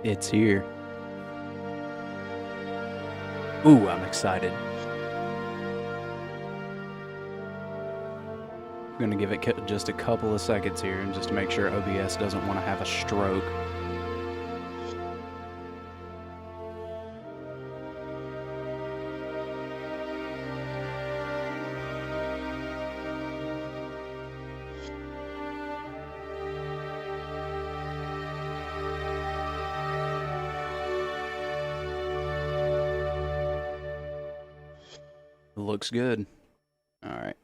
It's here. Ooh, I'm excited. I'm gonna give it just a couple of seconds here and just to make sure OBS doesn't want to have a stroke. Looks good. Alright.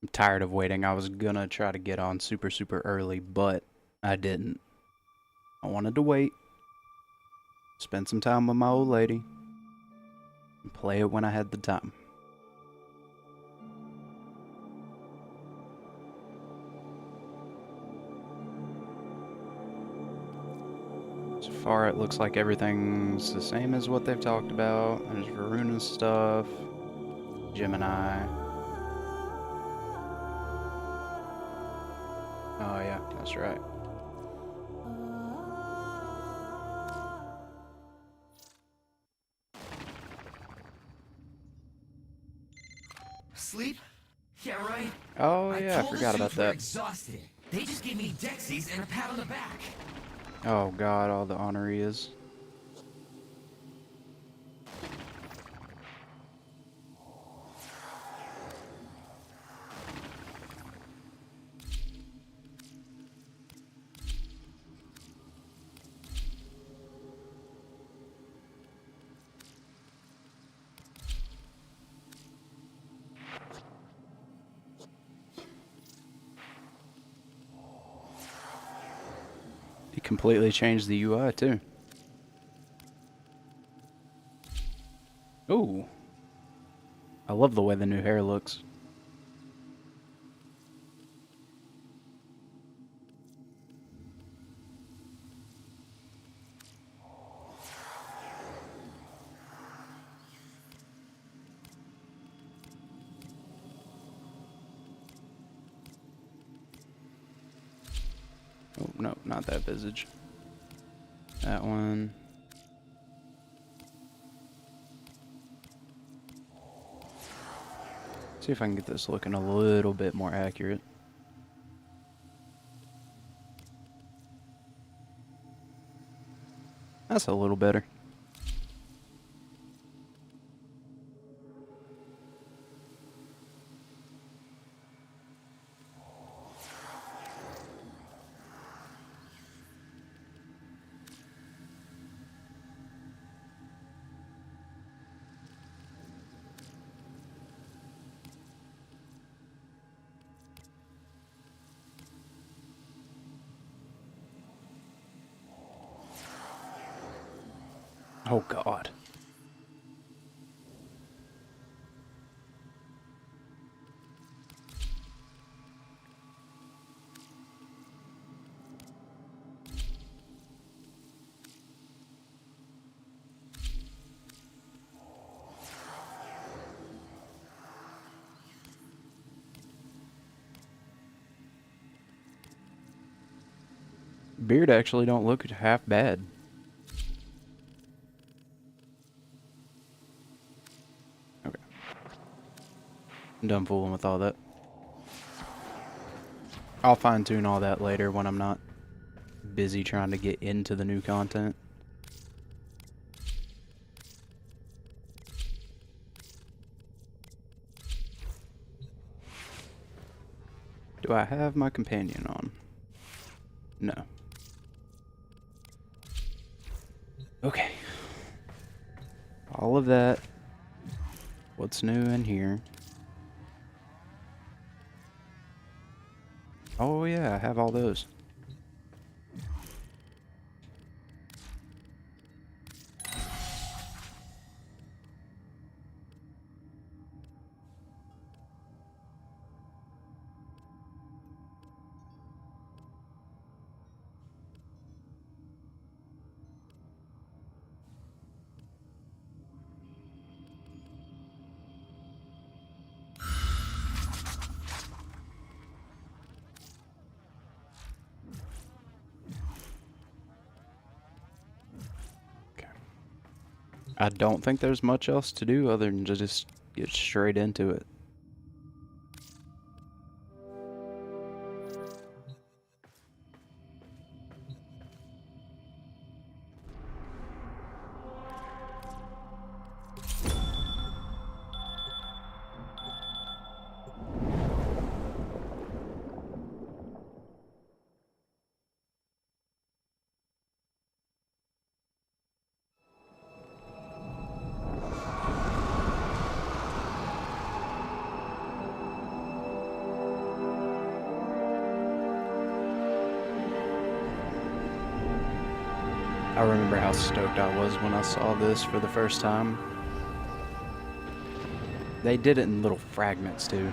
I'm tired of waiting. I was gonna try to get on super early, but I didn't. I wanted to wait, spend some time with my old lady, and play it when I had the time. So far, it looks like everything's the same as what they've talked about. There's Varuna's stuff, Gemini. Oh yeah, that's right. Sleep? Yeah, right. Oh yeah, I forgot about that. Exhausted. They just gave me Dexies and a pat on the back. Oh god, all the honorees. He completely changed the UI too. Ooh. I love the way the new hair looks. Oh, no, not that visage. That one. See if I can get this looking a little bit more accurate. That's a little better. Oh god. beard actually don't look half bad. Okay. I'm done fooling with all that. I'll fine-tune all that later when I'm not busy trying to get into the new content. Do I have my companion on? No. Okay. All of that. What's new in here? Oh yeah, I have all those. I don't think there's much else to do other than to just get straight into it. I remember how stoked I was when I saw this for the first time. They did it in little fragments too.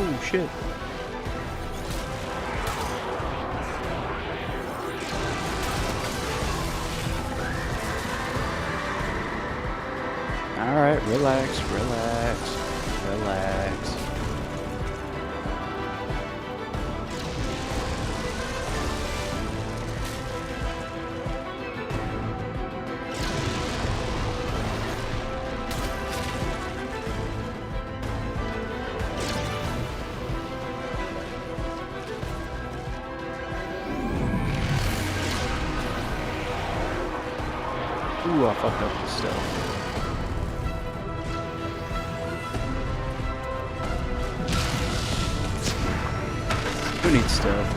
Oh shit. Alright, relax, relax, relax. Ooh, I fucked up the stuff. Who needs stuff?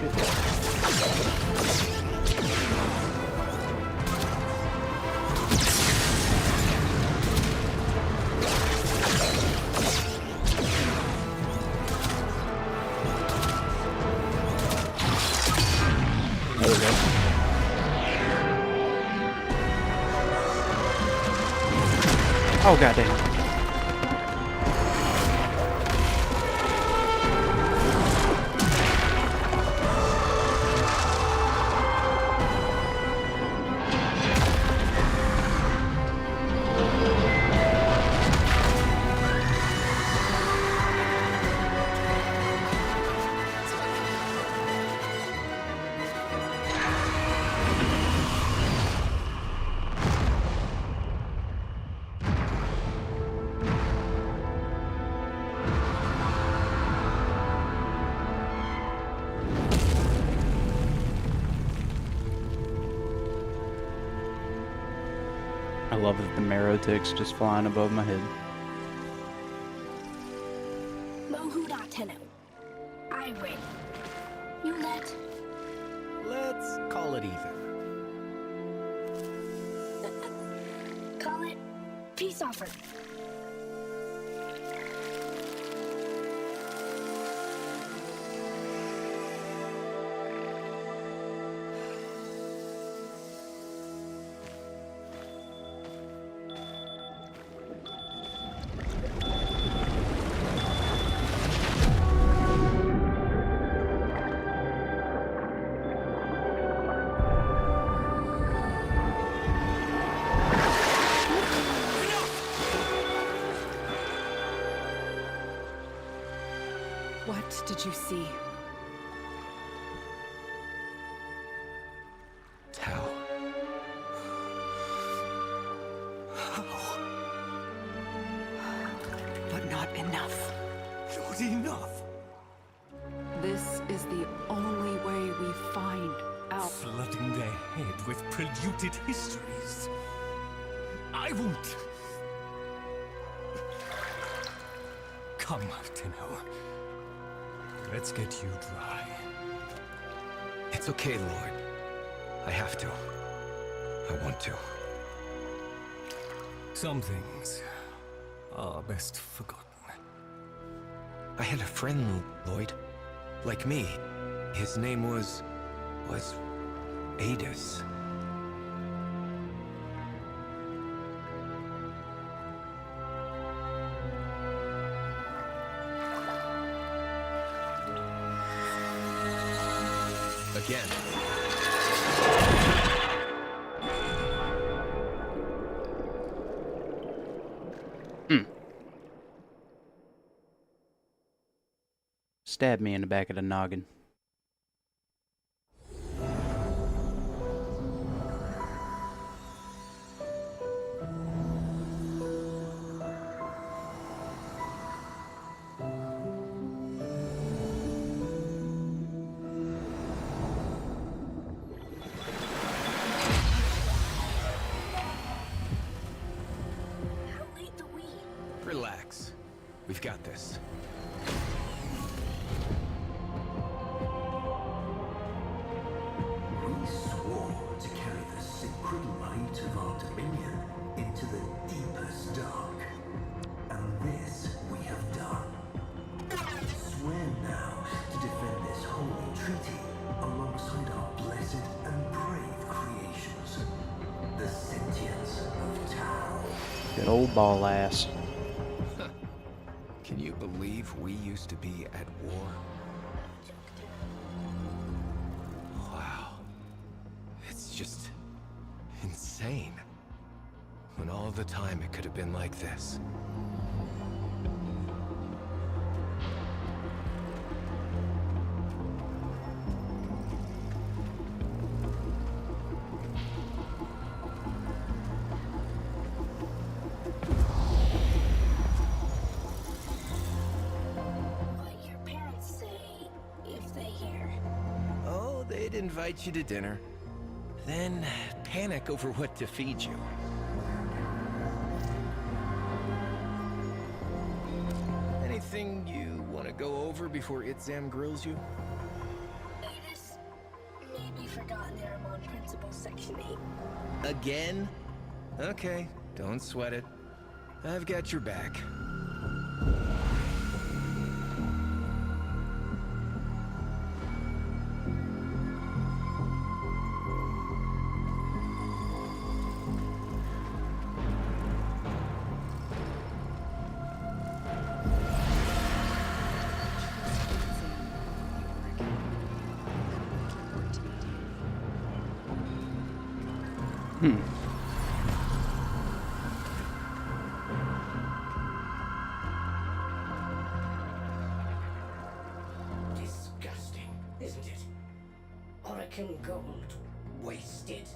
shit. There we go. Oh, goddamn. I love that the marrow tick's just flying above my head. Mohudateno. I win. You let. Let's call it even. Call it peace offer. What did you see? Tao. But not enough. Not enough. This is the only way we find out. Flooding their head with polluted histories. I won't. Come, Tenno. Let's get you dry. It's okay, Lord. I have to. I want to. Some things are best forgotten. I had a friend, Lloyd. Like me. His name was Adis. Again. Stab me in the back of the noggin. How late the we? Relax. We've got this. We swore to carry the sacred light of our dominion into the deepest dark. And this we have done. Swear now to defend this holy treaty alongside our blessed and brave creations. The sentience of Tao. Good old ball ass. Can you believe we used to be at war? Wow. It's just insane. When all the time it could have been like this. What your parents say if they hear. Oh, they'd invite you to dinner. Then panic over what to feed you. Anything you want to go over before Itzam grills you? Adis Section 8. Again? Okay, don't sweat it. I've got your back. Disgusting, isn't it? Oracle gold wasted.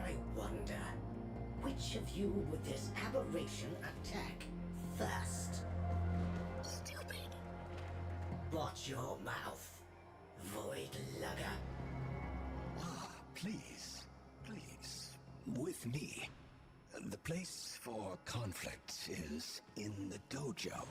I wonder, which of you would this aberration attack first? Stupid. Watch your mouth, void lugger. Please, please, with me. The place for conflict is in the dojo.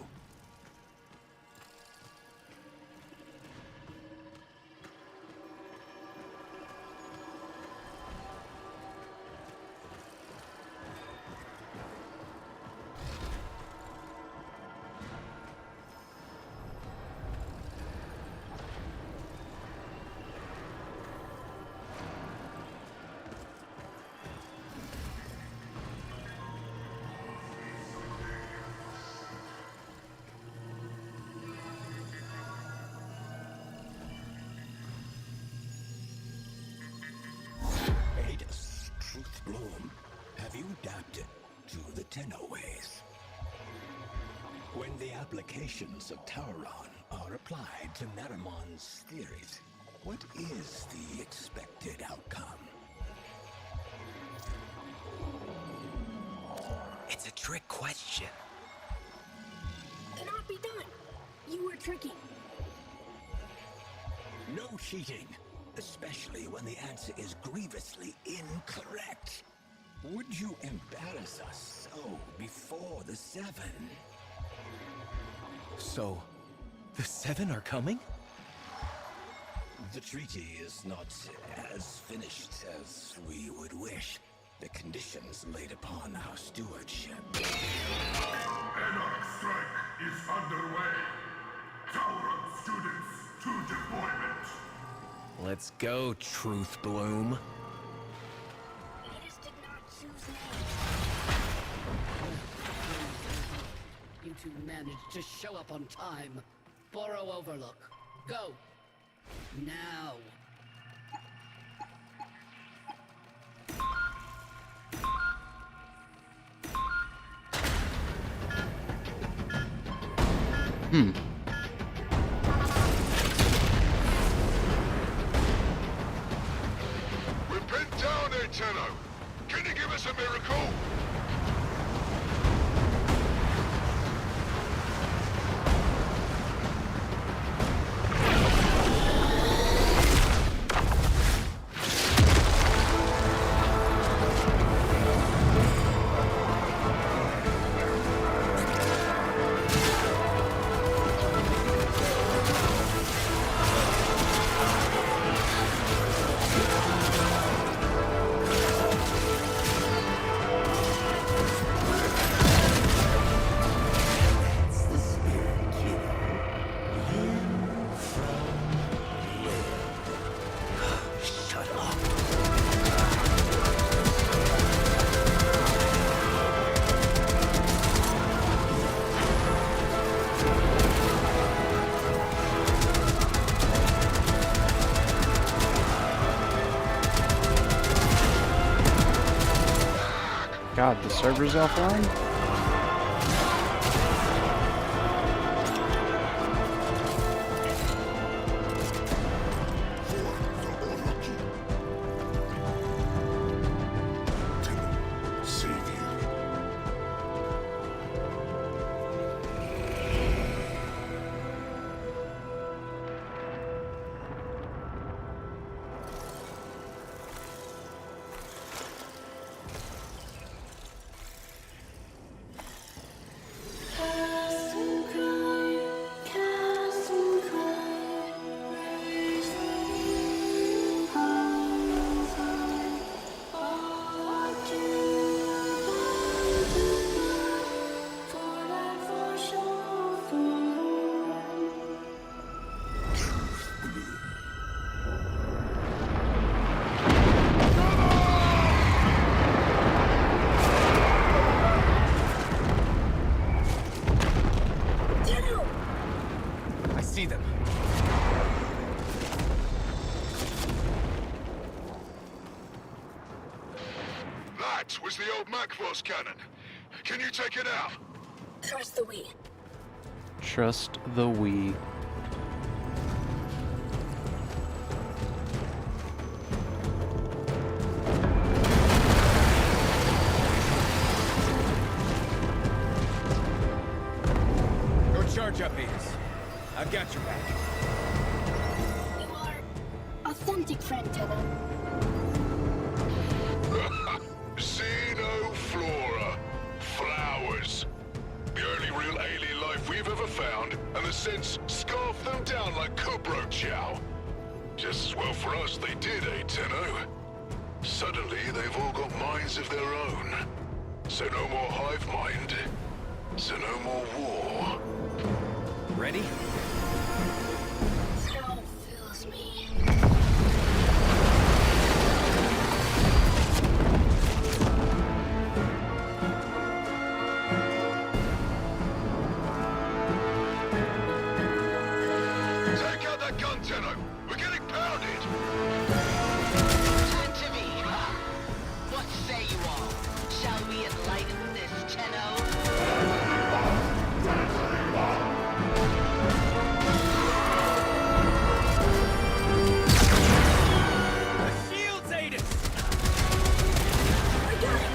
Truth Bloom, have you adapted to the Tenno ways? When the applications of Tauron are applied to Naramon's theories, what is the expected outcome? It's a trick question. Cannot be done. You were tricky. No cheating, especially when the answer is grievously incorrect. Would you embarrass us so before the Seven? So, the Seven are coming? The treaty is not as finished as we would wish. The conditions laid upon our stewardship. Anarch strike is underway. Tauron students to deployment. Let's go, Truth Bloom. Leaders did not choose me. You two managed to show up on time. Borrow Overlook. Go. Now. We're pinned down here, Tenno. Can you give us a miracle? God, the server's offline? old Macross cannon. Can you take it out? Trust the we. Trust the we. Go charge up, Ace. I've got your back. You are authentic friend, Tenno. Xenoflora. Flowers. The only real alien life we've ever found, and the Sents scarfed them down like Kubro Chow. Just as well for us they did, eh, Tenno? Suddenly, they've all got minds of their own. So no more hive mind. So no more war. Ready? Hell fills me. Take out that gun, Tenno! We're getting pounded! Time to be. What say you all? Shall we enlighten this Tenno? The shields ate us! I got it!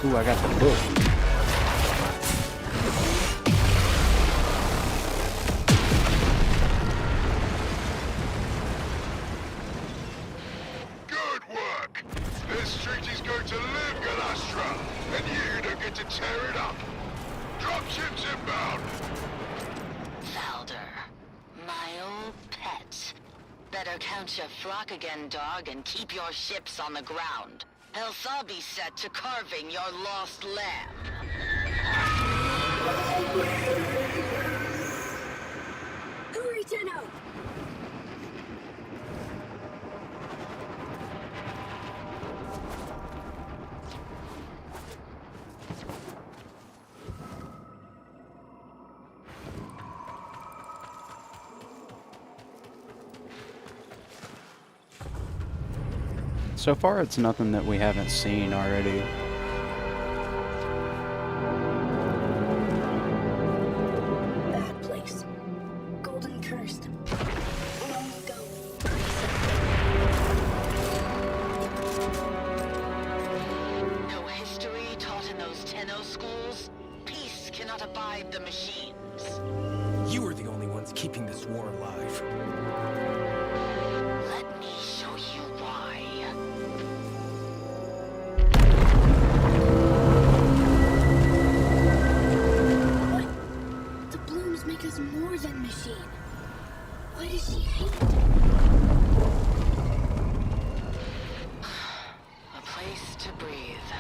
Ooh, I got the book. Good work! This street is going to live, Galastra, and you don't get to tear it up! Dropships inbound! Valder, my old pet. Better count your flock again, dog, and keep your ships on the ground. Else I'll be set to carving your lost lamb. Hurry, Tenno! So far, it's nothing that we haven't seen already. Bad place. Golden cursed. Long ago. No history taught in those Tenno schools? Peace cannot abide the machines. You are the only ones keeping this war alive. Let me show you why. What? The blooms make us more than machine. Why does she hate it? A place to breathe.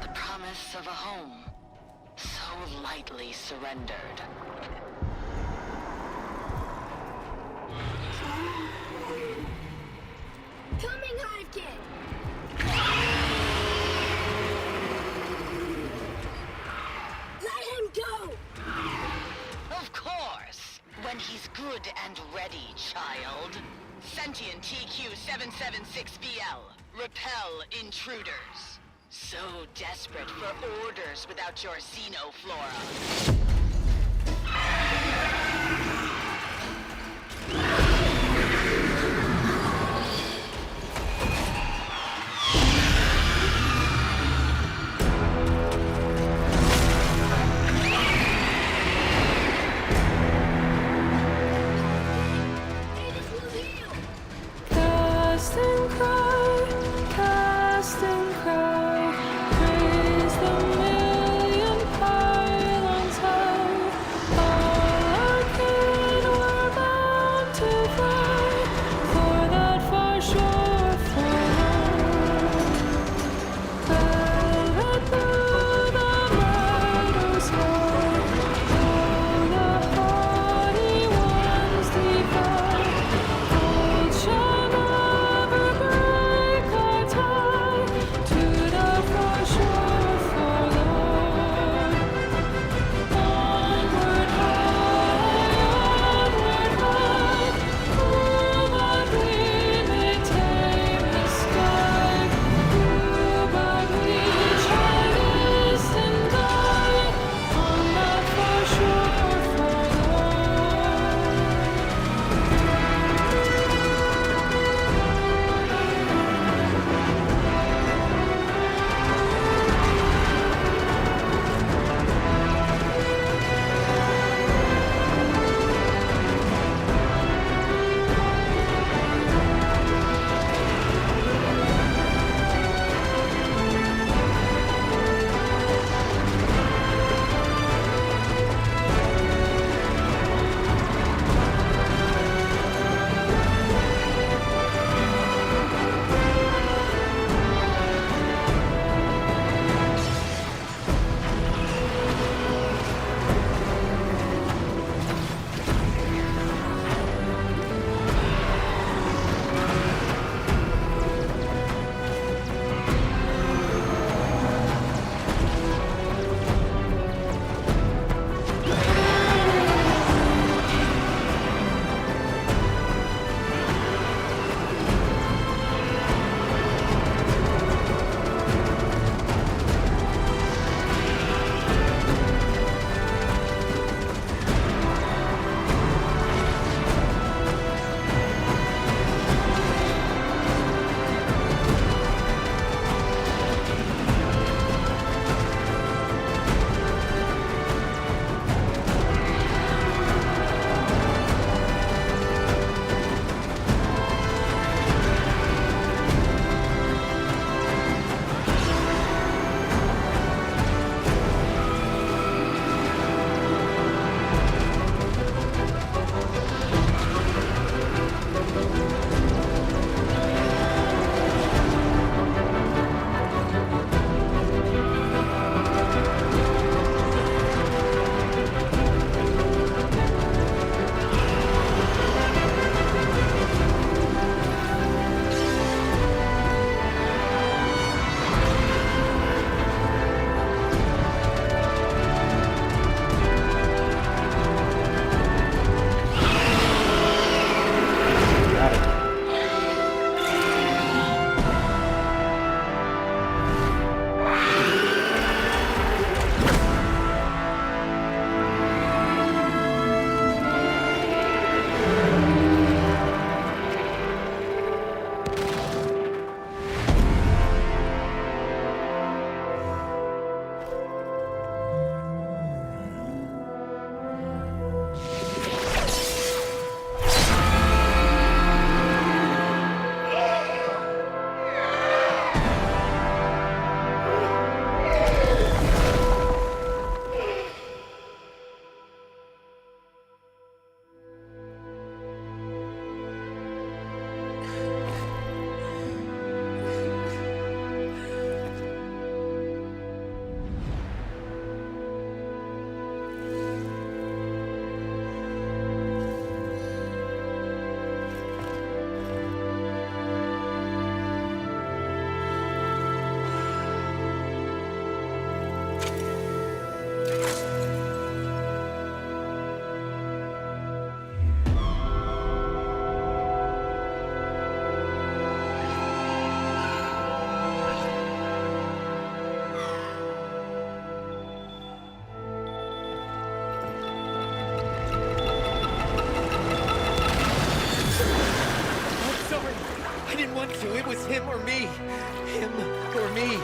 The promise of a home, so lightly surrendered. Coming, Hive Kid! Let him go! Of course! When he's good and ready, child. Sentient TQ-776BL. Repel intruders. So desperate for orders without your xenoflora. Davis will heal! Cast and cry, praise the million pylons high. All our kin were bound to want to. It was him or me. Him or me.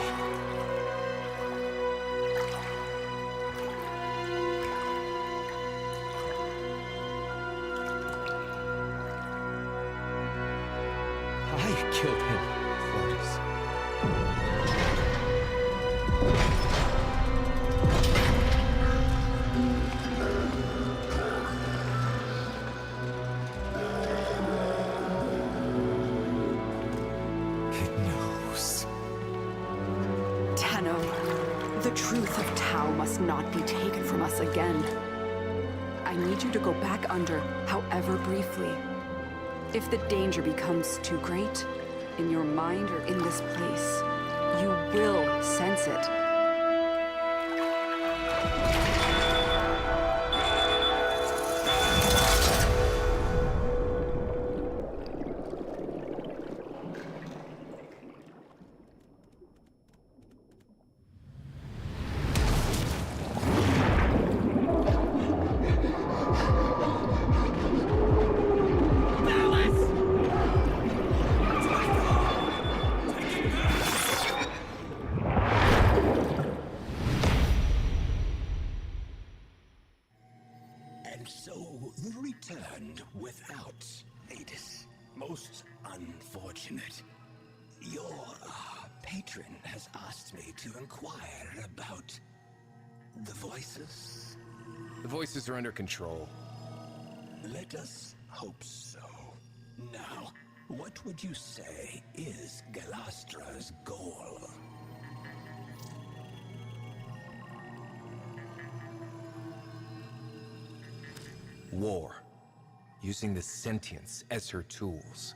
I killed him, Lotus. It knows. Tenno, the truth of Tau must not be taken from us again. I need you to go back under, however briefly. If the danger becomes too great, in your mind or in this place, you will sense it. And so you returned without Adis. Most unfortunate. Your patron has asked me to inquire about the voices. The voices are under control. Let us hope so. Now, what would you say is Galastra's goal? War. Using the sentience as her tools.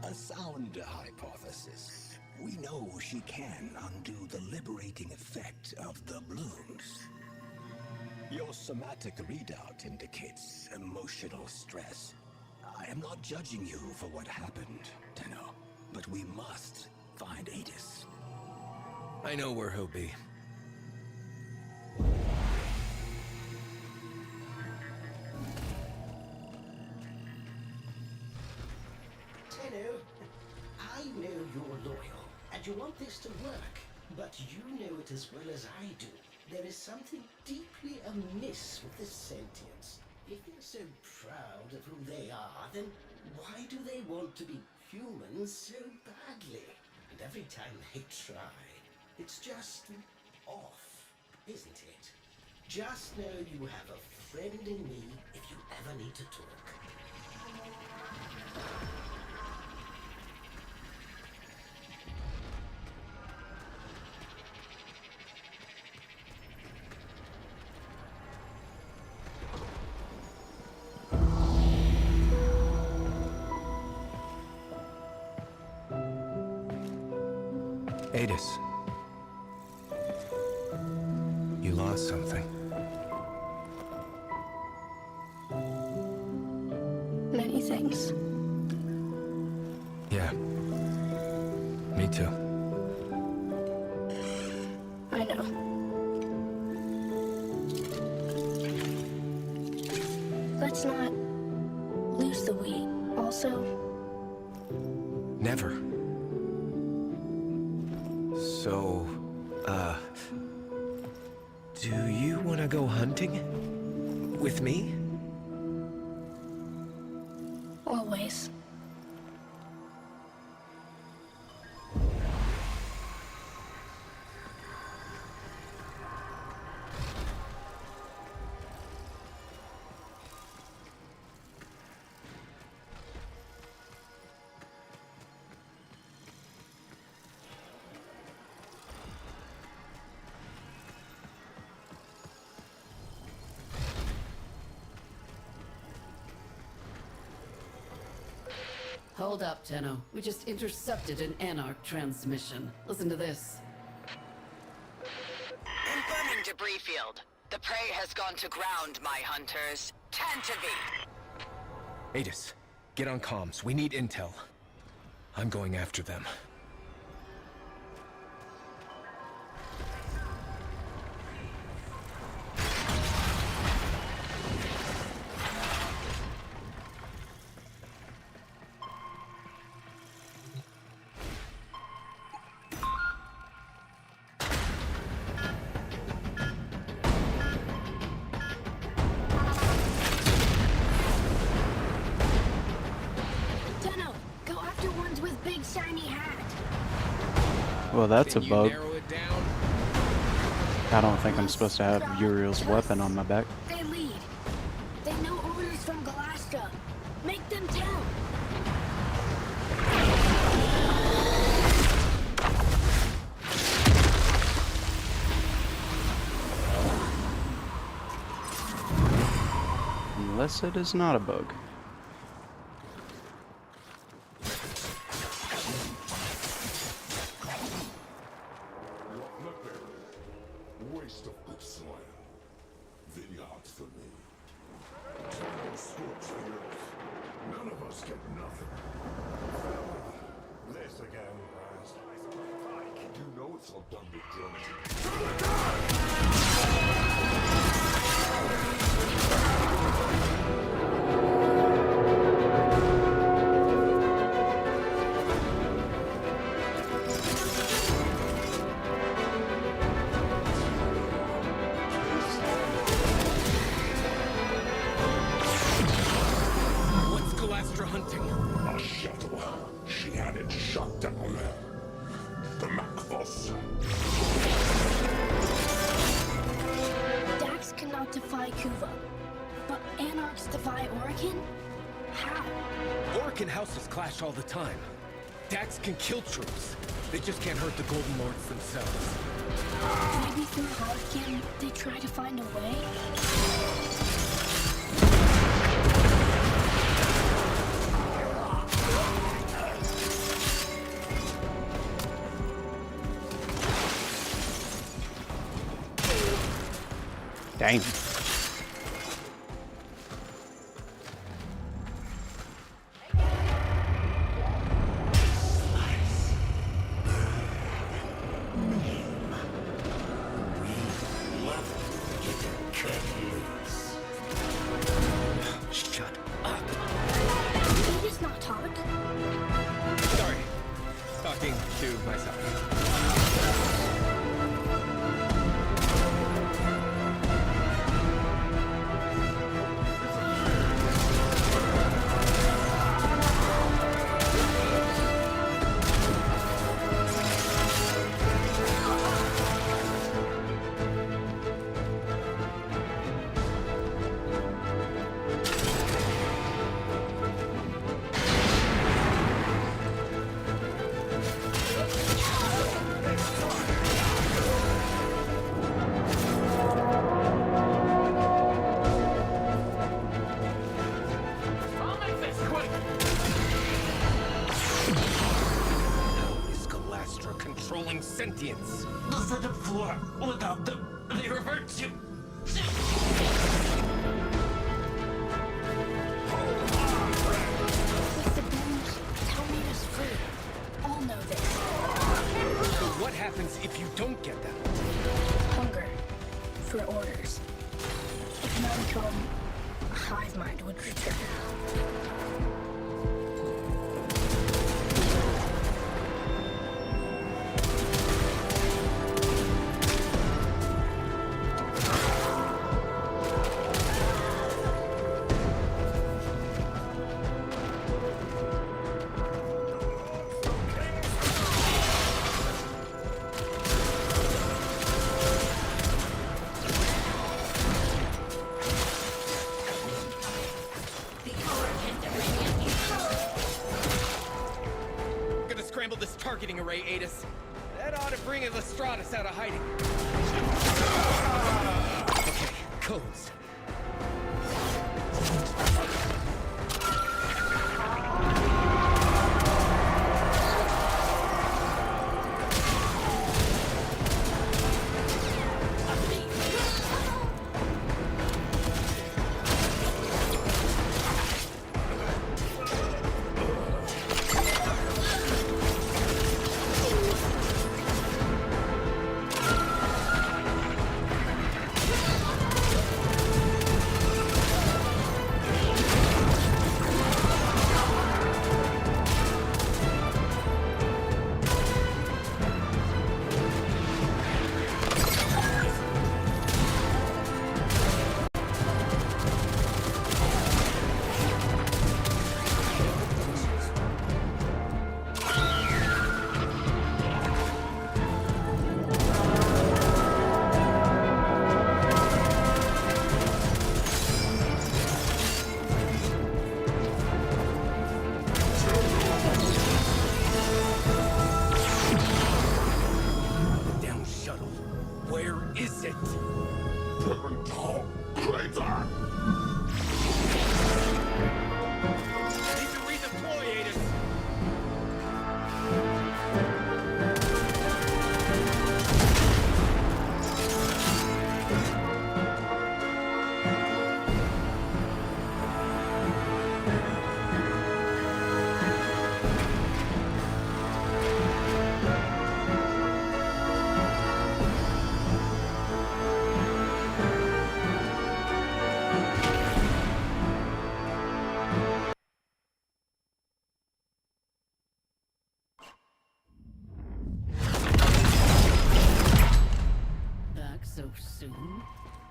A sound hypothesis. We know she can undo the liberating effect of the blooms. Your somatic readout indicates emotional stress. I am not judging you for what happened, Tenno, but we must find Adis. I know where he'll be. Tenno, I know you're loyal, and you want this to work, but you know it as well as I do. There is something deeply amiss with the sentience. If they're so proud of who they are, then why do they want to be humans so badly? And every time they try, it's just off, isn't it? Just know you have a friend in me if you ever need to talk. Adis. You lost something. Many things. Yeah. Me too. I know. Let's not lose the we. Also, Never. So, do you want to go hunting? With me? always. Hold up, Tenno. We just intercepted an Anarch transmission. Listen to this. Confirming debris field. The prey has gone to ground, my hunters. Tantivy! Adis, get on comms. We need intel. I'm going after them. shiny hat. Well, that's a Can you bug. narrow it down? I don't think I'm supposed to have Uriel's weapon on my back. They lead. They know orders from Galastra. Make them tell. Unless it is not a bug. Waste of good soil. Vineyards for me. Scorch the earth. None of us get nothing. This again, Raz. You know it's all done with drugs. What's Galastra hunting? A shuttle. She had it shut down. The Macphos. Dax cannot defy Kuva. But Anarchs defy Orokin? How? Orokin houses clash all the time. Dax can kill troops. They just can't hurt the Golden Lords themselves. Maybe through Orokin, they try to find a way? Damn. Shut up. Can you just not talk? Sorry. Talking to myself. How is Galastra controlling sentience? The third floor. Without them, they revert to... With the booms, Telmira's free. All know this. So what happens if you don't get them? Hunger. For orders. If none come, a hive mind would return. Gonna scramble this targeting array, Adis. That ought to bring Lestratus out of hiding. Okay, codes.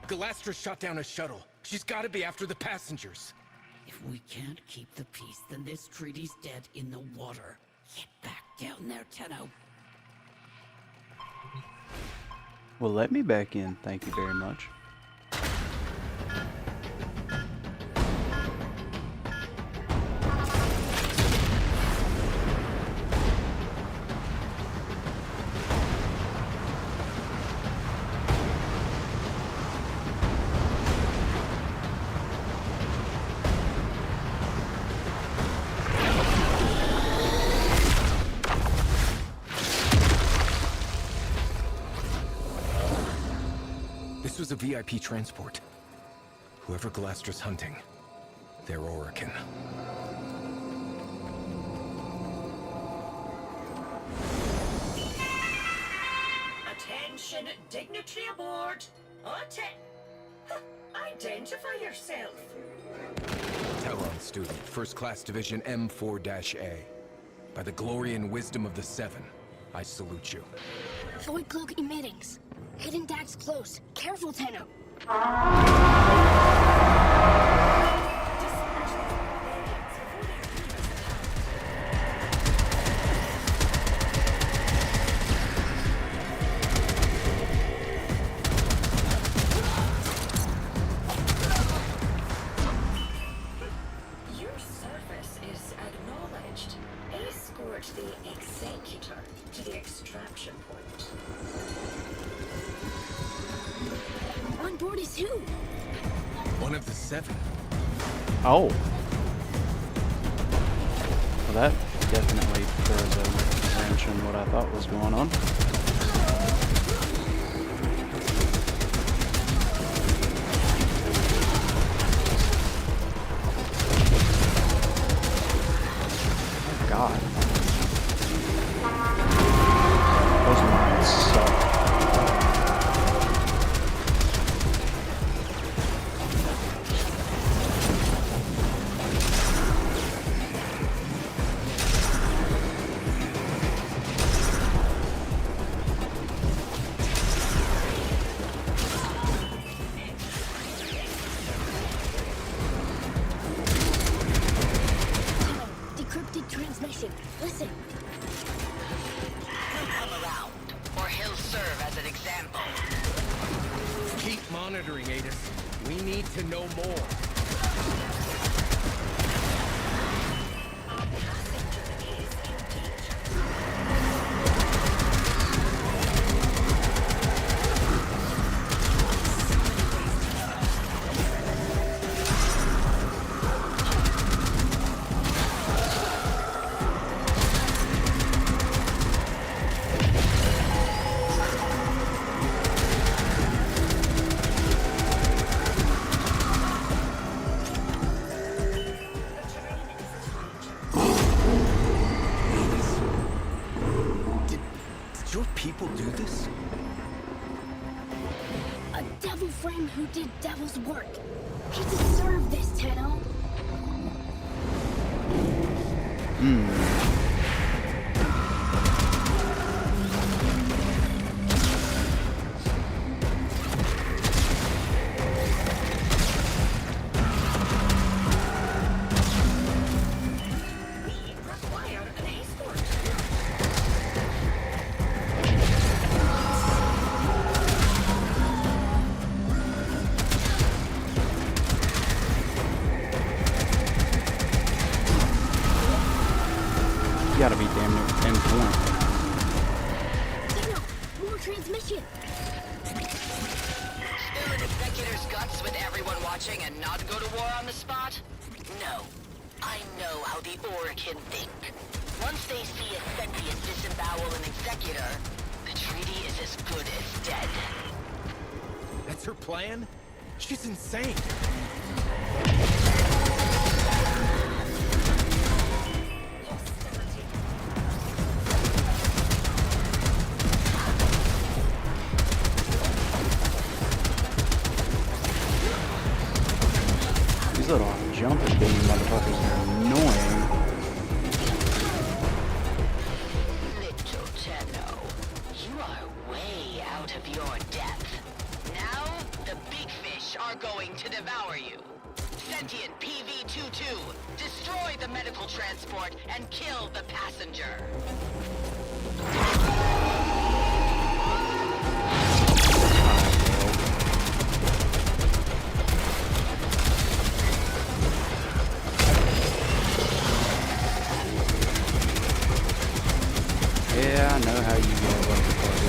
Galastra shot down a shuttle. She's gotta be after the passengers. If we can't keep the peace, then this treaty's dead in the water. Get back down there, Tenno. Well, let me back in. Thank you very much. This was a VIP transport. Whoever Galastra's hunting, they're Orican. Attention, dignitary aboard. Identify yourself. Talon student, First Class Division M4-A. By the glory and wisdom of the Seven, I salute you. Void cloak emittings. Hidden Dax close. Careful, Tenno. Your service is acknowledged. Escort the Executor to the extraction point. On board is who? One of the Seven. Oh. Well, that definitely throws a wrench in what I thought was going on. Oh, God. Those mines suck. Decrypted transmission. Listen. He'll come around, or he'll serve as an example. Keep monitoring, Adis. We need to know more. Did your people do this? A devil friend who did devil's work. He deserved this, Tenno. We require an escort. You gotta be damn near 10 point. Tenno, more transmission. Spill an executor's guts with everyone watching and not go to war on the spot? No. I know how the Orican think. Once they see a sentient disembowel an executor, the treaty is as good as dead. That's her plan? She's insane. These little jumping beam motherfuckers are annoying. Little Tenno, you are way out of your depth. Now, the big are going to devour you. Sentient PV-22, destroy the medical transport and kill the passenger. Yeah, I know how you go about the party.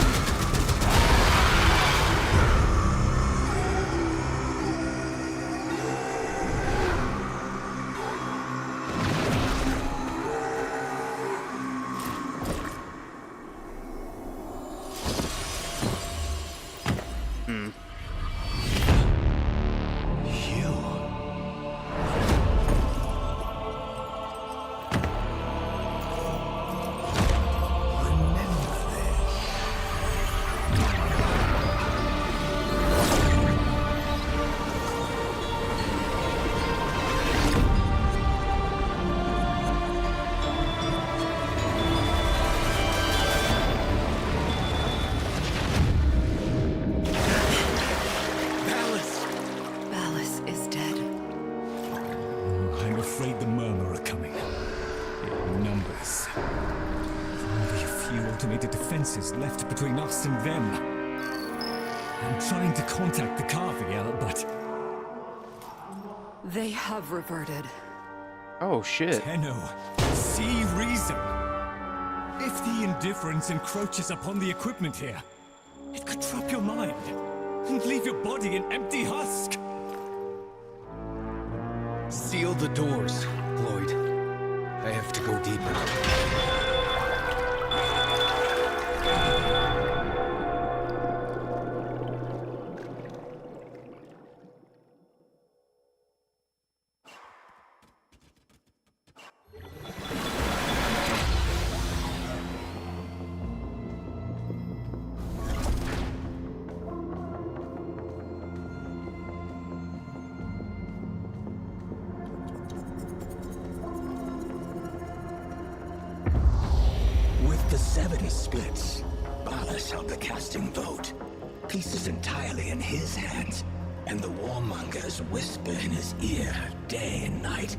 Left between us and them. I'm trying to contact the Carviel, but... They have reverted. Oh, shit. Tenno, see reason. If the indifference encroaches upon the equipment here, it could trap your mind and leave your body an empty husk. Seal the doors, Lloyd. I have to go deeper. The 7 splits. Ballas held the casting vote. Pieces entirely in his hands, and the warmongers whisper in his ear day and night.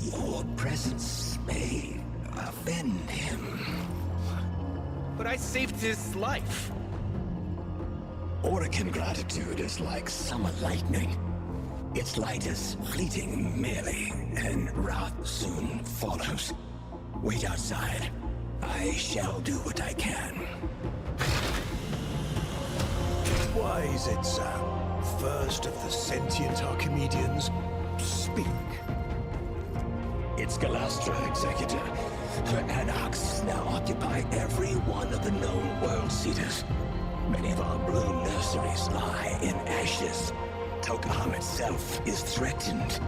Your presence may offend him. But I saved his life. Orokin gratitude is like summer lightning. Its light is fleeting merely, and wrath soon follows. Wait outside. I shall do what I can. Why is it, sir? First of the sentient Archimedeans, speak. It's Galastra, Executor. Her anarchs now occupy every one of the known world seeders. Many of our bloom nurseries lie in ashes. Tok'am itself is threatened.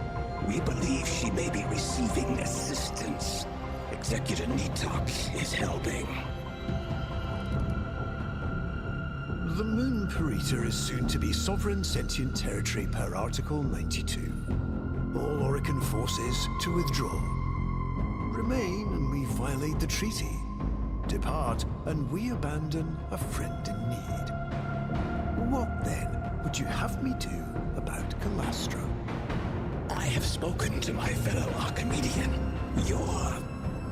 We believe she may be receiving assistance. Executor Nitok is helping. The moon Perita is soon to be sovereign sentient territory per Article 92. All Orokin forces to withdraw. Remain and we violate the treaty. Depart and we abandon a friend in need. What then would you have me do about Galastra? I have spoken to my fellow Archimedean. Your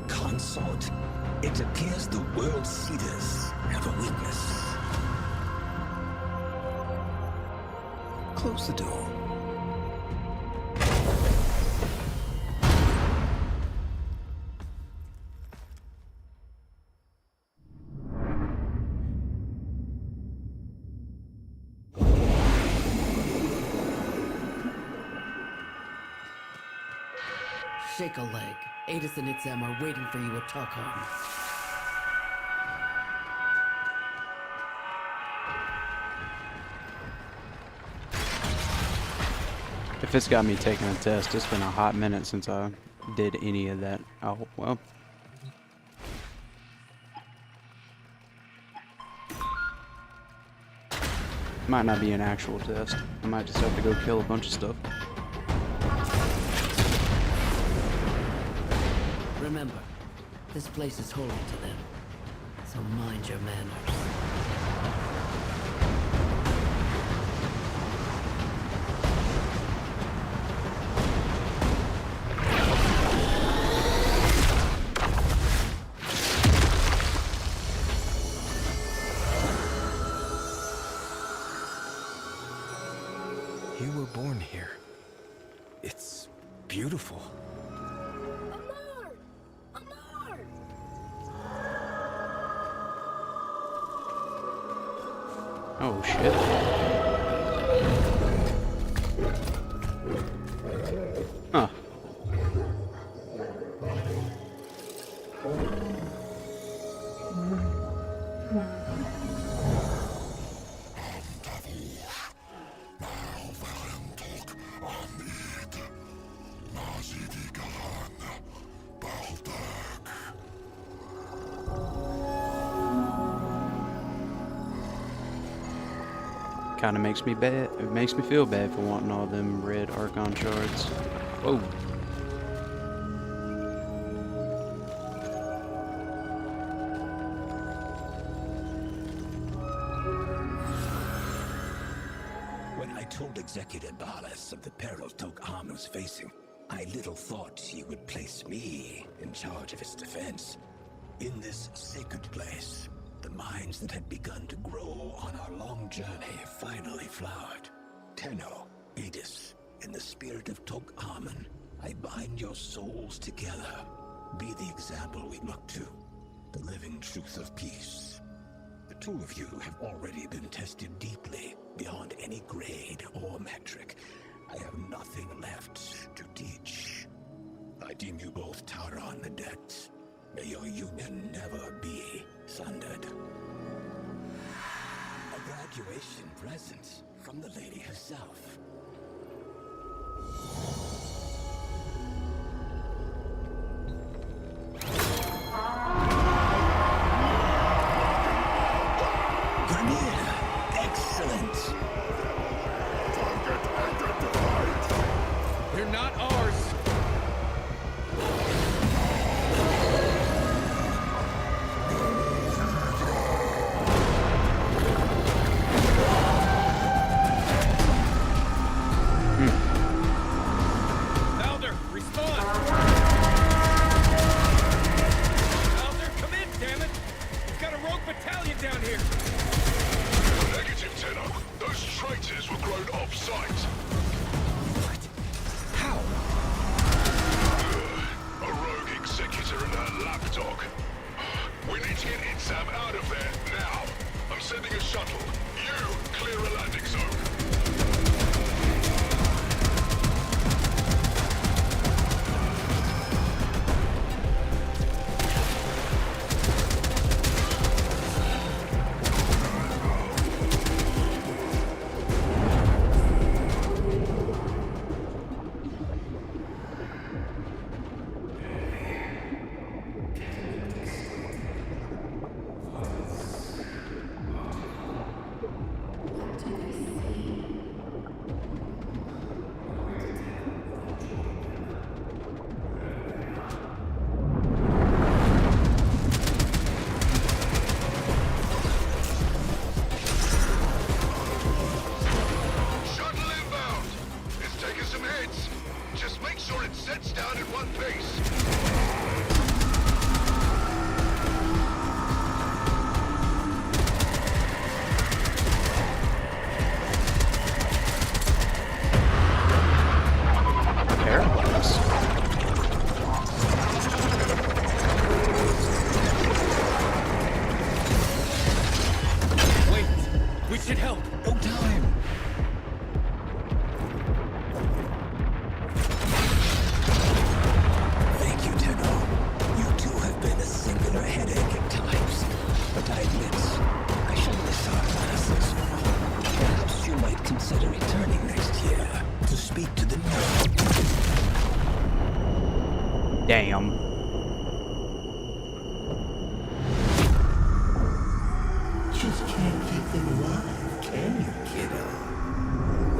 consort. It appears the world seeders have a weakness. Close the door. Shake a leg. Adis and Itzem are waiting for you at Tok'am. If it's got me taking a test, it's been a hot minute since I did any of that. Oh, well. Might not be an actual test. I might just have to go kill a bunch of stuff. Remember, this place is holy to them, so mind your manners. You were born here. It's beautiful. Amar! Amar! Oh shit. Huh. Kind of makes me bad. It makes me feel bad for wanting all them red Archon shards. Whoa. When I told Executor Barlas of the peril Tog-Am was facing, I little thought he would place me in charge of its defense. In this sacred place, the minds that had begun to grow on our long journey finally flowered. Tenno, Adis, in the spirit of Tog-Amen, I bind your souls together. Be the example we look to, the living truth of peace. The two of you have already been tested deeply, beyond any grade or metric. I have nothing left to teach. I deem you both Tauron the debt. May your union never be sundered. A graduation present from the lady herself. Grenadier, excellent. They're not ours. Elder, respond! Elder, come in, damn it! We've got a rogue battalion down here! Negative, Tenno. Those traitors were grown off-site. What? How? A rogue executor and her lapdog. We need to get Itzam out of there now. I'm sending a shuttle. You clear a landing zone. Shuttle inbound. It's taking some hits. Just make sure it sets down in one piece. Parallax. Wait! We should help! No time. Thank you, Tenno. You two have been a singular headache at times. But I admit, I shall miss our classes. Perhaps you might consider returning next year to speak to the new. Damn. Just can't keep them alive, can you, kiddo?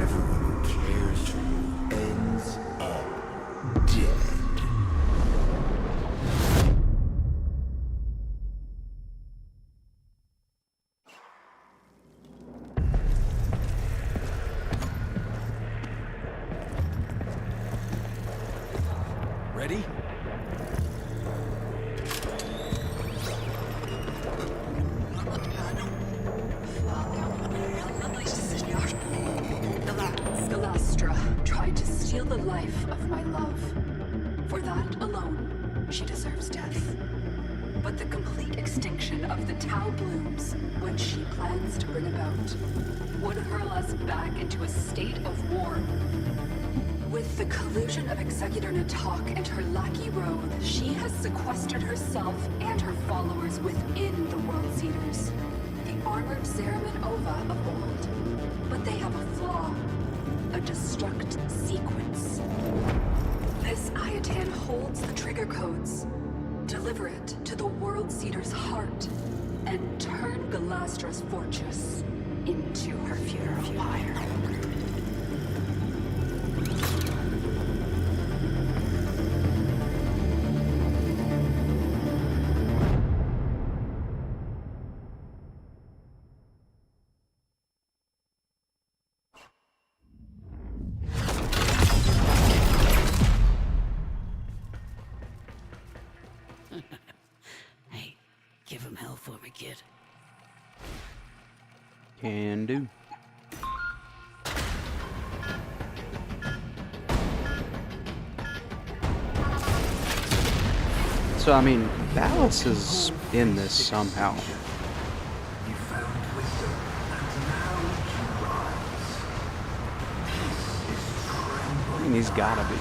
Everyone who cares for you ends up dead. Ready? life of my love. For that alone, she deserves death. But the complete extinction of the Tau blooms, which she plans to bring about, would hurl us back into a state of war. With the collusion of Executor Natak and her lackey Rogue, she has sequestered herself and her followers within the World Seeders. The armored Zeraman Ova of old. But they have a flaw. A destruct sequence. This Ayatan holds the trigger codes. Deliver it to the World Seeder's heart, and turn Galastra's fortress into her funeral pyre. Hey, give him hell for me, kid. Can do. So, I mean, Ballas is in this somehow. You found wisdom, and now you rise. Peace is I trembling. mean, he's gotta be.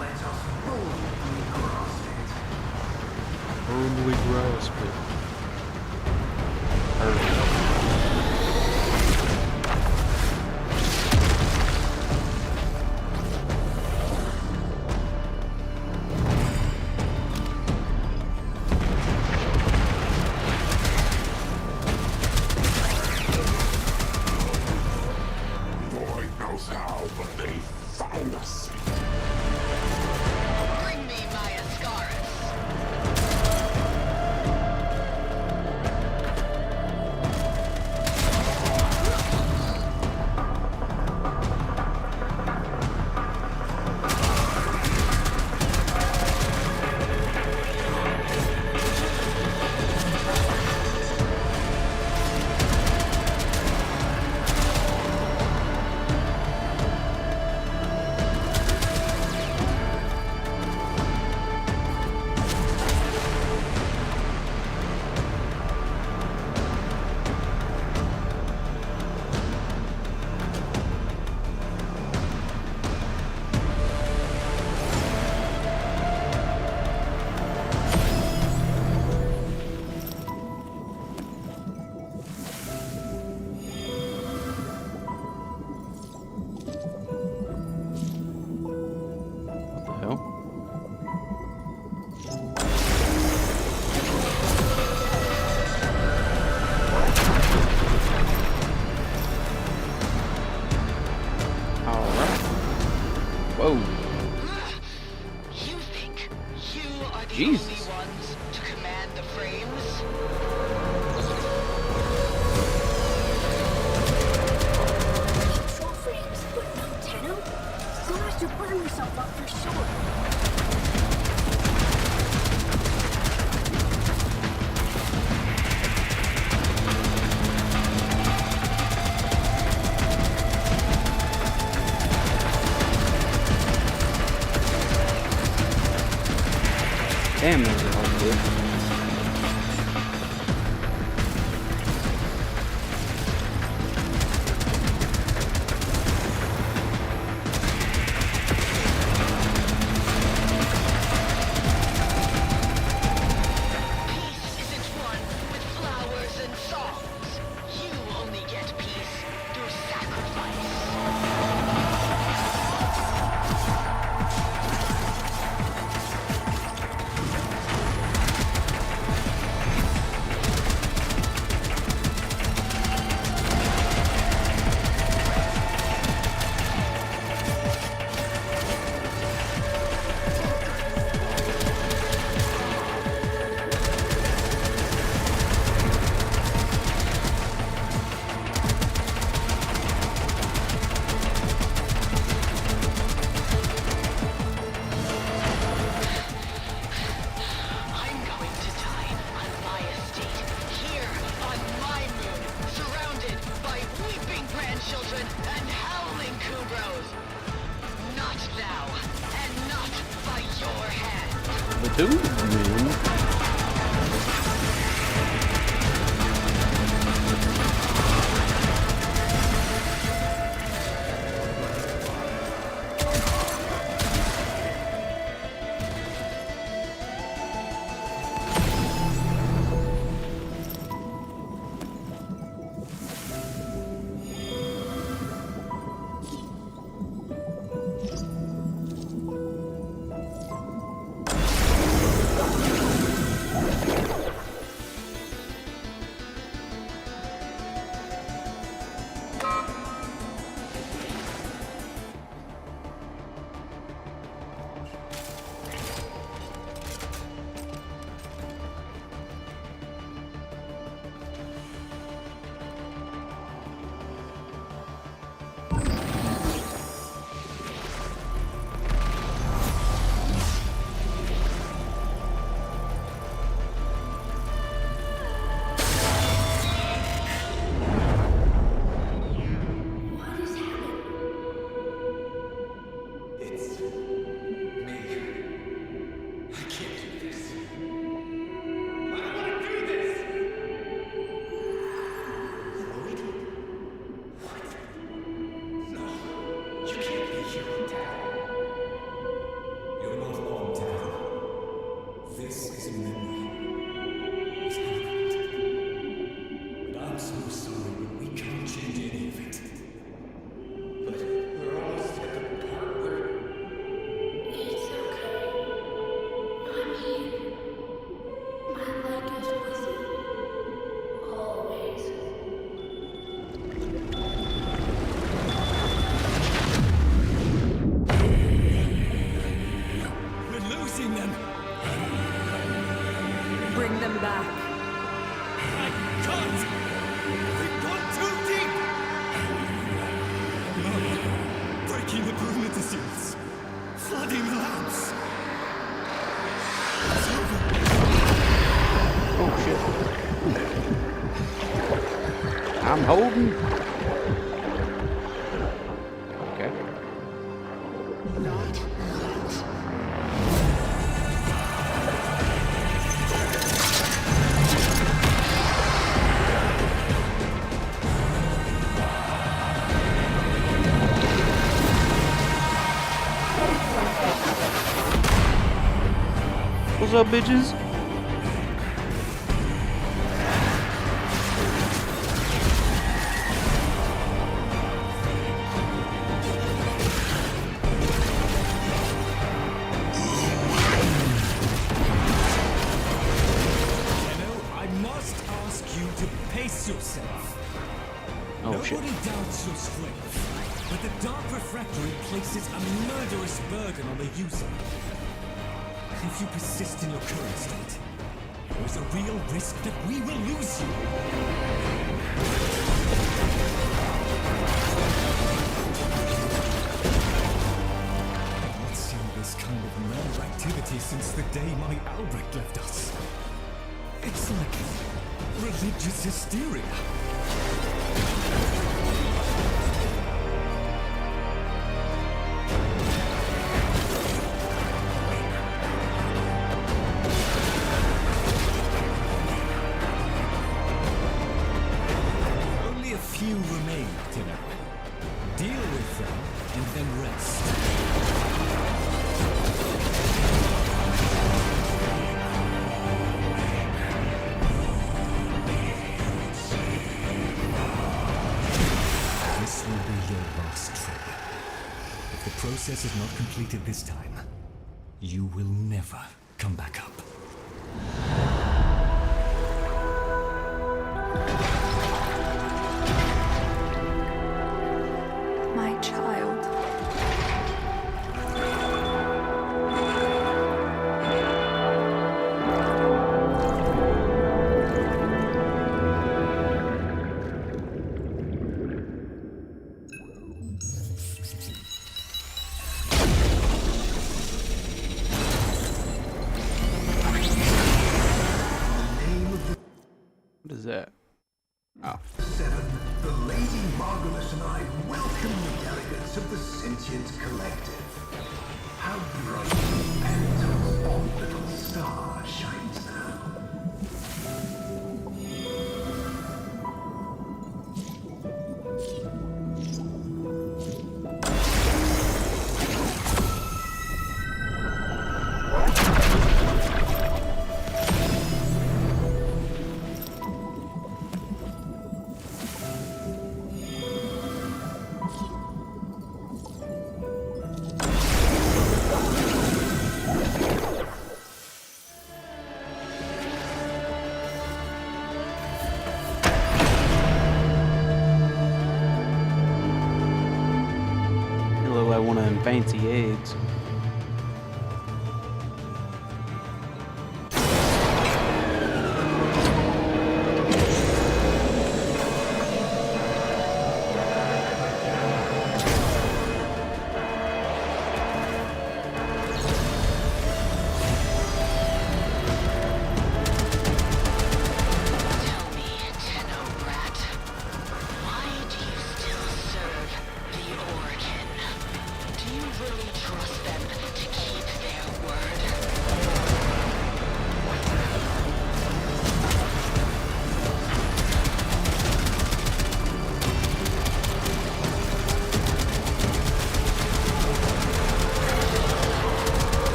Let us boldly grasp it. Firmly grasp it. Void knows how, but they found us. Bring me my Ascaris. What the hell? Alright. Whoa. You think you are the Jesus. only ones to command the frames? Control frames, but no Tenno? You'll have to burn yourself up for sure. Damn, those are all good. Peace isn't won with flowers and songs. You only get peace through sacrifice. Tune in. Bring them back. I can't! They've gone too deep! No. Breaking the perimeter seals. Flooding the labs. It's over. Oh shit. I'm holding. Okay. What's up, bitches? Yourself. Oh, Nobody shit. doubts your strength, but the Dark Refractory places a murderous burden on the user. If you persist in your current state, there is a real risk that we will lose you. I've not seen this kind of nerve activity since the day my Albrecht left us. It's like religious hysteria. Only a few remain, Tino. Deal with them and then rest. This will be your last trip. If the process is not completed this time, you will never come back up. My child. What is that? Oh. 7. The Lady Margulis and I welcome the delegates of the Sentient Collective. How bright and on little star shines now. You look like one of them fancy eggs. Tell me, Tenno Rat, why do you still serve the Organ? Do you really trust them to keep their word?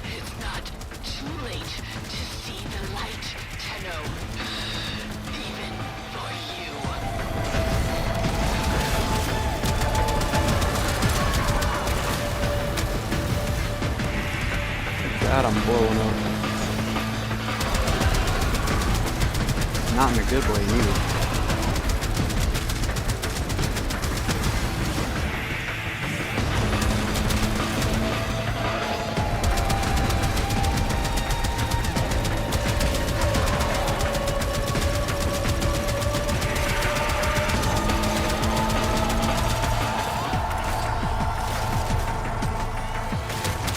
It's not too late to see the light, Tenno. Even for you. God, I'm blowing up. Not in a good way either.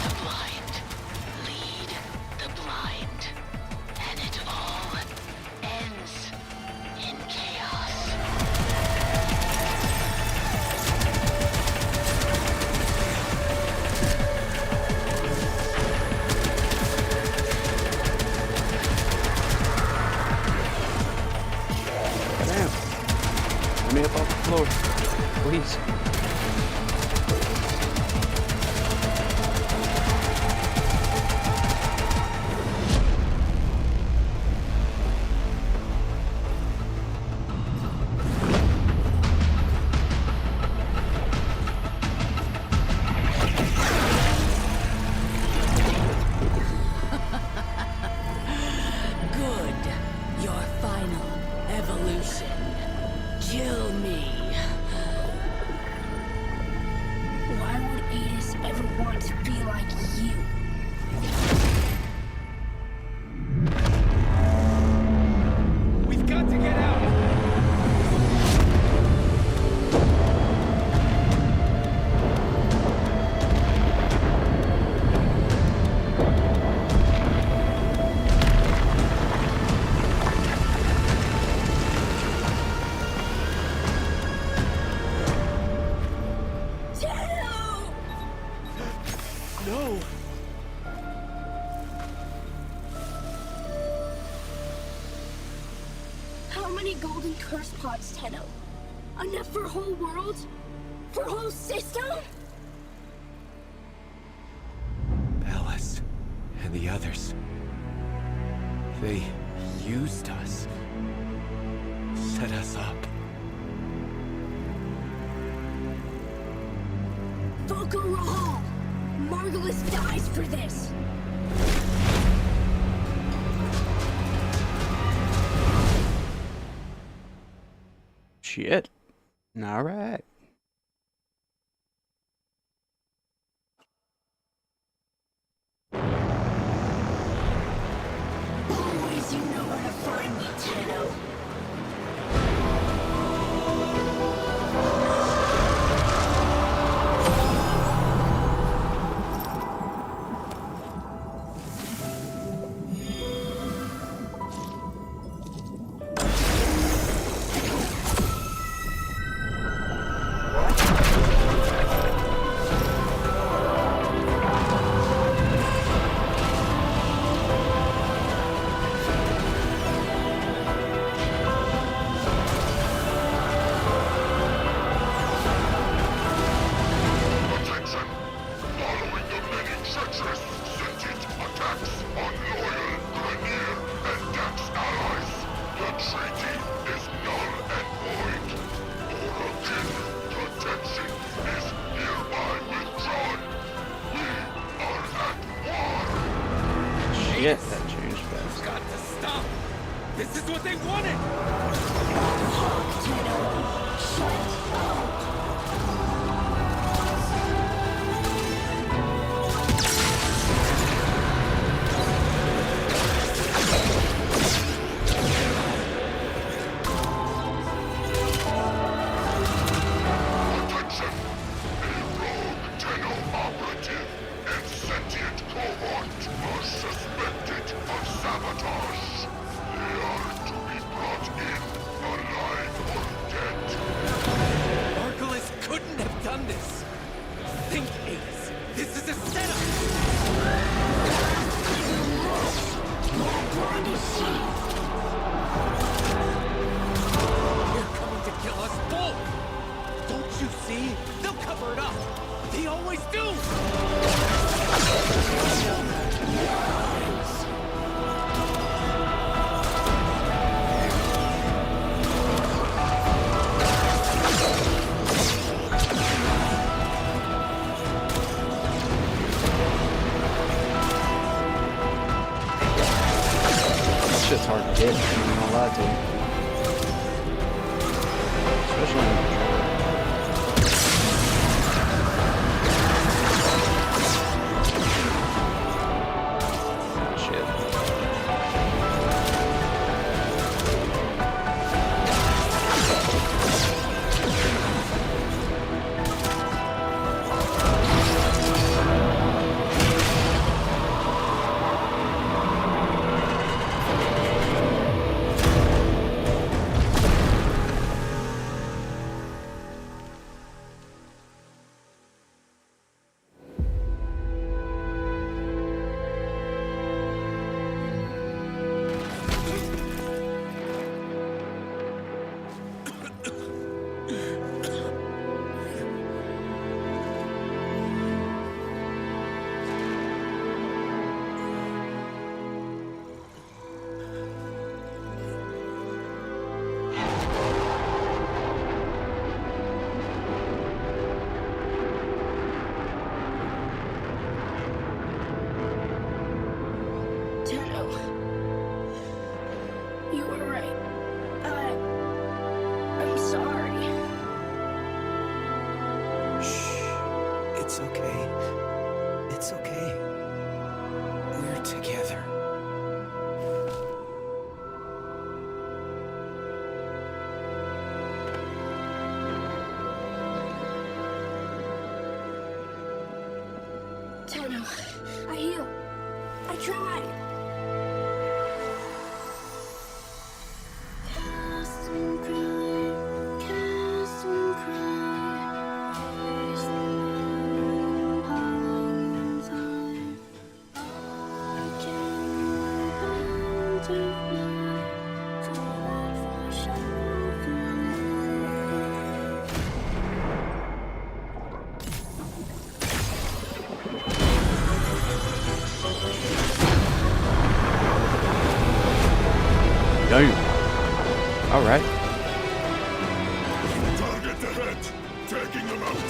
The blind lead the blind, and it all ends in chaos. Damn. Let me up off the floor. Please. Good. Your final evolution. Kill me. Why would Adis ever want to be like you? We've got to get out! No! How many golden curse pods, Tenno? Enough for a whole world? For a whole system? Alice and the others. They used us. Set us up. Volker Rahal! Margulis dies for this! Shit. Alright. Always you know where to find me, Tenno. is what they wanted! Attention! A rogue Tenno operative and sentient cohort are suspected of sabotage. They are to be brought in, alive or dead. Archelaus couldn't have done this! Think, Ace! This is a setup! They're coming to kill us both! Don't you see? They'll cover it up! They always do! That shit's hard to hit, I'm not gonna lie to you. Especially on the controller. Shit. Tenno. You were right. I'm sorry. Shh. It's okay. It's okay. We're together. Tenno, I heal. I tried. Cast and cry, cast and cry. Is the moon hung inside? I can't hold to fly for that foreshadow through. Damn. Alright. Target ahead! Taking them out!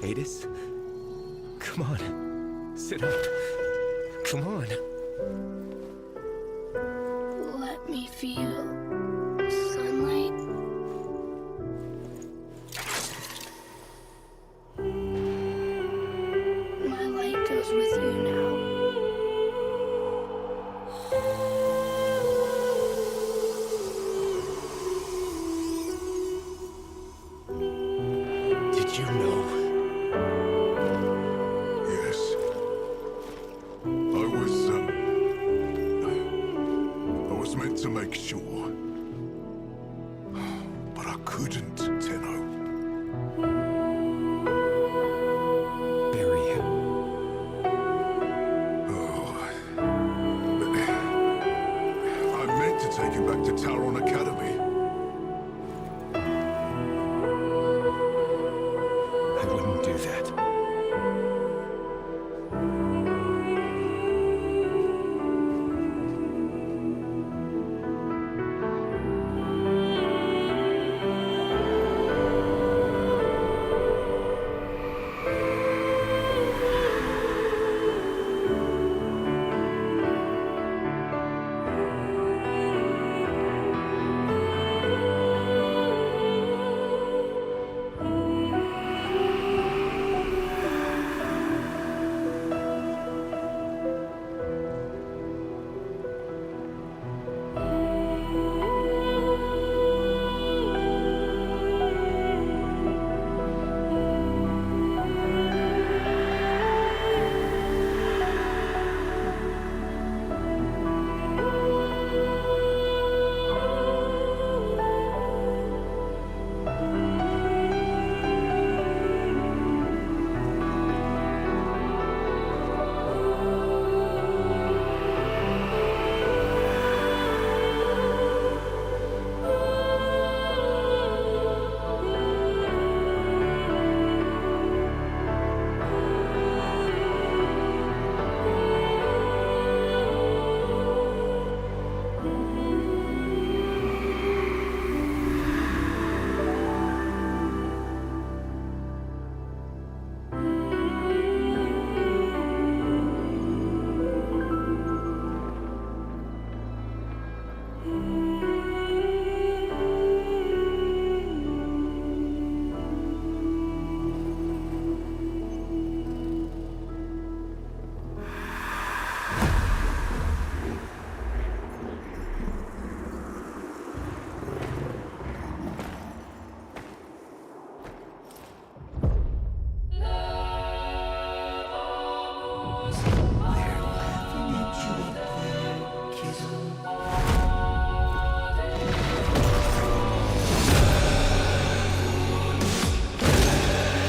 Adis? Come on. Sit up. Come on. Let me feel sunlight. My light goes with you now. can't do that.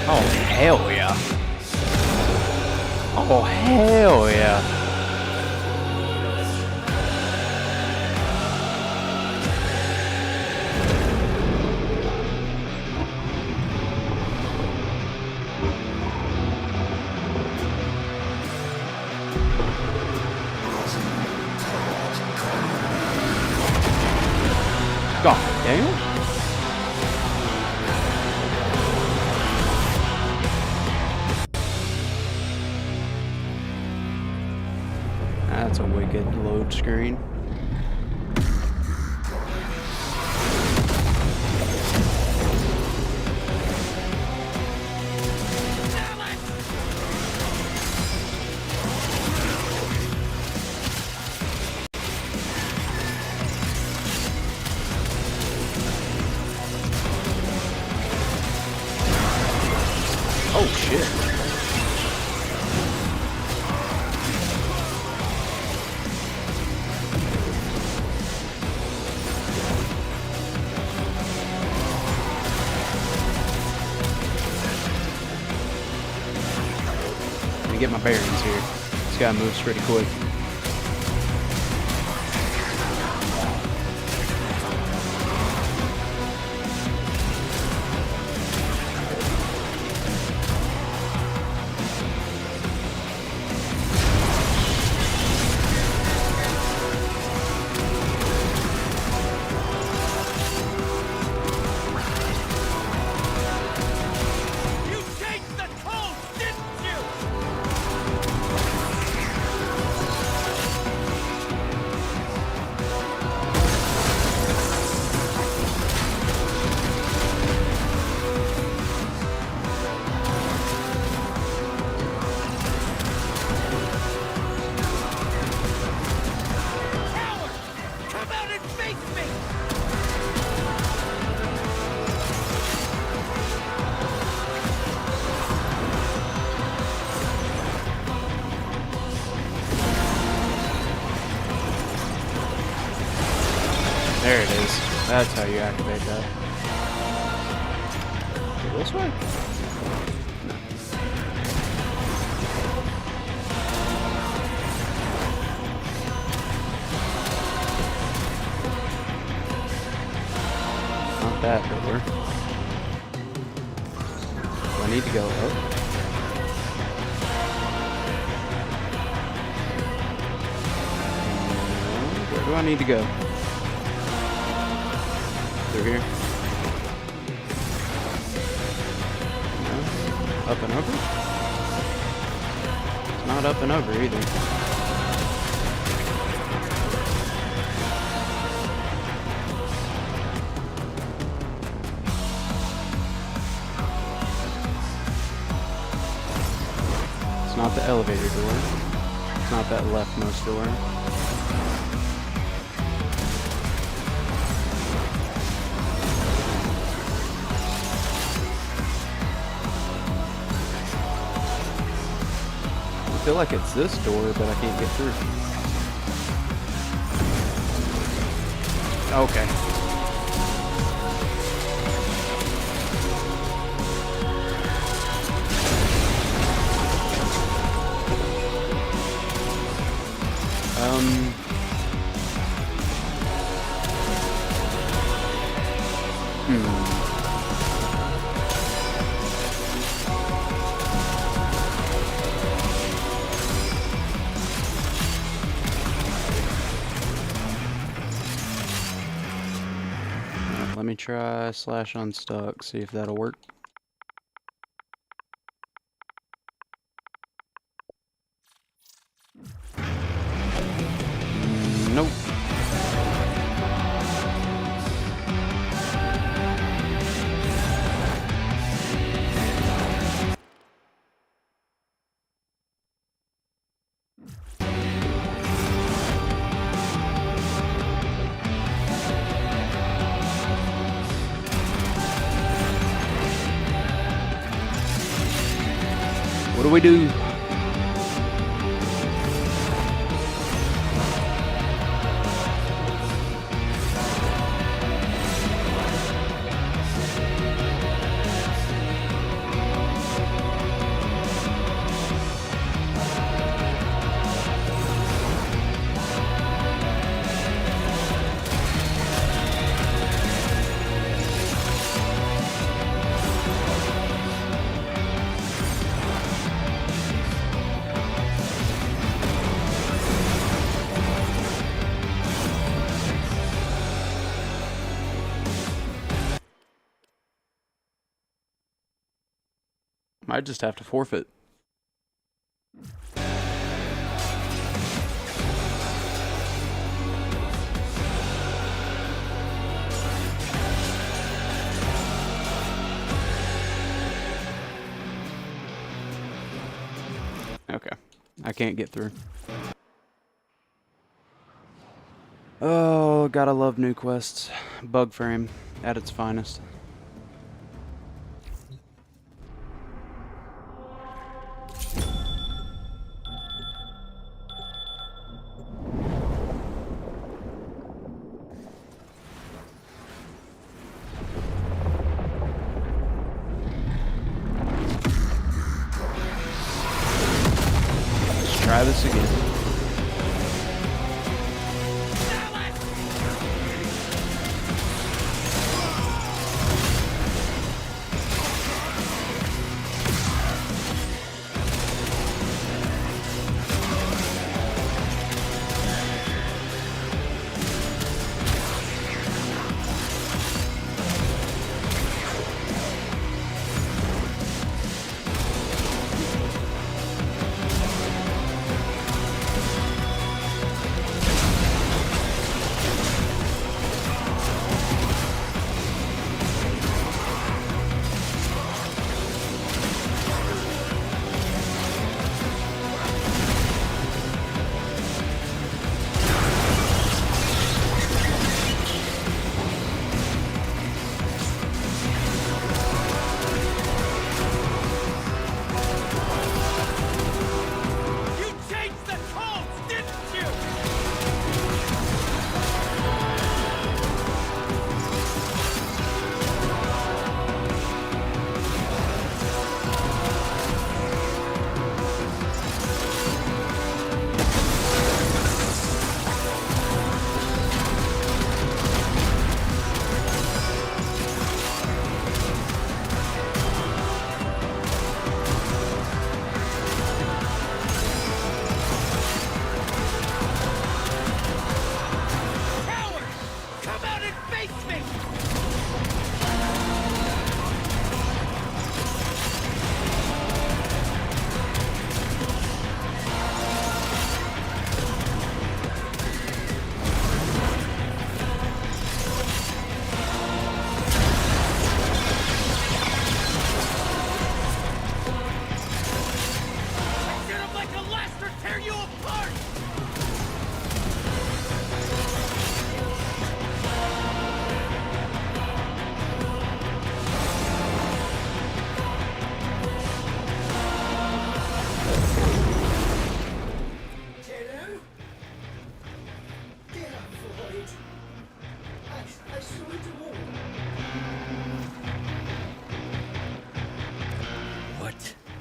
Oh, hell yeah. Oh, hell yeah. God damn. That's a wicked load screen. Oh shit. Let me get my bearings here. This guy moves pretty quick. There it is. That's how you activate that. This way? No. Not that door. Do I need to go up? Where do I need to go? Through here? No? Up and over? It's not up and over either. It's not the elevator door. It's not that leftmost door. I feel like it's this door, but I can't get through. Okay. Let me try slash unstuck, see if that'll work. Nope. What do we do? Might just have to forfeit. Okay, I can't get through. Oh, gotta love new quests. Bug frame at its finest. Try this again.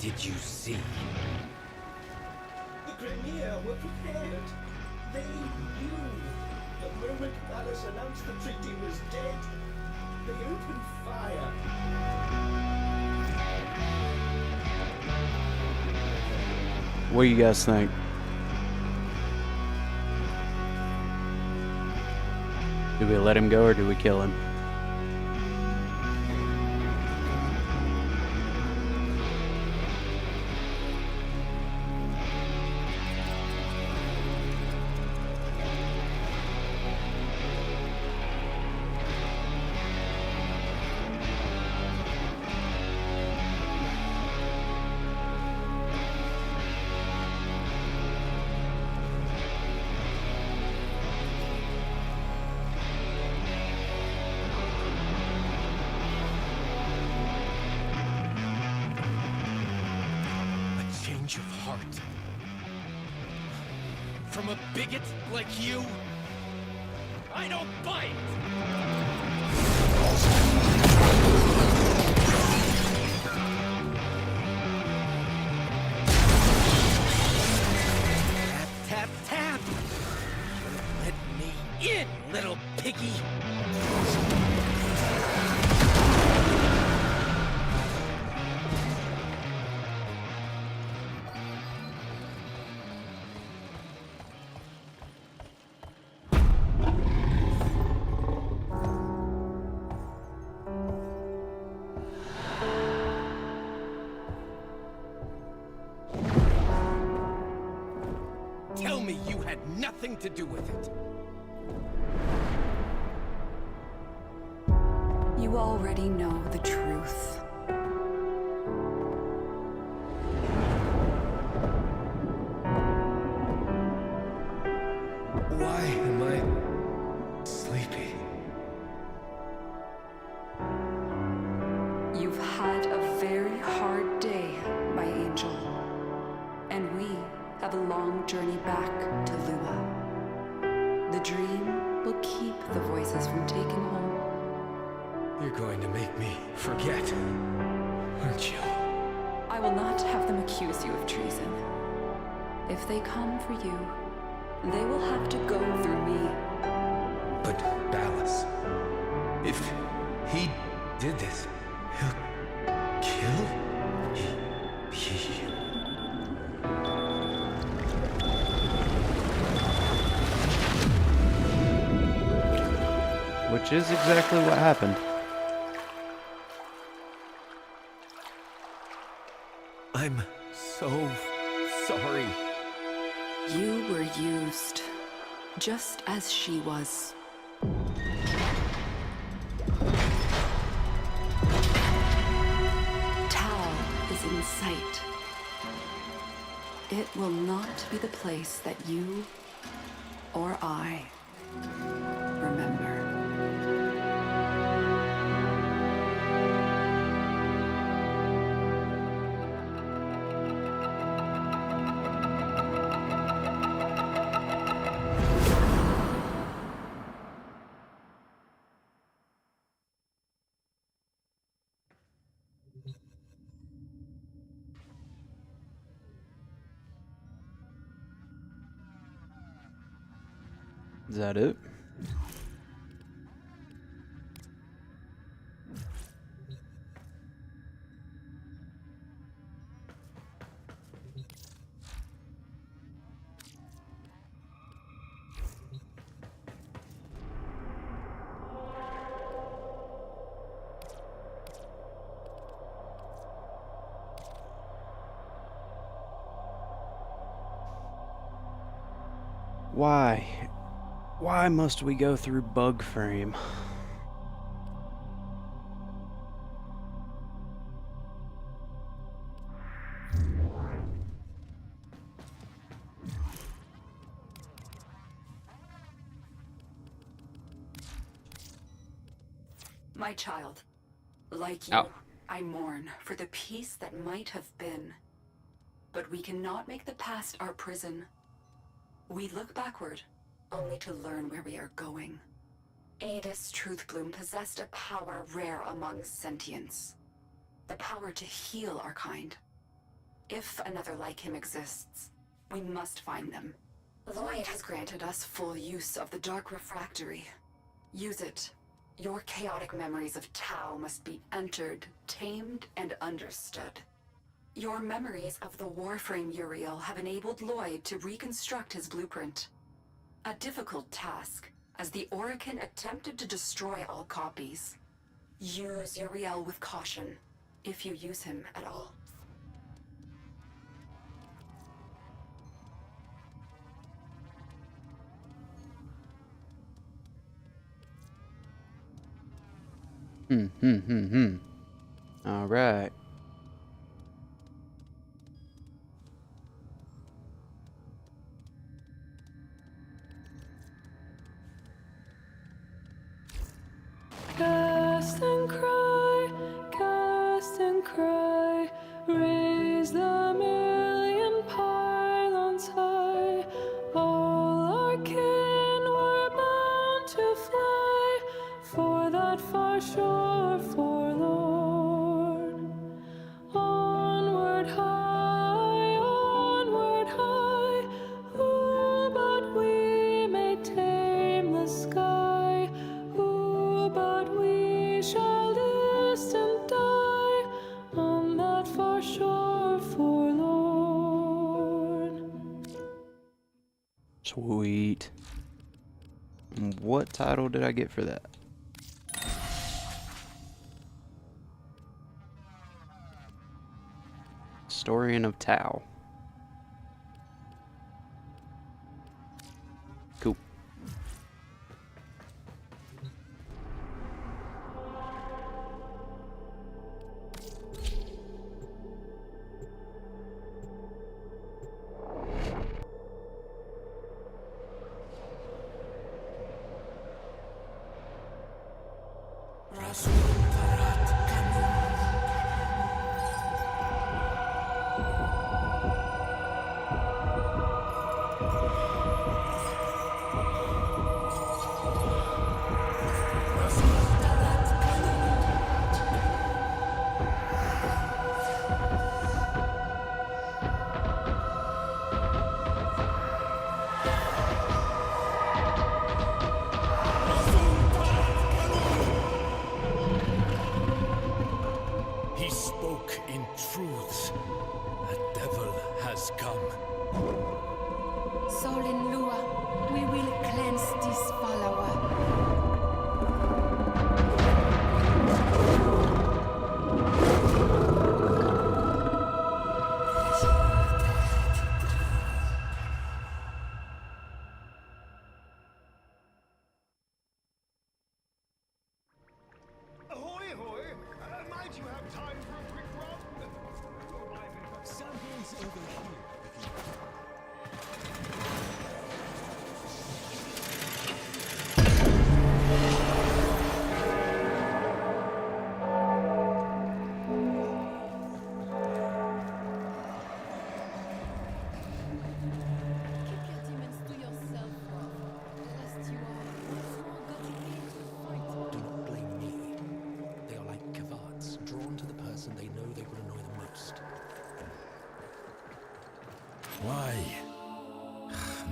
did you see? The Crimea were prepared. They knew. The moment Palace announced the treaty was dead, they opened fire. What do you guys think? Do we let him go or do we kill him? Change of heart. From a bigot like you? I don't bite! Tap, tap, tap! Let me in, little piggy! Tell me you had nothing to do with it. You already know the truth. Why am I sleepy? You've had a very hard day, my angel. And we have a long journey back to Lua. The dream will keep the voices from taking home. You're going to make me forget, aren't you? I will not have them accuse you of treason. If they come for you, they will have to go through me. But Ballas, if he did this, he'll kill? He... Which is exactly what happened. I'm so sorry. You were used, just as she was. Tau is in sight. It will not be the place that you or I remember. Is that it? Why? Why must we go through Bug Frame? My child, like you, I mourn for the peace that might have been. But we cannot make the past our prison. We look backward, only to learn where we are going. Adis Truthbloom possessed a power rare among sentients. The power to heal our kind. If another like him exists, we must find them. Lloyd has granted us full use of the Dark Refractory. Use it. Your chaotic memories of Tau must be entered, tamed, and understood. Your memories of the Warframe Uriel have enabled Lloyd to reconstruct his blueprint. A difficult task, as the Orokin attempted to destroy all copies. Use Uriel with caution, if you use him at all. All right. Cast and cry, raise the million pylons high. All our kin were bound to fly for that far shore forlorn. Onward high, who but we may tame the sky? Who but we shall distant die on that far shore forlorn? Sweet. And what title did I get for that? Historian of Tau. Cool. He spoke in truths. A devil has come. Sol in Lua, we will cleanse this follower. Ahoy, ahoy! Might you have time for a quick run? Samples over here. Keep your demons to yourself, Roth. Lest you are Do not blame me. They are like cavards, drawn to the person they know they will annoy the most. Why?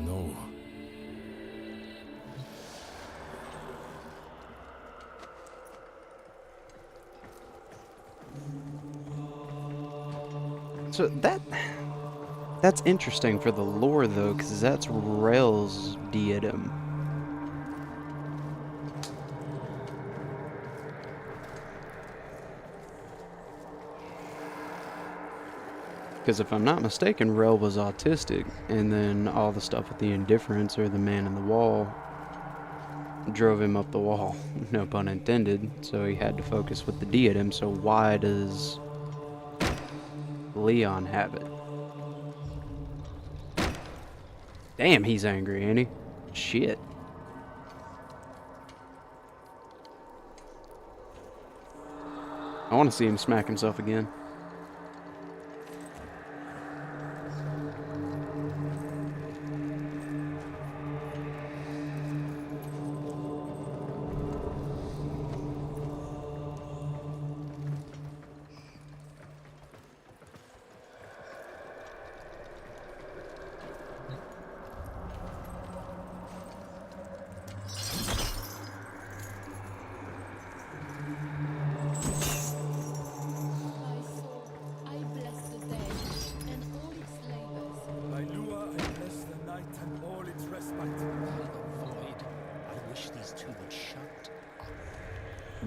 No. So that's interesting for the lore though, because that's Rel's diadem. Because if I'm not mistaken, Rel was autistic, and then all the stuff with the indifference or the man in the wall drove him up the wall, no pun intended, so he had to focus with the diadem. So why does Leon have it? Damn, he's angry, ain't he? Shit. I want to see him smack himself again.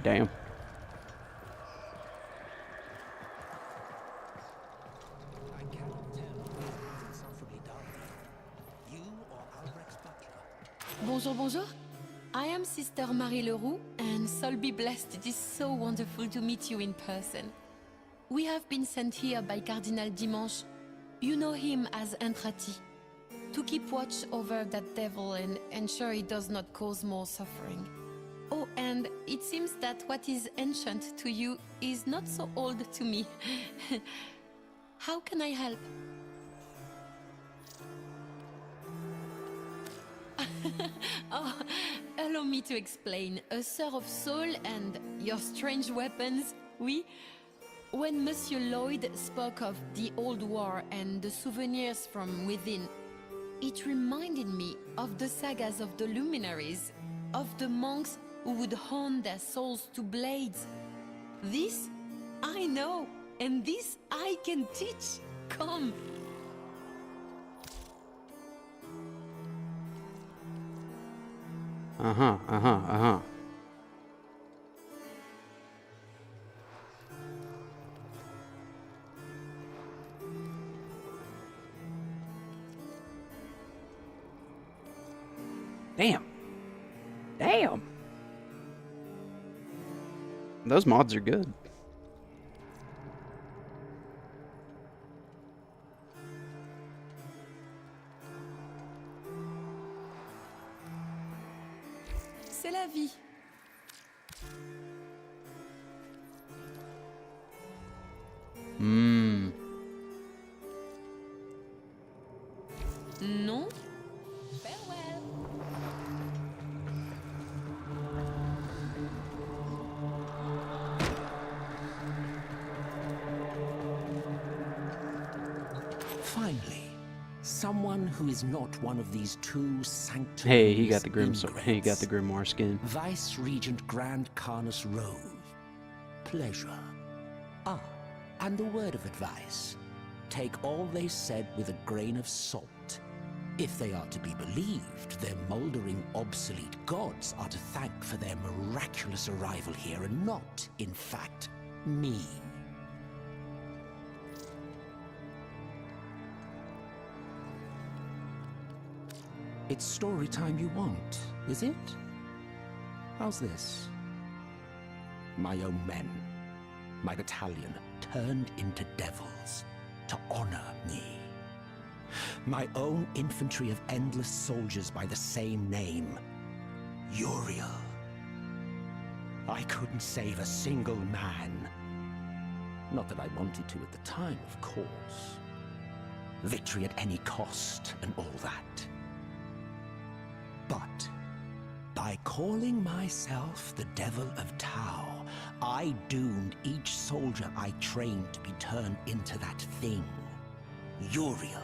Damn. I cannot tell who is insufferably dull. You or Albrecht's butler. Bonjour, bonjour. I am Sister Marie Leroux, and soul be blessed, it is so wonderful to meet you in person. We have been sent here by Cardinal Dimanche. You know him as Entrati. To keep watch over that devil and ensure he does not cause more suffering. Oh, and it seems that what is ancient to you is not so old to me. How can I help? Oh, allow me to explain. A sir of soul and your strange weapons, oui? When Monsieur Lloyd spoke of the old war and the souvenirs from within, it reminded me of the sagas of the luminaries, of the monks who would hone their souls to blades. This I know, and this I can teach. Come. Uh-huh. Damn. Those mods are good. C'est la vie. Non. Farewell. Finally, someone who is not one of these two sanctimonious Hey, he got the ingrates. grimoire skin. Vice Regent Grand Carnus Rose. Pleasure. Ah, and a word of advice. Take all they said with a grain of salt. If they are to be believed, their mouldering, obsolete gods are to thank for their miraculous arrival here, and not, in fact, me. It's story time you want, is it? How's this? My own men, my battalion, turned into devils to honor me. My own infantry of endless soldiers by the same name, Uriel. I couldn't save a single man. Not that I wanted to at the time, of course. Victory at any cost and all that. But by calling myself the Devil of Tau, I doomed each soldier I trained to be turned into that thing, Uriel.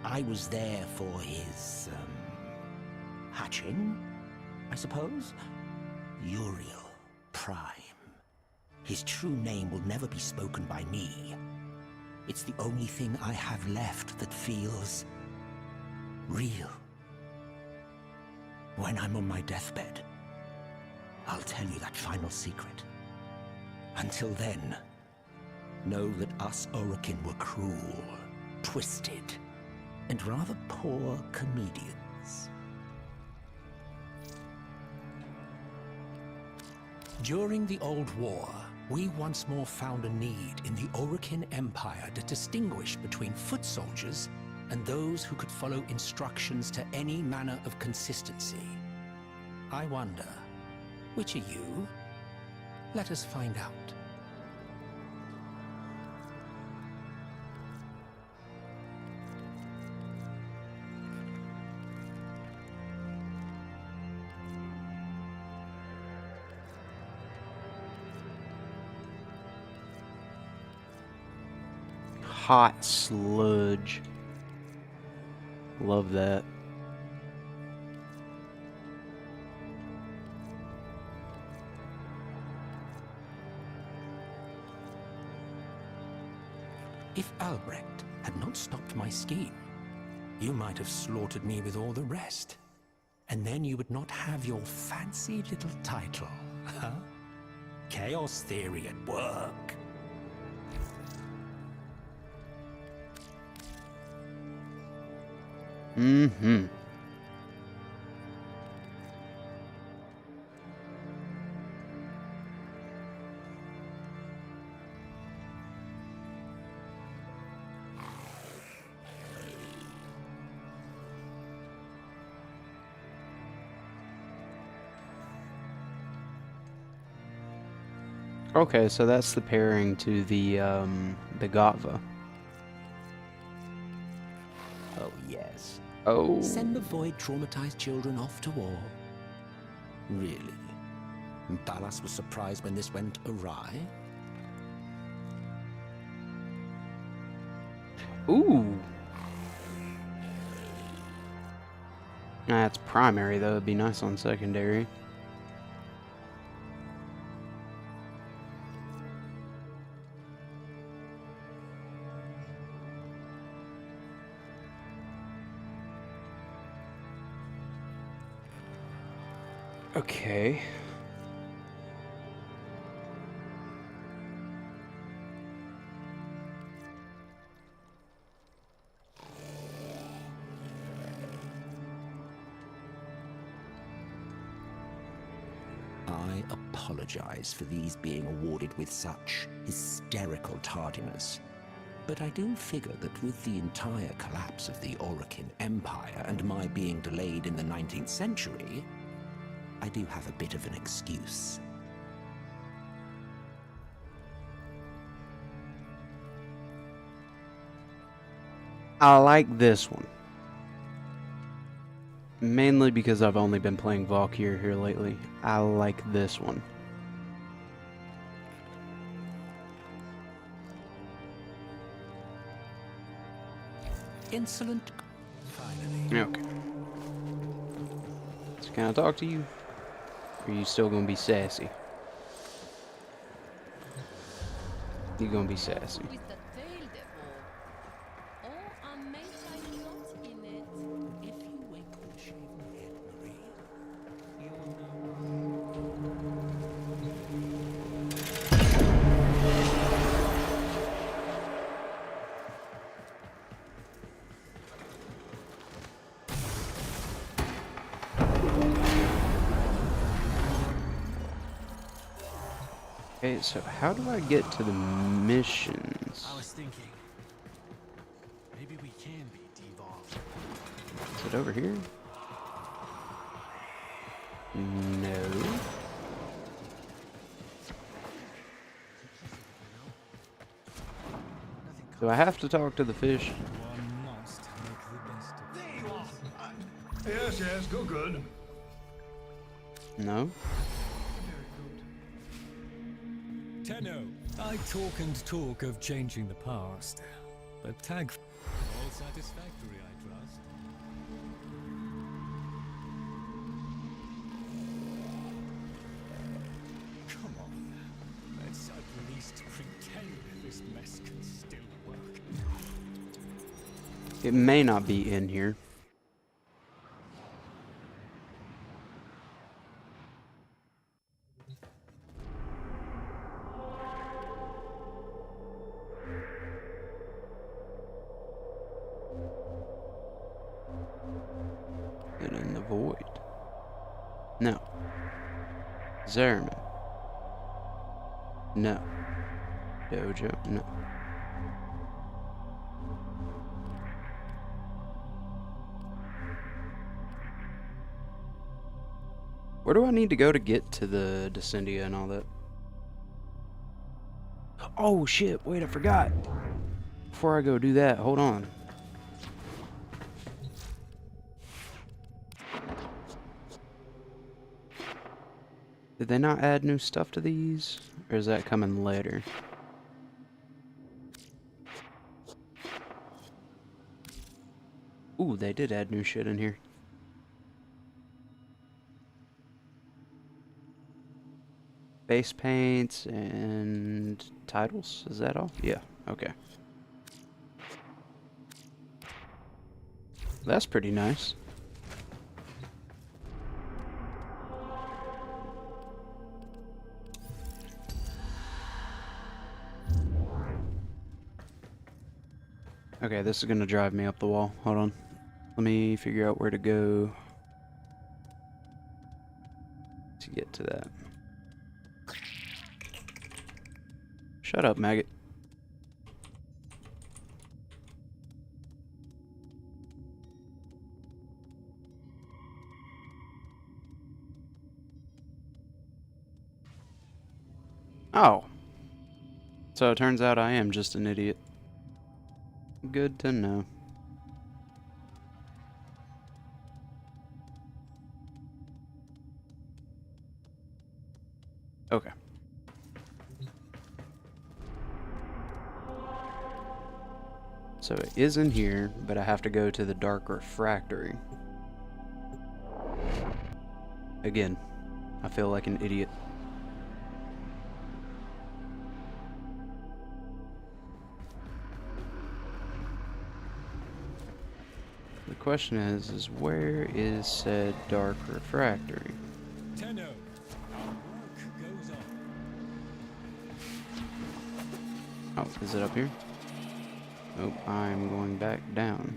I was there for his, hatching, I suppose? Uriel Prime. His true name will never be spoken by me. It's the only thing I have left that feels real. When I'm on my deathbed, I'll tell you that final secret. Until then, know that us Orokin were cruel, twisted, and rather poor comedians. During the Old War, we once more found a need in the Orokin Empire to distinguish between foot soldiers and those who could follow instructions to any manner of consistency. I wonder, which are you? Let us find out. Hot sludge. Love that. If Albrecht had not stopped my scheme, you might have slaughtered me with all the rest. And then you would not have your fancy little title, huh? Chaos theory at work. Mm-hmm. Okay, so that's the pairing to the Gatva. Oh, yes. Oh. Send the void traumatized children off to war. Really? Dallas was surprised when this went awry? Ooh. That's primary, though. It'd be nice on secondary. Okay. I apologize for these being awarded with such hysterical tardiness. But I do figure that with the entire collapse of the Orokin Empire and my being delayed in the 19th century, I do have a bit of an excuse. I like this one. Mainly because I've only been playing Valkyrie here lately. I like this one. Insolent. Finally. Okay. So can I talk to you? Or are you still gonna be sassy? You're gonna be sassy. With the tail devil. Or a mage I not in it. If you wake the shaven head, Marie, you Okay, so how do I get to the missions? I was thinking, maybe we can be devolved. Is it over here? No. Do I have to talk to the fish? One must make the best of it. Yes, yes, go good. No. Tenno, I talk and talk of changing the past, but tag all satisfactory, I trust. Come on, let's at least pretend this mess can still work. It may not be in here. And in the void. No. Zerman. No. Dojo. No. Where do I need to go to get to the Descendia and all that? Oh shit, wait, I forgot. Before I go do that, hold on. Did they not add new stuff to these? Or is that coming later? Ooh, they did add new shit in here. Base paints and titles, is that all? Yeah, okay. That's pretty nice. Okay, this is gonna drive me up the wall. Hold on. Let me figure out where to go to get to that. Shut up, maggot. Oh. So it turns out I am just an idiot. Good to know. Okay. So it is in here, but I have to go to the dark refractory. Again, I feel like an idiot. The question is where is said dark refractory? Tenno, our work goes on. Oh, is it up here? Nope, I'm going back down.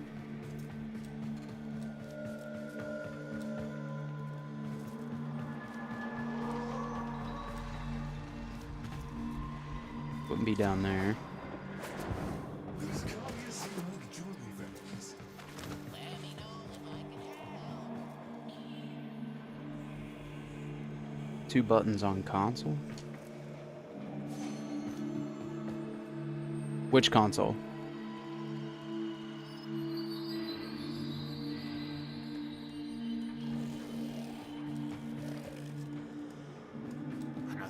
Wouldn't be down there. These copies seem like jewelry vendors. Two buttons on console? Which console?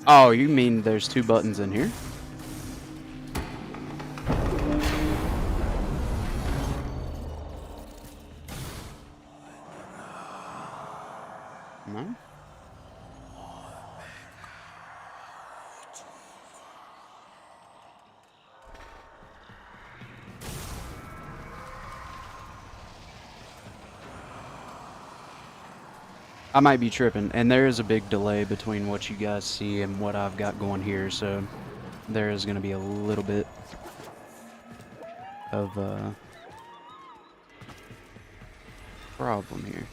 Oh, you mean there's two buttons in here? No? I might be tripping, and there is a big delay between what you guys see and what I've got going here, so there is going to be a little bit of problem here.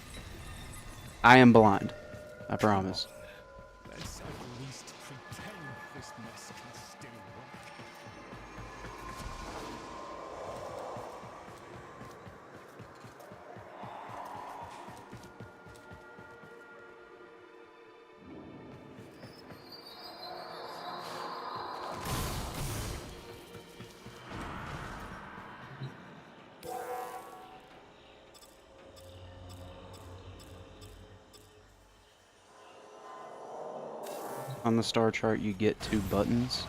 I am blind, I promise. Let's at least pretend this mess can still work. On the star chart, you get two buttons.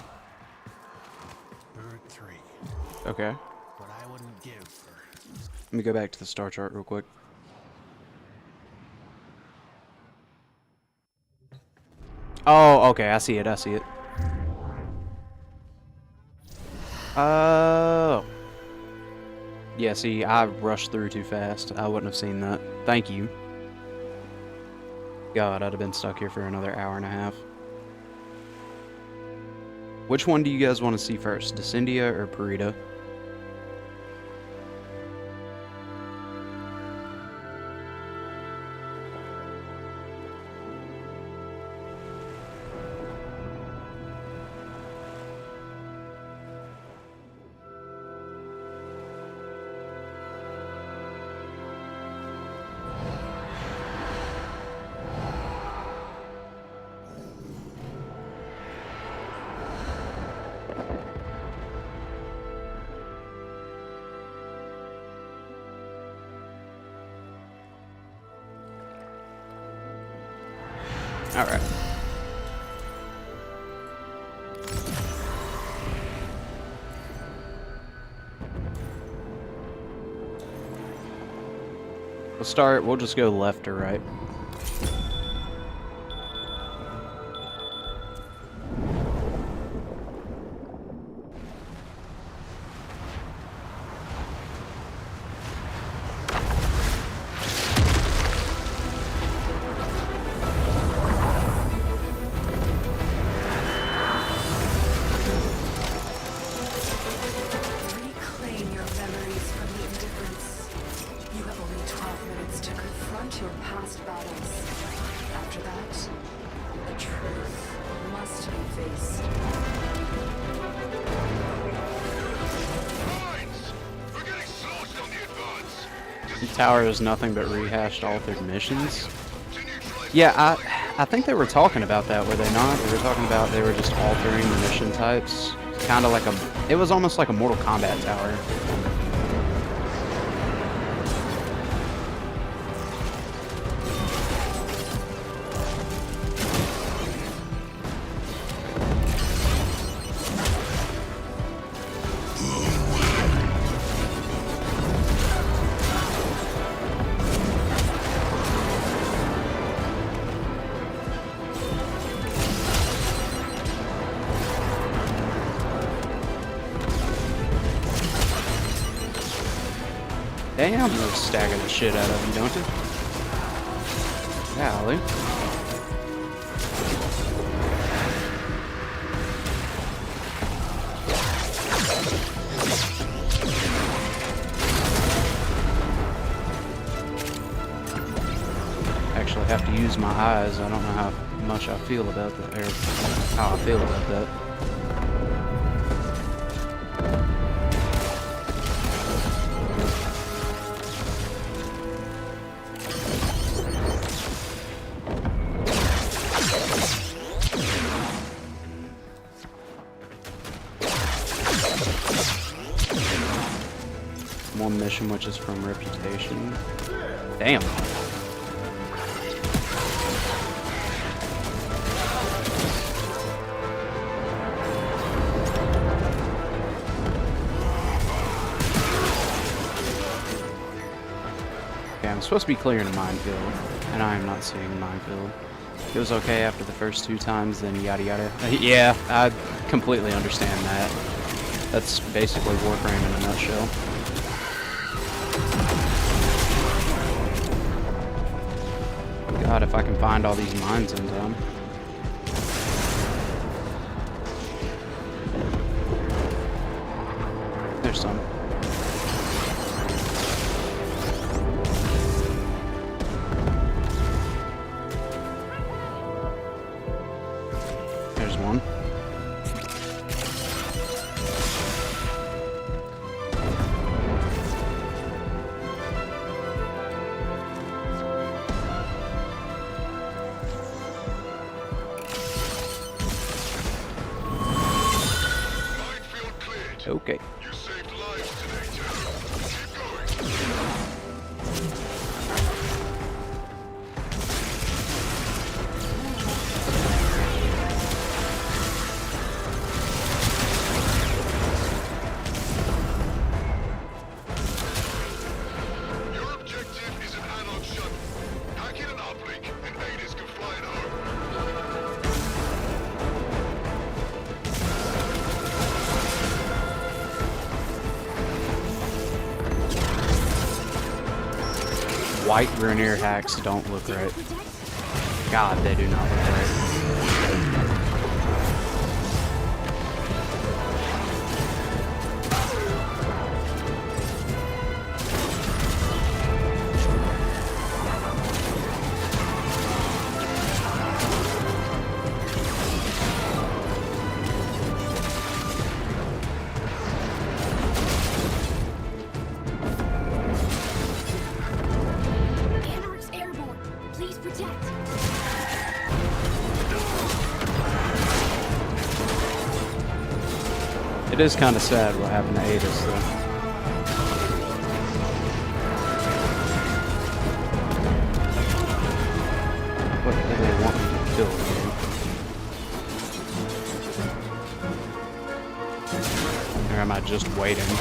Or 3. Okay. What I wouldn't give for... Let me go back to the star chart real quick. Oh, okay, I see it, I see it. Oh. Yeah, see, I rushed through too fast. I wouldn't have seen that. Thank you. God, I'd have been stuck here for another hour and a half. Which one do you guys want to see first, Descendia or Perita? Alright. We'll just go left or right. Reclaim your memories your past battles. After that, the truth must be faced. We're getting slaughtered on the advance. The tower is nothing but rehashed altered missions. Yeah, I think they were talking about that, were they not? They were talking about they were just altering the mission types. Kind of like it was almost like a Mortal Kombat tower. Damn, they're stacking the shit out of them, don't they? Golly. Actually have to use my eyes. I don't know how much I feel about that, or how I feel about that. One mission which is from reputation. Damn. Okay, I'm supposed to be clearing a minefield, and I am not seeing a minefield. It was okay after the first 2 times, then yada yada. Yeah, I completely understand that. That's basically Warframe in a nutshell. God, if I can find all these mines in time. There's some. There's one. Okay. You saved lives today, Keep going. Your objective is an analog shuttle. Hack in an uplink, and Aidis can fly it home. White Grenier hacks don't look right. God, they do not look right. Anarch's airborne. Please protect. It is kind of sad what happened to Aidis, though. What do they want me to kill, dude? Or am I just waiting?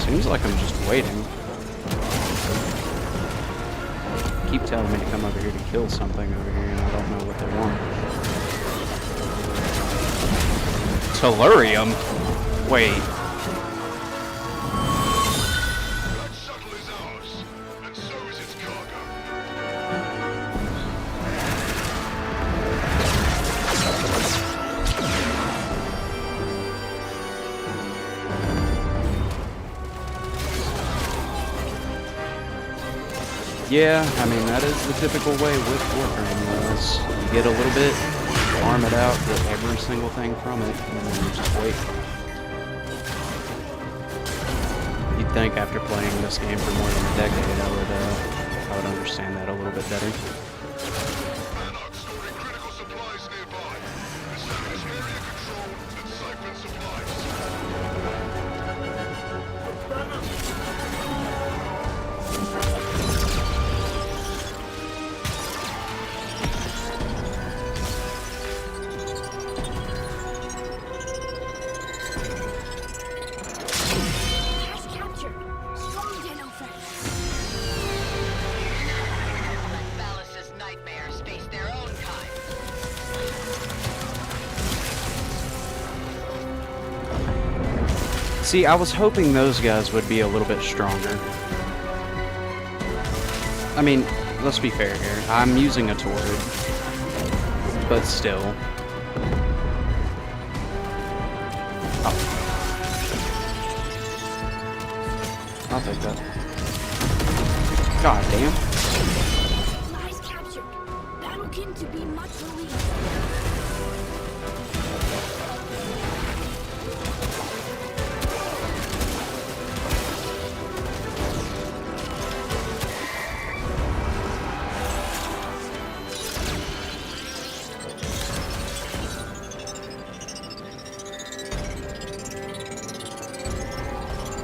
Seems like I'm just waiting. Keep telling me to come over here to kill something over here, and I don't know what they want. Tellurium? Wait. That shuttle is ours, and so is its cargo. Yeah, I mean, that is the typical way with Warframe, is you get a little bit, farm it out, get every single thing from it, and then you just wait. You'd think after playing this game for more than a decade, I would understand that a little bit better. Anarchs storing critical supplies nearby. Establish area control and siphon supplies. Cash captured. Strong Tenno friends. Let Ballas's nightmares face their own kind. See, I was hoping those guys would be a little bit stronger. I mean, let's be fair here. I'm using a Torrid, but still. Oh. I'll take that. God damn. Supplies captured. Battlekin to be much relieved.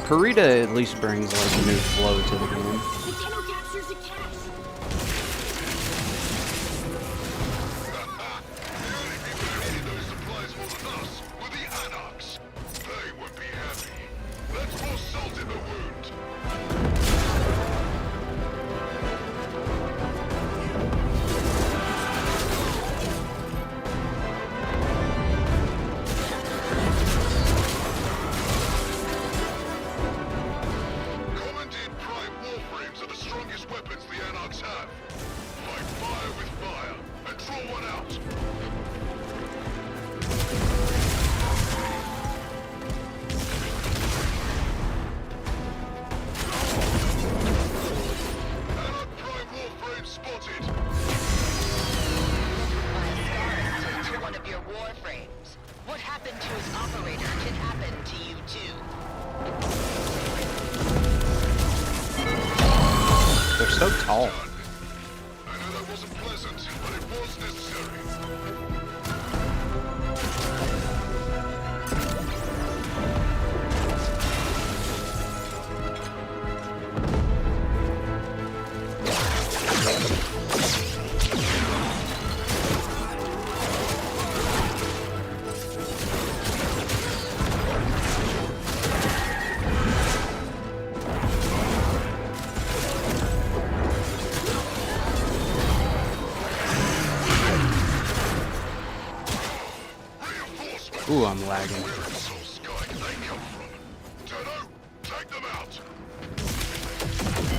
Perita at least brings like a new flow to the game. The Tenno captures the cash. The only people who needed those supplies more than us were the Anarchs. They would be happy. That's more salt in the wound. Commandeered Prime Warframes are the strongest weapons the Anarchs have. Fight fire with fire, and draw one out. Anarch Prime Warframe spotted. My Scarus took one of your warframes. What happened to his operator can happen to you too. They're so tall. I know that wasn't pleasant, but it was necessary. Ooh, I'm lagging. Where in Soul Sky did they come from? Tenno, take them out.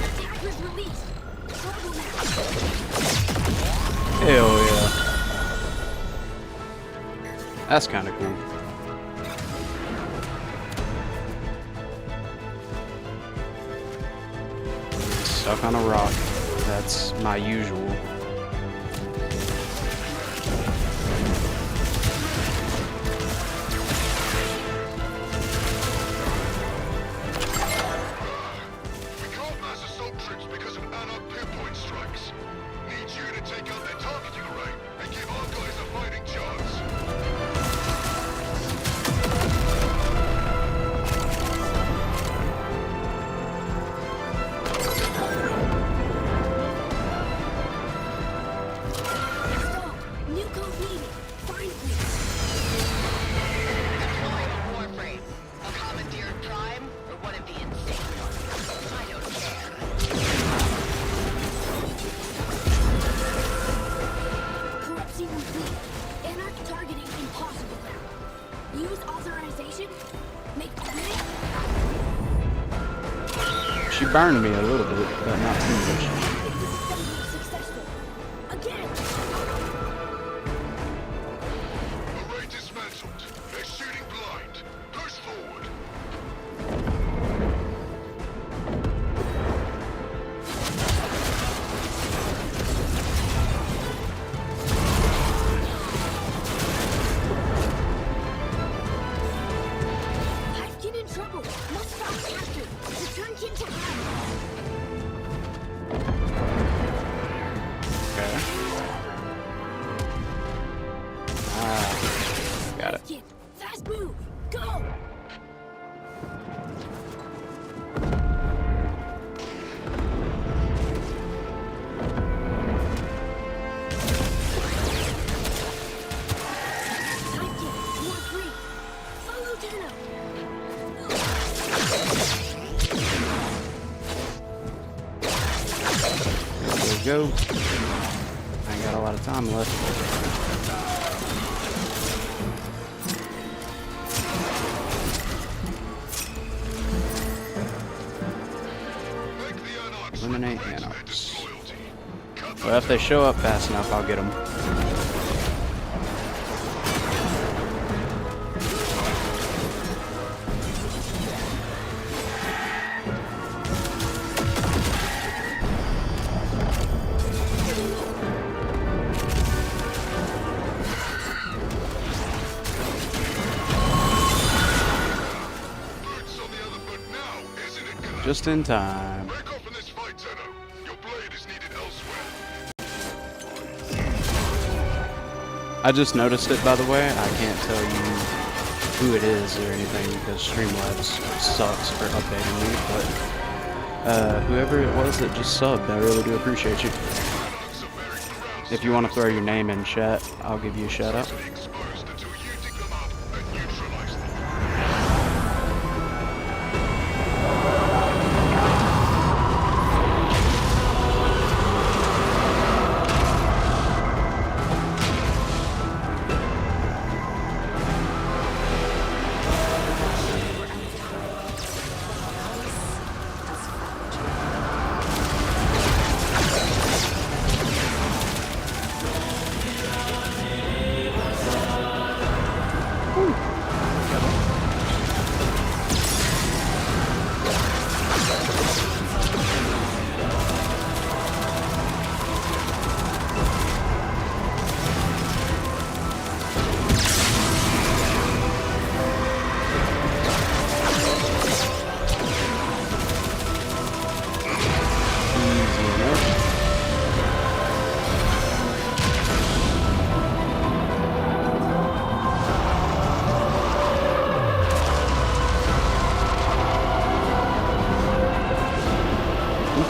Attackers released. Trouble now. Hell yeah. That's kind of cool. Stuck on a rock. That's my usual. We can't mass assault troops because of Anarch pinpoint strikes. Need you to take out their targeting array and give our guys a fighting chance. Stop. New code needed. Find me. Deploying a warframe. A commandeered prime or one of the insane ones. I don't care. Corruption complete. Anarch targeting impossible now. Use authorization. Make permanent. She burned me a little bit, but not too much. Disassembly successful. Again. Array dismantled. They're shooting blind. Push forward. trouble. Must stop after. Return Jin to hand. Okay. Got it. Jin, fast move. Go. There we go. I ain't got a lot of time left. Eliminate Anox. Well, if they show up fast enough, I'll get them. Just in time. I just noticed it, by the way. I can't tell you who it is or anything because Streamlabs sucks for updating me, but whoever it was that just subbed, I really do appreciate you. If you want to throw your name in chat, I'll give you a shout out.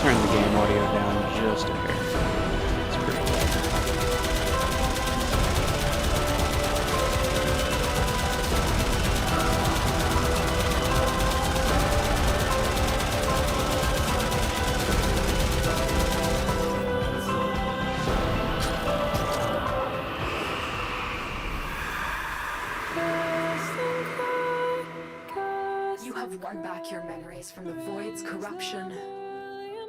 Turn the game audio down just a hair. It's pretty cool. You have won back your memories from the Void's corruption.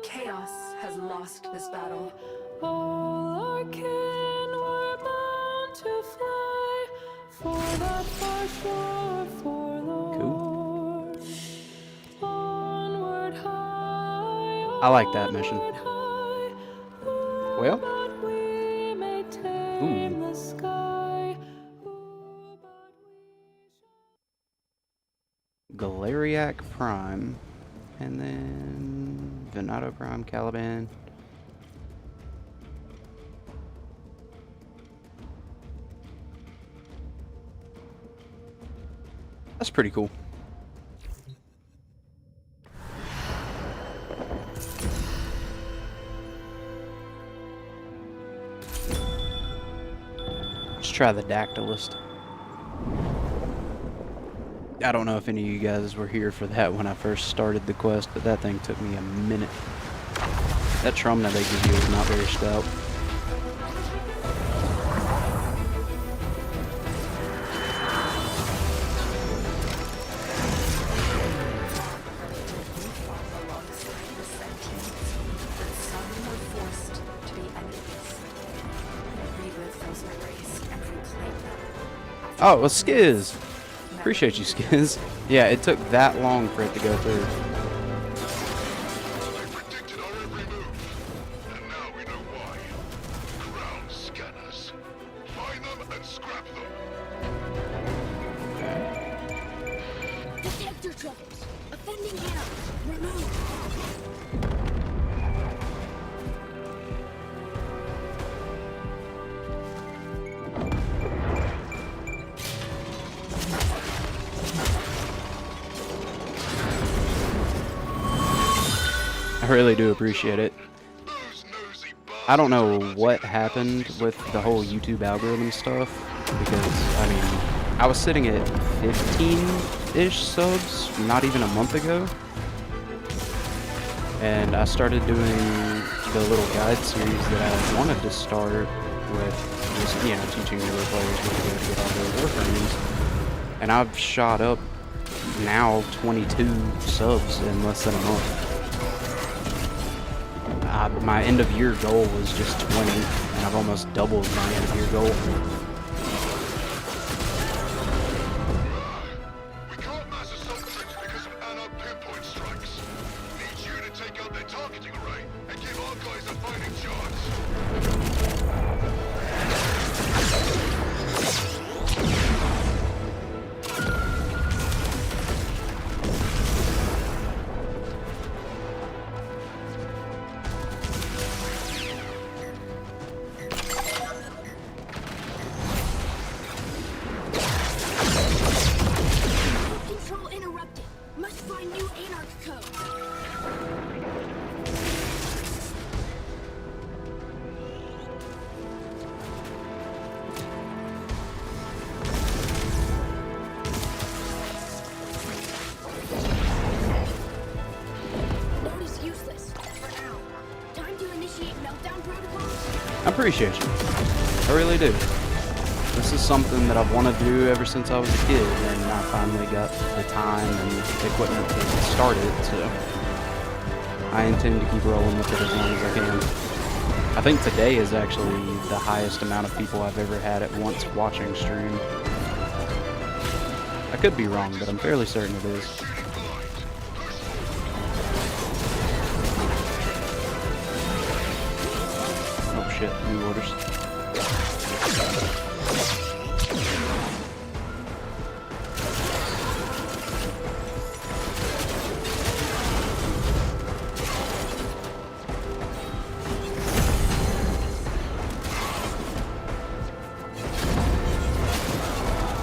Chaos has lost this battle. All our kin were bound to fly for that far shore for the Lord. Onward high, I like that mission. Well, ooh. Galariac Prime, and then Venato Prime, Caliban. That's pretty cool. Let's try the Dactylist. I don't know if any of you guys were here for that when I first started the quest, but that thing took me a minute. That Trumna they give you is not very stout. Oh, it was Skiz. Appreciate you, Skiz. Yeah, it took that long for it to go through. The sector troubles. Defending anarchs. Removed. I really do appreciate it. I don't know what happened with the whole YouTube algorithm stuff, because, I mean, I was sitting at 15-ish subs not even a month ago, and I started doing the little guide series that I wanted to start with, just, you know, teaching newer players what to do to get all their warframes, and I've shot up now 22 subs in less than a month. My end of year goal was just 20, and I've almost doubled my end of year goal. We can't mass assault troops because of anarch pinpoint strikes. Need you to take out their targeting array and give our guys a fighting chance. Control interrupted. Must find new anarch code. Node is useless for now. Time to initiate meltdown protocols. I appreciate you. I really do. This is something that I've wanted to do ever since I was a kid, and I finally got the time and equipment to start it, so I intend to keep rolling with it as long as I can. I think today is actually the highest amount of people I've ever had at once watching stream. I could be wrong, but I'm fairly certain it is. Oh shit, new orders.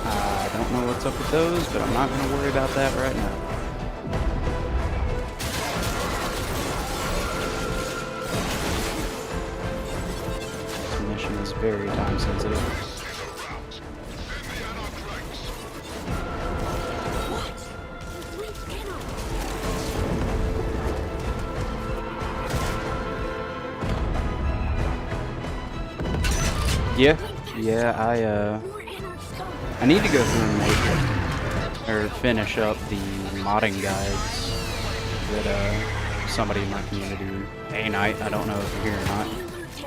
I don't know what's up with those, but I'm not going to worry about that right now. This mission is very time sensitive. Yeah, I need to go through and make, or finish up the modding guides that, somebody in my community, A-Knight, I don't know if you're here or not,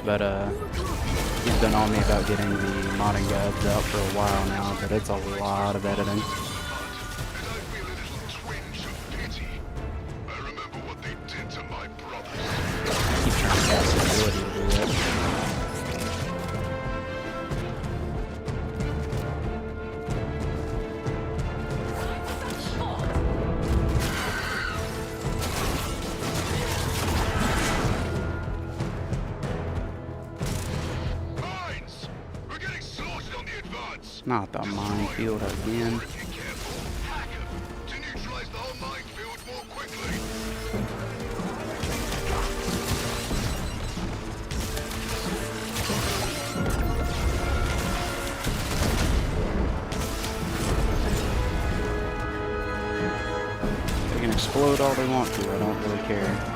but, he's been on me about getting the modding guides out for a while now, but it's a lot of editing. I keep trying to cast the ability to do that. Not the minefield again. They can explode all they want to, I don't really care.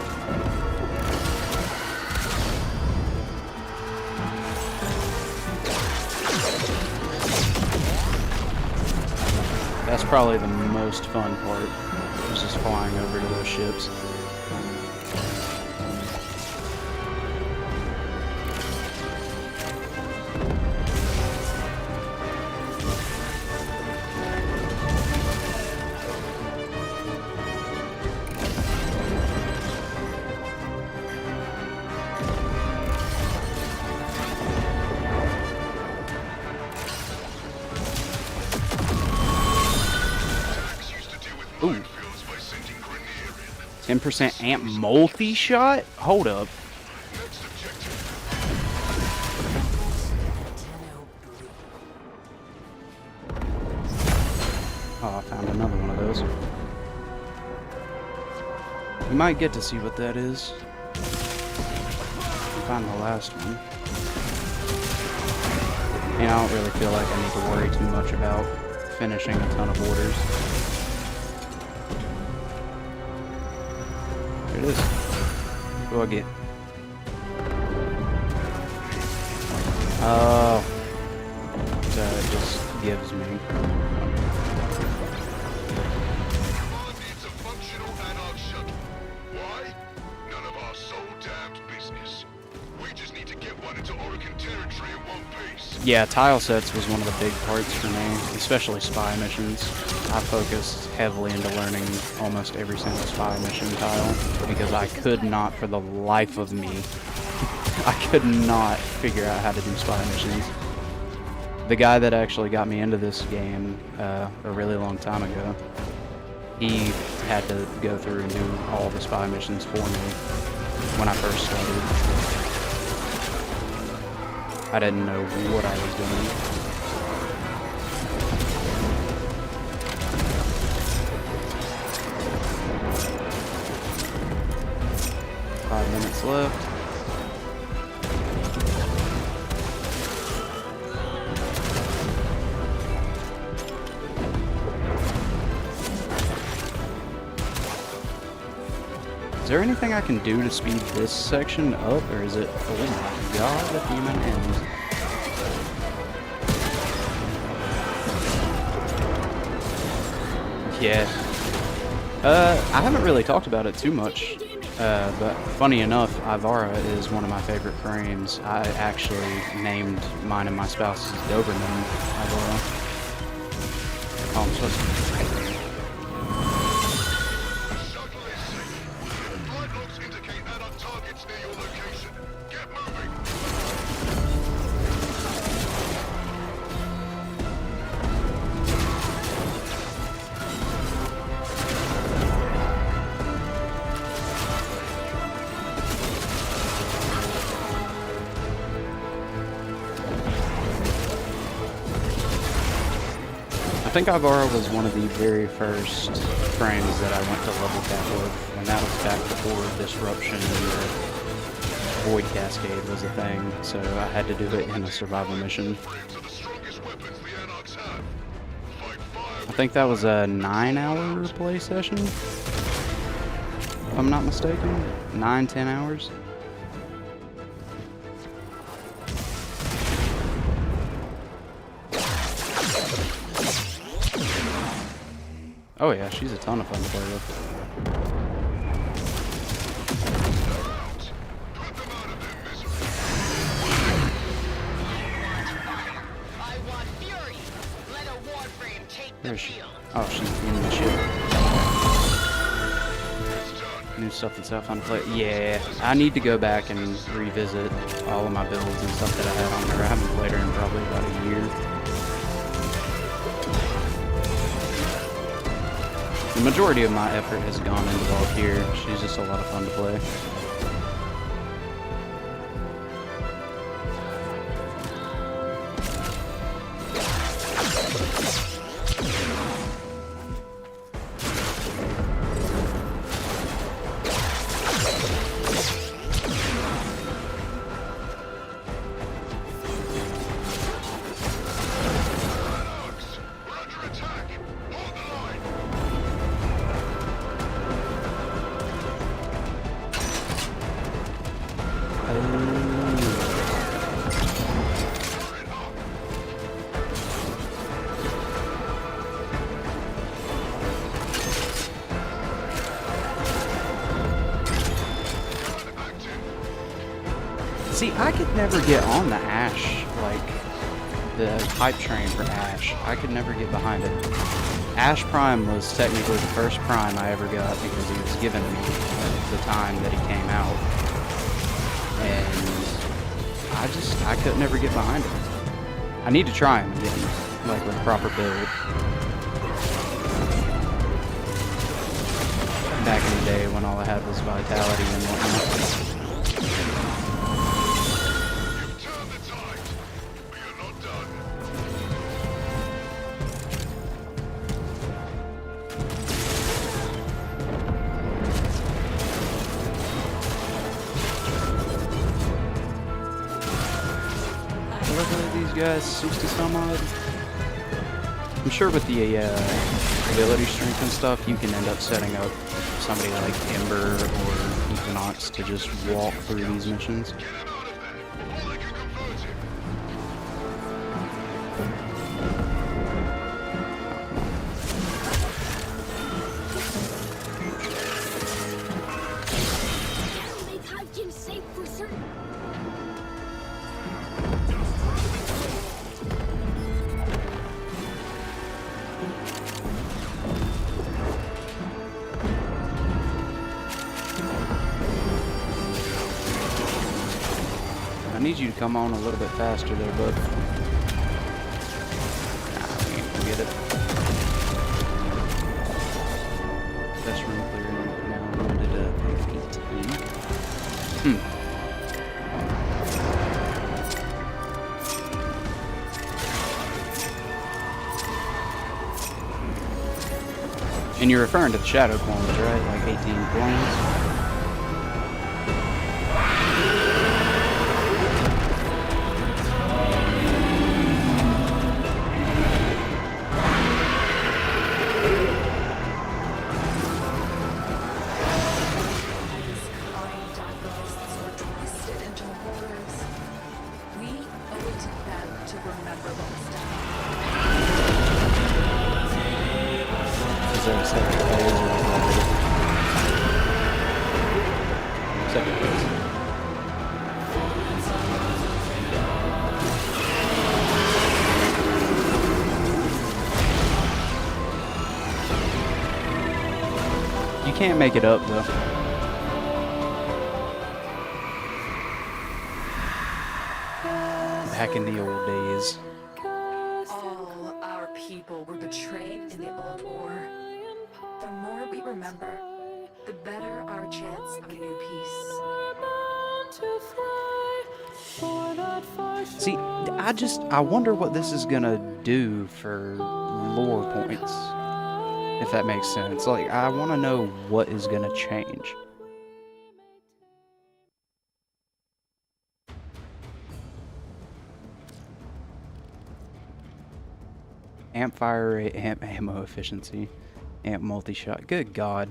That's probably the most fun part, is just flying over to those ships. Ooh. 10% amp multi-shot? Hold up. Oh, I found another one of those. We might get to see what that is. Find the last one. And I don't really feel like I need to worry too much about finishing a ton of orders. There it is. What do I get? Oh. So it just gives me. Yeah, tile sets was one of the big parts for me, especially spy missions. I focused heavily into learning almost every single spy mission tile because I could not, for the life of me, I could not figure out how to do spy missions. The guy that actually got me into this game a really long time ago, he had to go through and do all the spy missions for me when I first started. I didn't know what I was doing. Five minutes left. Is there anything I can do to speed this section up, or is it, oh my god, the demon ends. Yeah. I haven't really talked about it too much, but funny enough, Ivara is one of my favorite frames. I actually named mine and my spouse's Doberman Ivara. Oh, I'm supposed to... I think Ivara was one of the very first frames that I went to level cap with, and that was back before Disruption and the Void Cascade was a thing, so I had to do it in a survival mission. I think that was a 9-hour play session, if I'm not mistaken. 9-10 hours. Oh yeah, she's a ton of fun to play with. Where is she? Oh, she's in the ship. New stuff that's out fun to play. Yeah, I need to go back and revisit all of my builds and stuff that I had on her. I haven't played her in probably about a year. The majority of my effort has gone into Valkyrie. She's just a lot of fun to play. See, I could never get on the Ash, like, the hype train for Ash. I could never get behind it. Ash Prime was technically the first Prime I ever got because he was given to me at the time that he came out. And I could never get behind it. I need to try him again, like with a proper build. back in the day when all I had was vitality and whatnot. Turn the tide, but you're not done. Look at these guys, 60 some odd. I'm sure with the ability strength and stuff, you can end up setting up somebody like Ember or Equinox to just walk through these missions. Make Hygiene safe for certain. I need you to come on a little bit faster there, bud. Nah, we ain't gonna get it. Best room clear now. Loaded at 18. And you're referring to the shadow clones, right? Like 18 clones? Is there a second phase or second phase? You can't make it up though. Back in the old days. All our people were betrayed in the old war. The more we remember, the better our chance of a new peace. See, I wonder what this is gonna do for lore points. If that makes sense. Like, I want to know what is gonna change. Amp fire rate, amp ammo efficiency, amp multi-shot. Good God.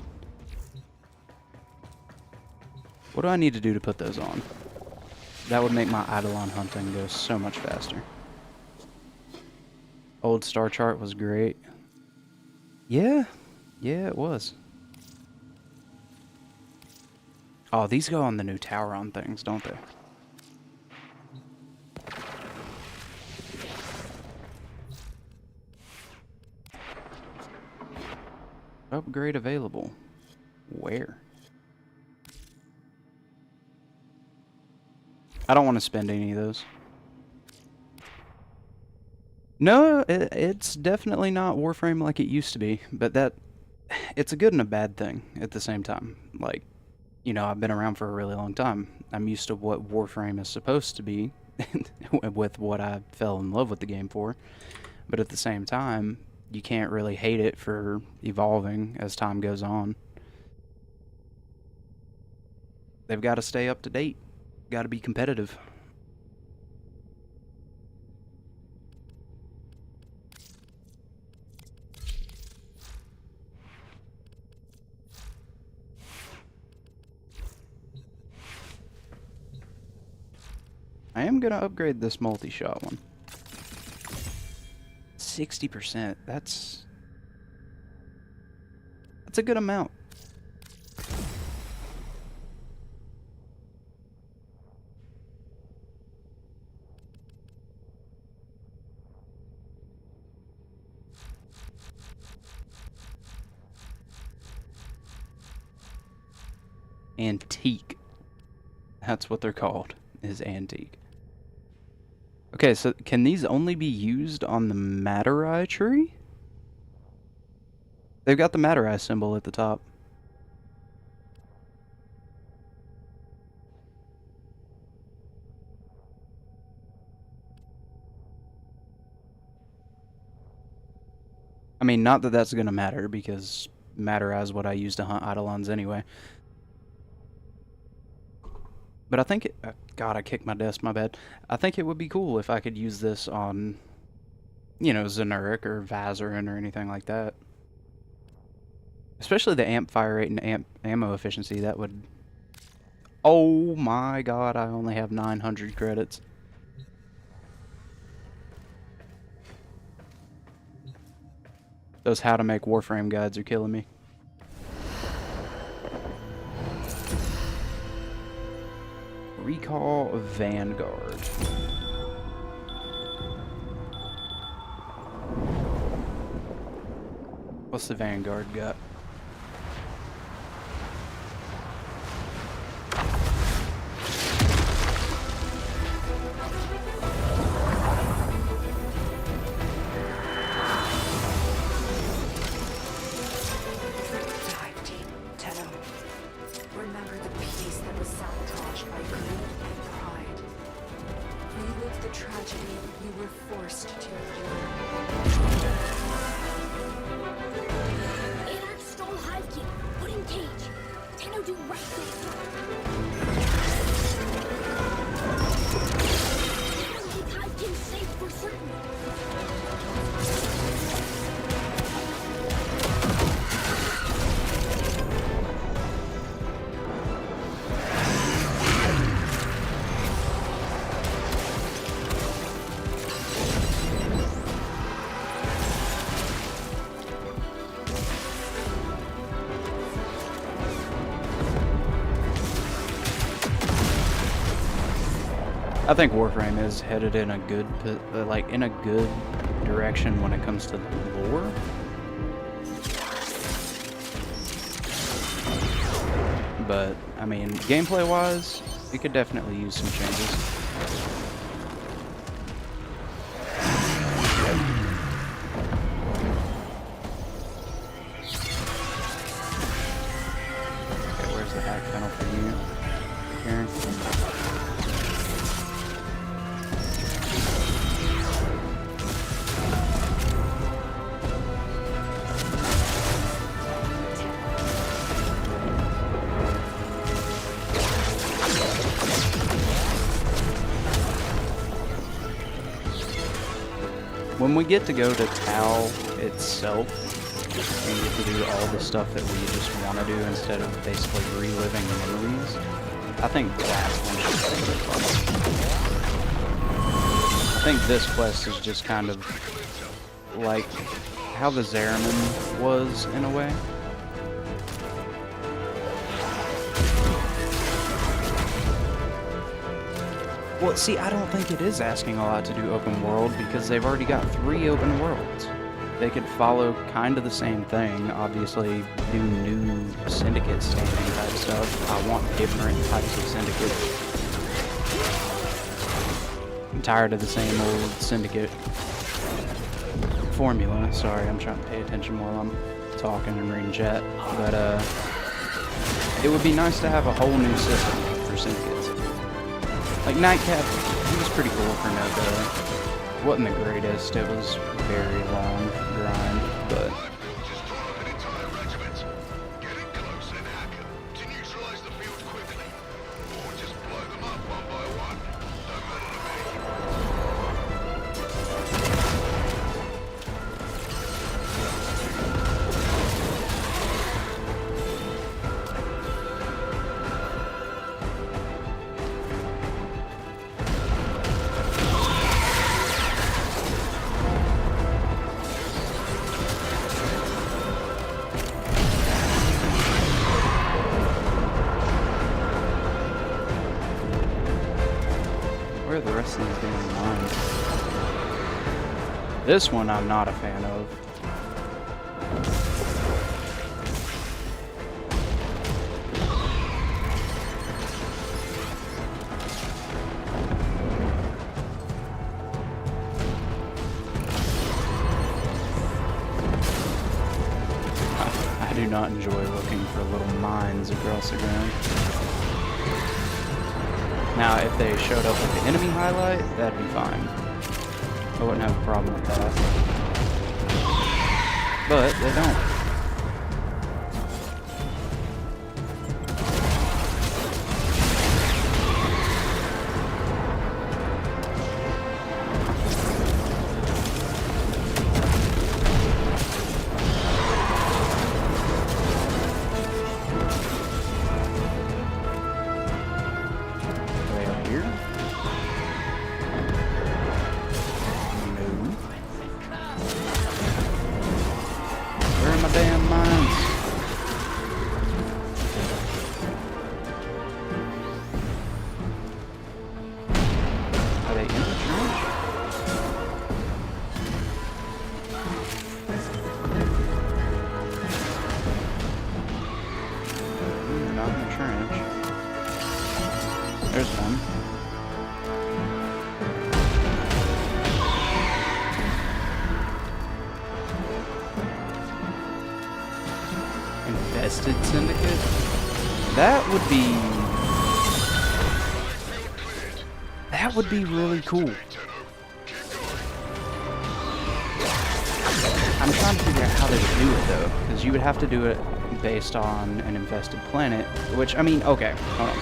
What do I need to do to put those on? That would make my Eidolon hunting go so much faster. Old star chart was great. Yeah, it was. Oh, these go on the new tower on things, don't they? Upgrade available. Where? I don't want to spend any of those. No, it's definitely not Warframe like it used to be, but it's a good and a bad thing at the same time. Like, you know, I've been around for a really long time. I'm used to what Warframe is supposed to be with what I fell in love with the game for. But at the same time, you can't really hate it for evolving as time goes on. They've got to stay up to date. Got to be competitive. I am going to upgrade this multi-shot one. 60%. That's a good amount. Antique. That's what they're called, is antique. Okay, so can these only be used on the Materai tree? They've got the Materai symbol at the top. I mean, not that that's gonna matter, because matter as what I use to hunt Eidolons anyway. But I think it... God, I kicked my desk, my bad. I think it would be cool if I could use this on, you know, Zenuric or Vazarin or anything like that. Especially the amp fire rate and ammo efficiency, that would... Oh my god, I only have 900 credits. Those how to make Warframe guides are killing me. Recall Vanguard. What's the Vanguard got? Dive deep, Tenno. Remember the peace that was sabotaged by greed and pride. Relive the tragedy you were forced to endure. Anarch stole Hive Key. Put in cage. Tenno do right thing. Tenno make Hive Key safe for certain. I think Warframe is headed in a good, in a good direction when it comes to the lore. But, I mean, gameplay-wise, it could definitely use some changes. Okay, where's the hack tunnel for you, Karen? When we get to go to Tau itself and get to do all the stuff that we just want to do instead of basically reliving memories, I think that's when it's really fun. I think this quest is just kind of like how the Zariman was in a way. Well, see, I don't think it is asking a lot to do open world because they've already got 3 open worlds. They could follow kind of the same thing, obviously do new syndicate standing type stuff. I want different types of syndicates. I'm tired of the same old syndicate formula. Sorry, I'm trying to pay attention while I'm talking and reading chat. But it would be nice to have a whole new system for syndicates. Like, Nightcap, he was pretty cool for Noto. Wasn't the greatest, it was very long grind, but... Where are the rest of these damn lines? This one I'm not a fan of. I do not enjoy looking for little mines across the ground. Now, if they showed up with the enemy highlight, that'd be fine. I wouldn't have a problem with that. but they don't. There's one. Infested Syndicate? That would be really cool. I'm trying to figure out how they would do it though, because you would have to do it based on an infested planet, which, I mean, okay, hold on.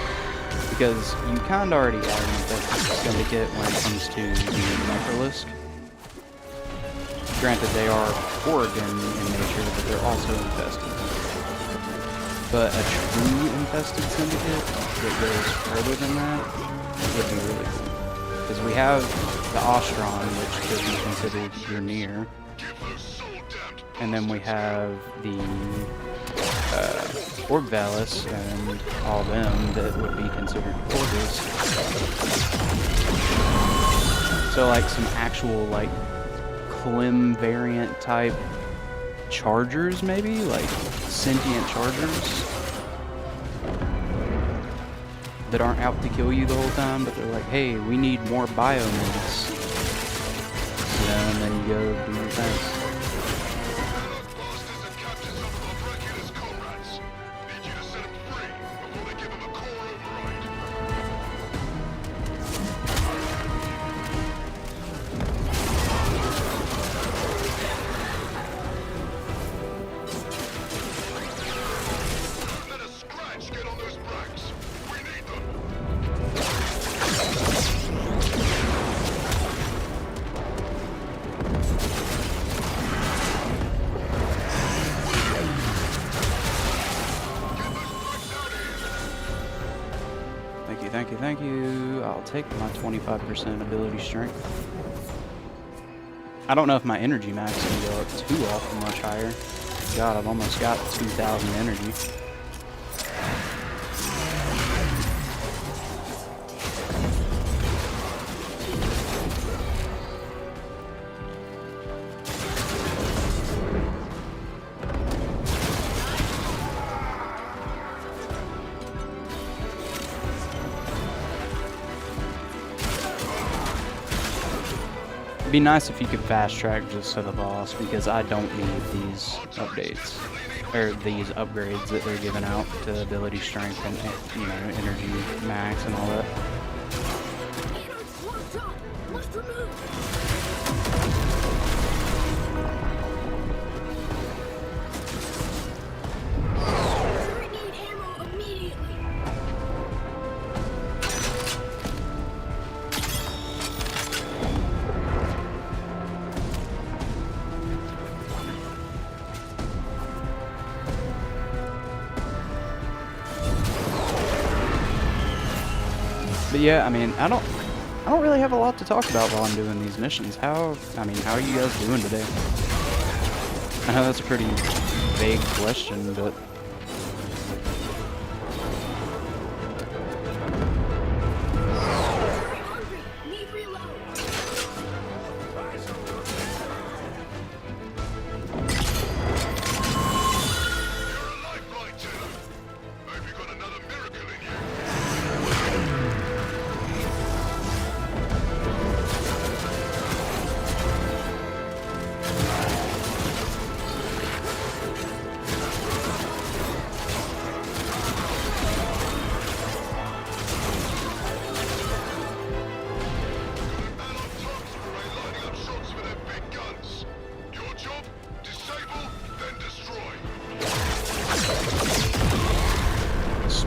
Because you kind of already have an infested syndicate when it comes to the Necrolisk. Granted, they are Oregon in nature, but they're also infested. But a true infested syndicate that goes further than that would be really cool. Because we have the Ostron, which could be considered Grineer. And then we have the Orbvalis and all them that would be considered Corvus. So like some actual like Klim variant type chargers maybe? Like sentient chargers that aren't out to kill you the whole time, but they're like, hey, we need more biomass. You know, and then you go do your thing. Thank you. I'll take my 25% ability strength. I don't know if my energy max is going to go up too awful much higher. God, I've almost got 2,000 energy. It'd be nice if you could fast track just to the boss, because I don't need these updates, or these upgrades that they're giving out to ability strength and, you know, energy max and all that. But yeah, I mean, I don't really have a lot to talk about while I'm doing these missions. How are you guys doing today? I know that's a pretty vague question, but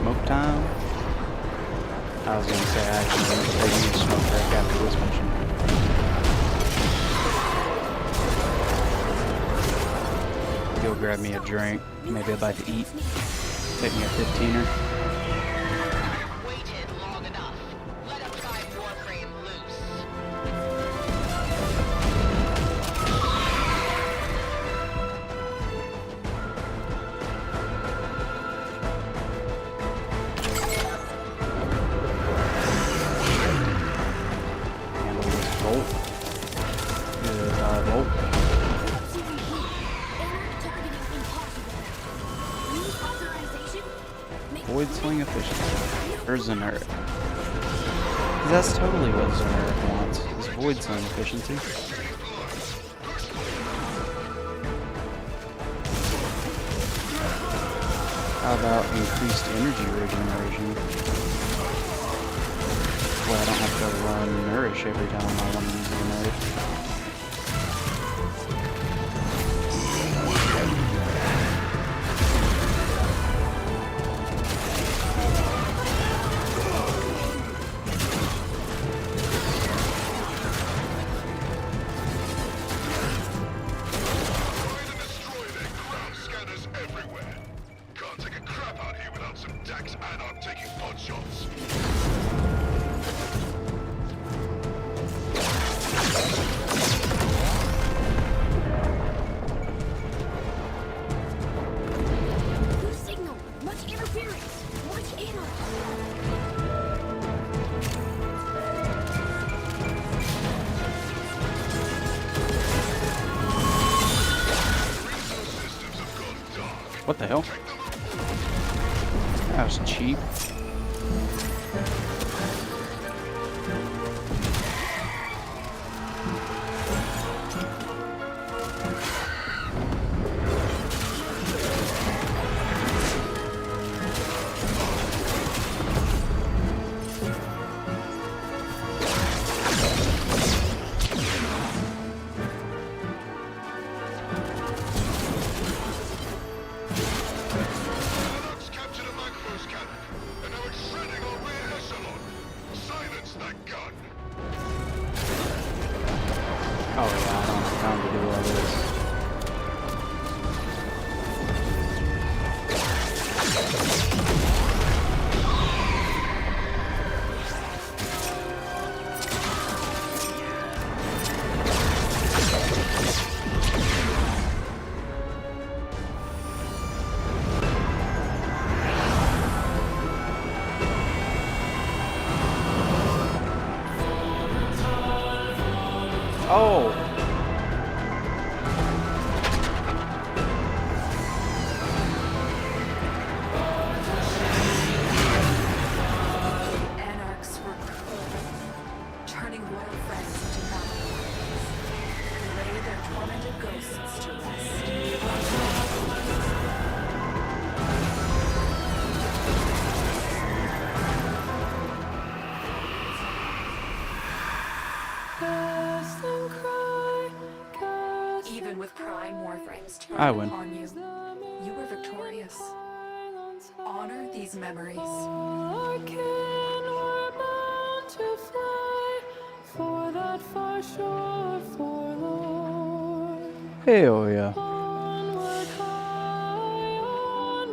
smoke time. I was gonna say, actually, I'm gonna take a smoke break after this mission. Go grab me a drink, maybe a bite to eat. Take me a 15er. Waited long enough. Let him try Warframe loose. Handle this bolt. Good bolt. Void sling efficiency. Or Zenureth. That's totally what Zenureth wants, is void sling efficiency. How about increased energy regeneration? Well, I don't have to run Nourish every time I want to use Zenureth. What the hell? That was cheap. Oh yeah, I don't have time to do all this. Oh! Anarchs were cruel, turning loyal friends into malefactors. Lay their tormented ghosts to rest. Even with prime warframes I turned win. upon you, you were victorious. Honor these memories. Hell yeah.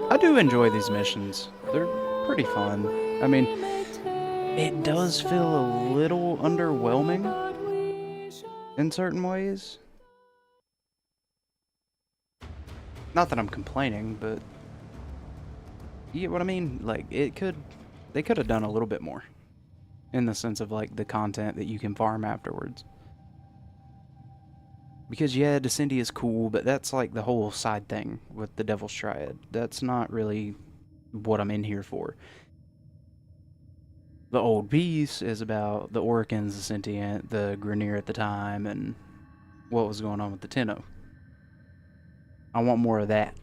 I do enjoy these missions. They're pretty fun. I mean, it does feel a little underwhelming in certain ways. Not that I'm complaining, but you get what I mean? Like, they could have done a little bit more in the sense of like the content that you can farm afterwards. Because yeah, Descendia is cool, but that's like the whole side thing with the Devil's Triad. That's not really what I'm in here for. The Old Peace is about the Oricans, the Sentient, the Grineer at the time, and what was going on with the Tenno. I want more of that.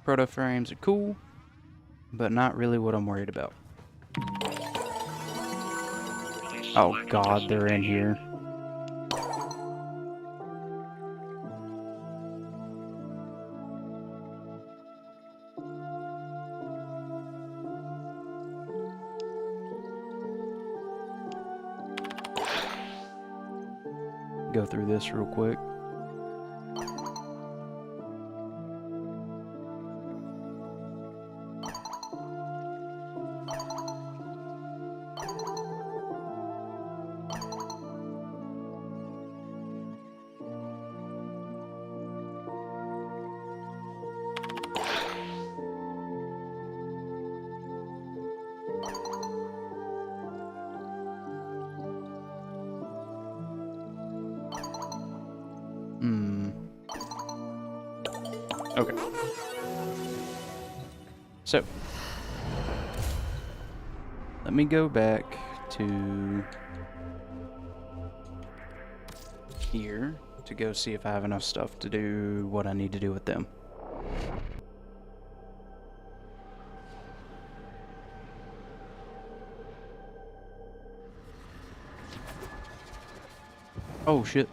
Proto frames are cool, but not really what I'm worried about. Oh god, they're in here. go through this real quick. Okay. So, let me go back to here to go see if I have enough stuff to do what I need to do with them. Oh shit.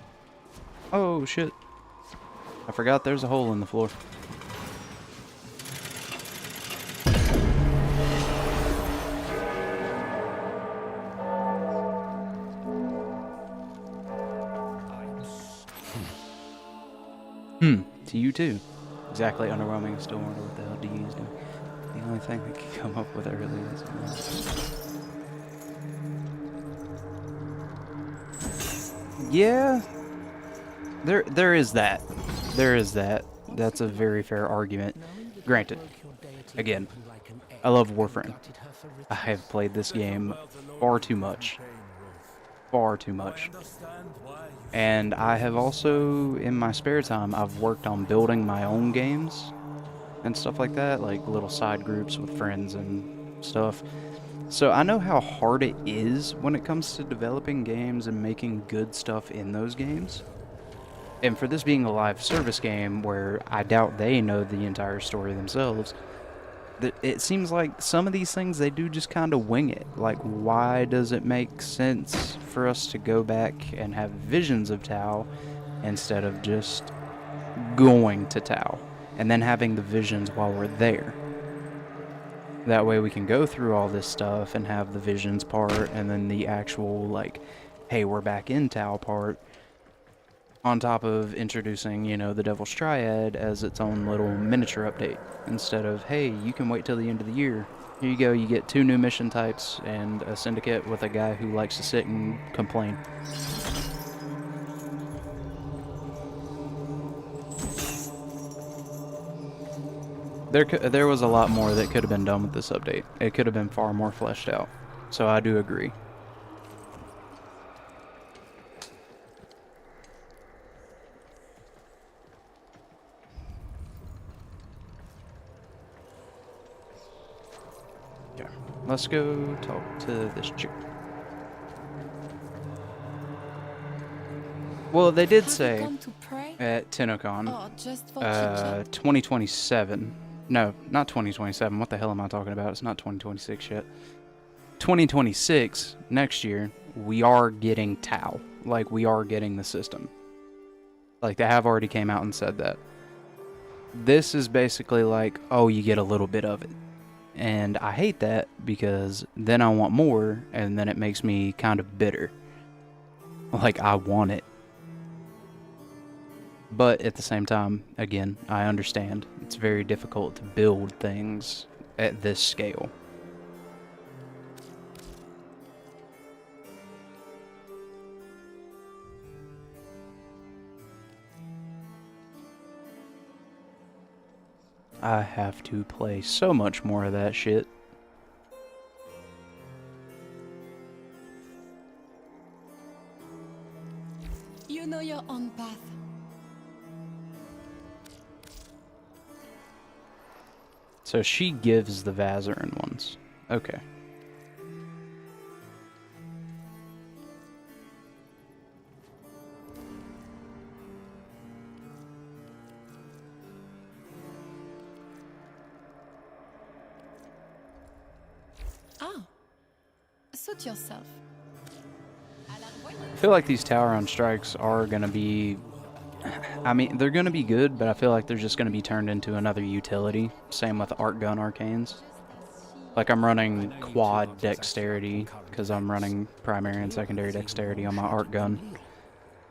Oh shit. I forgot there's a hole in the floor. To you too. Exactly, underwhelming. Still wonder what the hell DE's doing. The only thing I could come up with early is... Yeah. There is that. There is that. That's a very fair argument. Granted, again, I love Warframe. I have played this game far too much. Far too much. And I have also, in my spare time, I've worked on building my own games and stuff like that, like little side groups with friends and stuff. So I know how hard it is when it comes to developing games and making good stuff in those games. And for this being a live service game where I doubt they know the entire story themselves, it seems like some of these things they do just kind of wing it. Like, why does it make sense for us to go back and have visions of Tau instead of just going to Tau and then having the visions while we're there? That way we can go through all this stuff and have the visions part and then the actual, like, hey, we're back in Tau part, on top of introducing, you know, the Devil's Triad as its own little miniature update. Instead of, hey, you can wait till the end of the year. Here you go, you get 2 new mission types and a syndicate with a guy who likes to sit and complain. There was a lot more that could have been done with this update. It could have been far more fleshed out. So I do agree. Let's go talk to this chick. Well, they did say at TennoCon, 2027. No, not 2027. What the hell am I talking about? It's not 2026 yet. 2026, next year, we are getting Tau. Like, we are getting the system. Like, they have already came out and said that. This is basically like, oh, you get a little bit of it. And I hate that because then I want more, and then it makes me kind of bitter. Like, I want it. But at the same time, again, I understand. It's very difficult to build things at this scale. I have to play so much more of that shit. You know your own path. So she gives the Vazarin ones. Okay. Ah, suit yourself. I feel like these tower on strikes are gonna be, I mean, they're gonna be good, but I feel like they're just gonna be turned into another utility. Same with Art Gun Arcanes. Like, I'm running quad dexterity because I'm running primary and secondary dexterity on my Art Gun.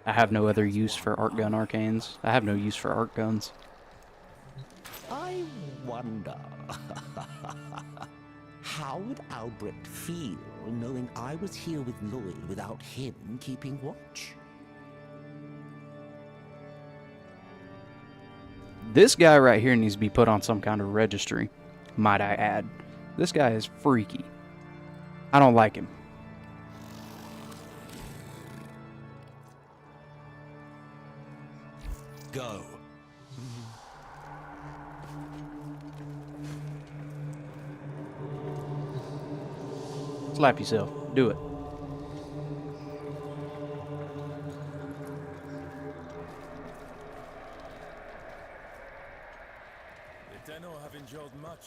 I have no other use for arc gun arcanes. I have no use for arc guns. I wonder, how would Albrecht feel knowing I was here with Lloyd without him keeping watch? This guy right here needs to be put on some kind of registry, might I add. This guy is freaky. I don't like him. Go. Slap yourself. Do it. The Tenno have endured much.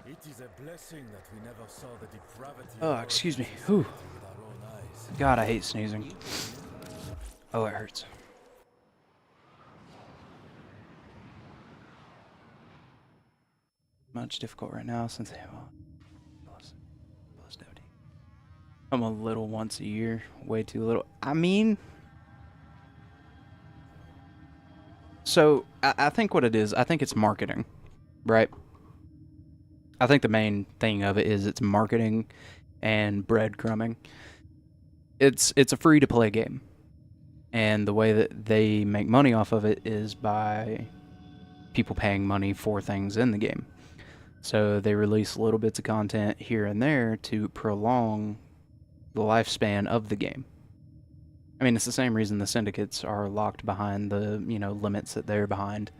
It is a blessing that we never saw the depravity Oh, of excuse me. our Whew. society with our own eyes. God, I hate sneezing. Oh, it hurts. Much difficult right now since they have plus 70. I'm a little once a year. Way too little. I mean... So, I think what it is, I think it's marketing, right? I think the main thing of it is it's marketing and breadcrumbing. It's a free-to-play game. And the way that they make money off of it is by people paying money for things in the game. So they release little bits of content here and there to prolong the lifespan of the game. I mean, it's the same reason the syndicates are locked behind the, limits that they're behind.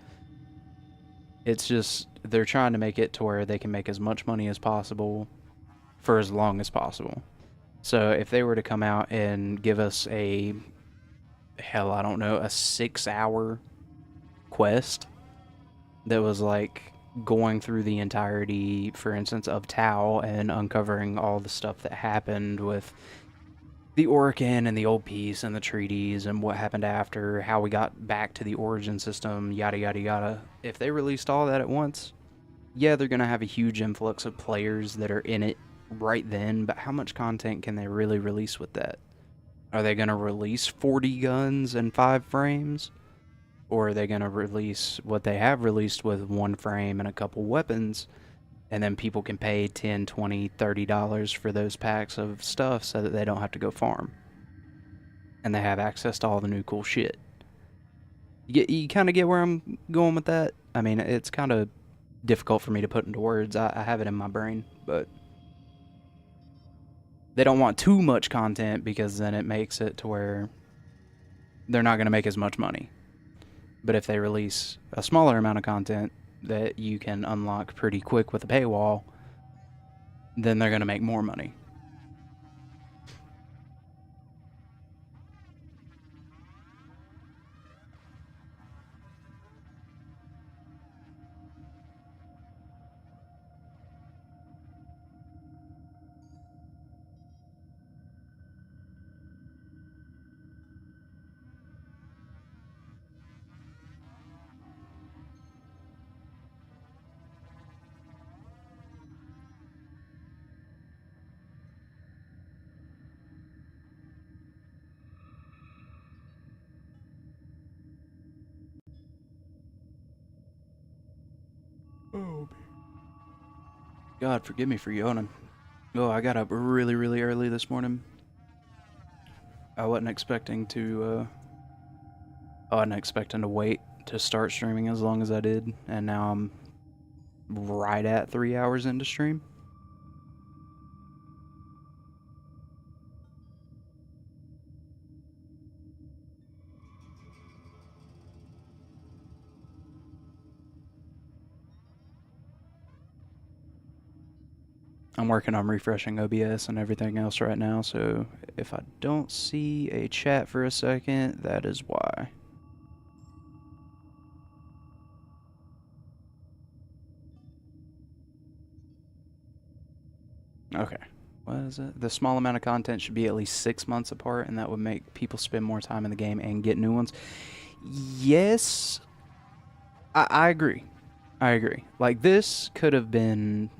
It's just, they're trying to make it to where they can make as much money as possible for as long as possible. So if they were to come out and give us a 6-hour quest that was like going through the entirety, for instance, of Tau and uncovering all the stuff that happened with the Orokin and the Old Peace and the treaties and what happened after, how we got back to the origin system, yada yada yada. If they released all that at once, yeah, they're going to have a huge influx of players that are in it right then, but how much content can they really release with that? Are they going to release 40 guns and 5 frames? Or are they going to release what they have released with 1 frame and a couple weapons, and then people can pay $10, $20, $30 for those packs of stuff so that they don't have to go farm? And they have access to all the new cool shit. You kind of get where I'm going with that? I mean, it's kind of difficult for me to put into words. I have it in my brain, but they don't want too much content because then it makes it to where they're not going to make as much money. But if they release a smaller amount of content that you can unlock pretty quick with a paywall, then they're going to make more money. Oh, God, forgive me for yawning. Oh, I got up really, really early this morning. I wasn't expecting to, wait to start streaming as long as I did, and now I'm right at 3 hours into stream. I'm working on refreshing OBS and everything else right now, so if I don't see a chat for a second, that is why. Okay. What is it? The small amount of content should be at least 6 months apart, and that would make people spend more time in the game and get new ones. Yes, I agree. I agree. Like, this could have been...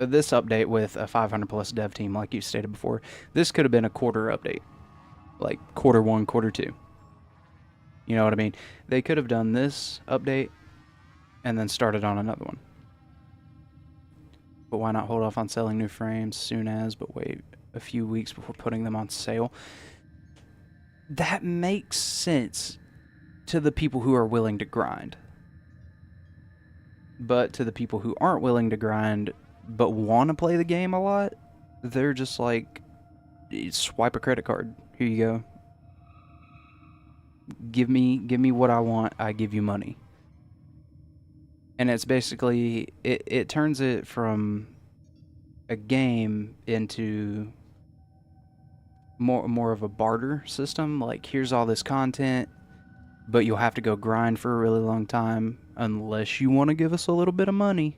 This update with a 500 plus dev team, like you stated before, this could have been a quarter update. Like quarter 1, quarter 2. You know what I mean? They could have done this update and then started on another one. But why not hold off on selling new frames soon as, but wait a few weeks before putting them on sale? That makes sense to the people who are willing to grind. But to the people who aren't willing to grind but want to play the game a lot, they're just like, swipe a credit card. Here you go. Give me what I want, I give you money. And it's basically, it turns it from a game into more of a barter system. Like, here's all this content, but you'll have to go grind for a really long time unless you want to give us a little bit of money.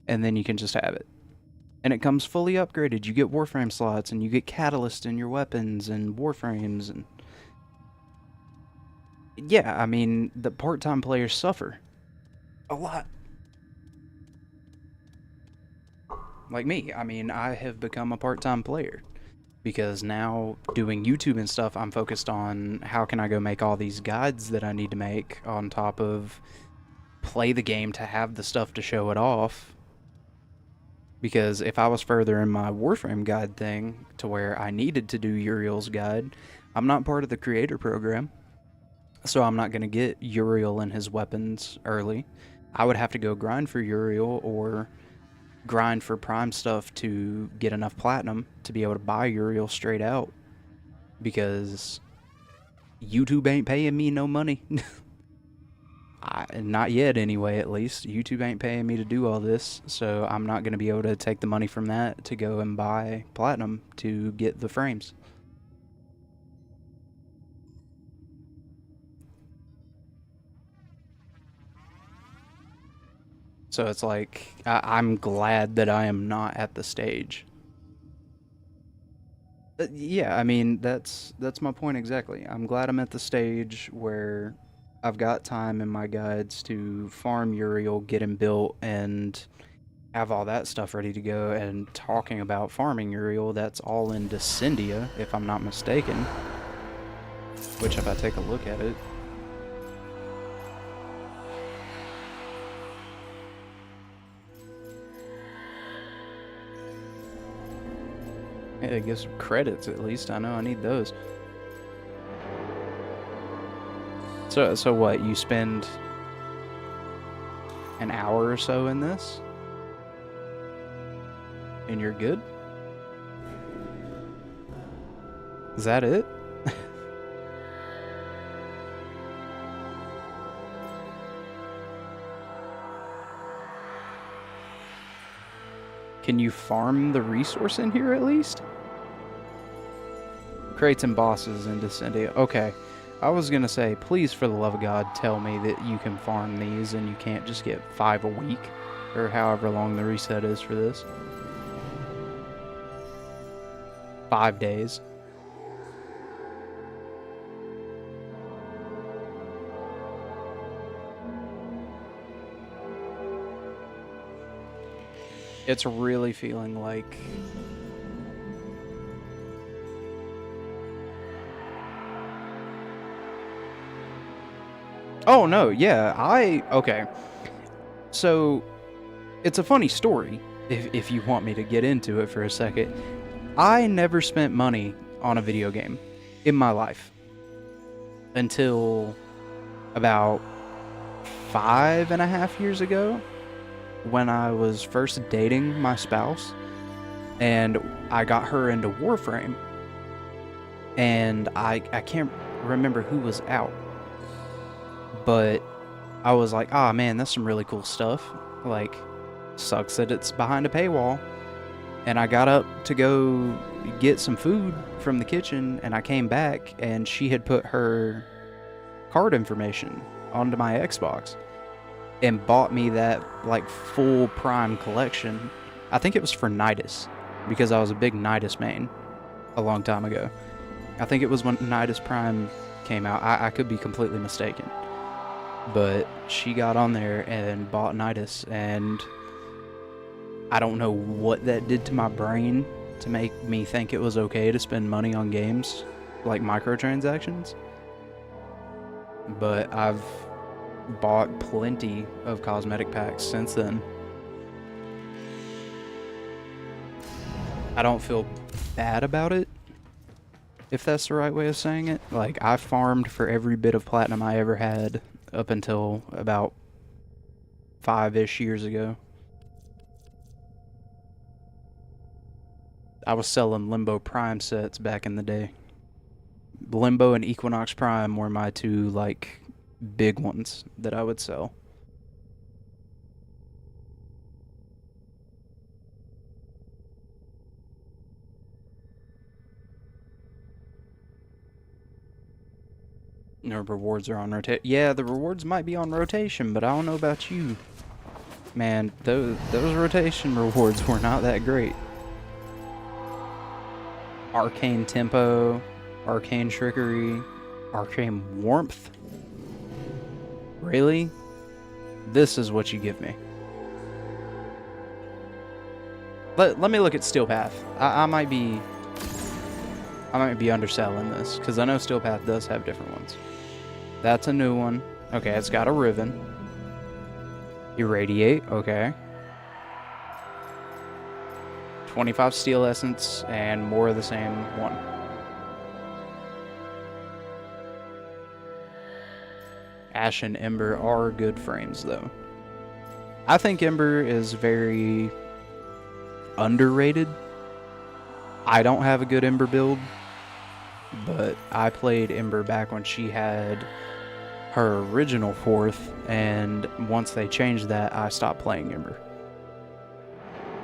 And then you can just have it. And it comes fully upgraded. You get Warframe slots, and you get Catalyst in your weapons, and Warframes, and... Yeah, I mean, the part-time players suffer. A lot. Like me. I mean, I have become a part-time player. Because now, doing YouTube and stuff, I'm focused on how can I go make all these guides that I need to make, on top of play the game to have the stuff to show it off. Because if I was further in my Warframe guide thing, to where I needed to do Uriel's guide, I'm not part of the creator program. So I'm not going to get Uriel and his weapons early. I would have to go grind for Uriel, or grind for Prime stuff to get enough platinum to be able to buy Uriel straight out. Because YouTube ain't paying me no money. Not yet anyway, at least. YouTube ain't paying me to do all this, so I'm not going to be able to take the money from that to go and buy platinum to get the frames. So it's like, I'm glad that I am not at the stage. Yeah, I mean, that's my point exactly. I'm glad I'm at the stage where I've got time in my guides to farm Uriel, get him built, and have all that stuff ready to go. And talking about farming Uriel, that's all in Descendia, if I'm not mistaken. Which, if I take a look at it... I guess credits, at least. I know I need those. So what, you spend an hour or so in this? And you're good? Is that it? Can you farm the resource in here at least? Crates and bosses in Descendia. Okay. I was gonna say, please, for the love of God, tell me that you can farm these and you can't just get 5 a week. Or however long the reset is for this. 5 days. It's really feeling like... Oh, no, yeah, okay. So, it's a funny story, if you want me to get into it for a second. I never spent money on a video game in my life. Until about 5.5 years ago, when I was first dating my spouse, and I got her into Warframe. And I can't remember who was out. But I was like, ah, man, that's some really cool stuff. Like, sucks that it's behind a paywall. And I got up to go get some food from the kitchen, and I came back, and she had put her card information onto my Xbox and bought me that, like, full Prime collection. I think it was for Nidus, because I was a big Nidus main a long time ago. I think it was when Nidus Prime came out. I could be completely mistaken. But she got on there and bought Nidus, and I don't know what that did to my brain to make me think it was okay to spend money on games like microtransactions. But I've bought plenty of cosmetic packs since then. I don't feel bad about it, if that's the right way of saying it. Like, I farmed for every bit of platinum I ever had up until about 5-ish years ago. I was selling Limbo Prime sets back in the day. Limbo and Equinox Prime were my two, like, big ones that I would sell. No, rewards are on rotation. Yeah, the rewards might be on rotation, but I don't know about you. Man, those rotation rewards were not that great. Arcane Tempo, Arcane Trickery, Arcane Warmth. Really? This is what you give me. Let me look at Steel Path. I might be underselling this, because I know Steel Path does have different ones. That's a new one. Okay, it's got a Riven. Irradiate, okay. 25 Steel Essence, and more of the same one. Ash and Ember are good frames, though. I think Ember is very underrated. I don't have a good Ember build, but I played Ember back when she had her original 4th, and once they changed that, I stopped playing Ember.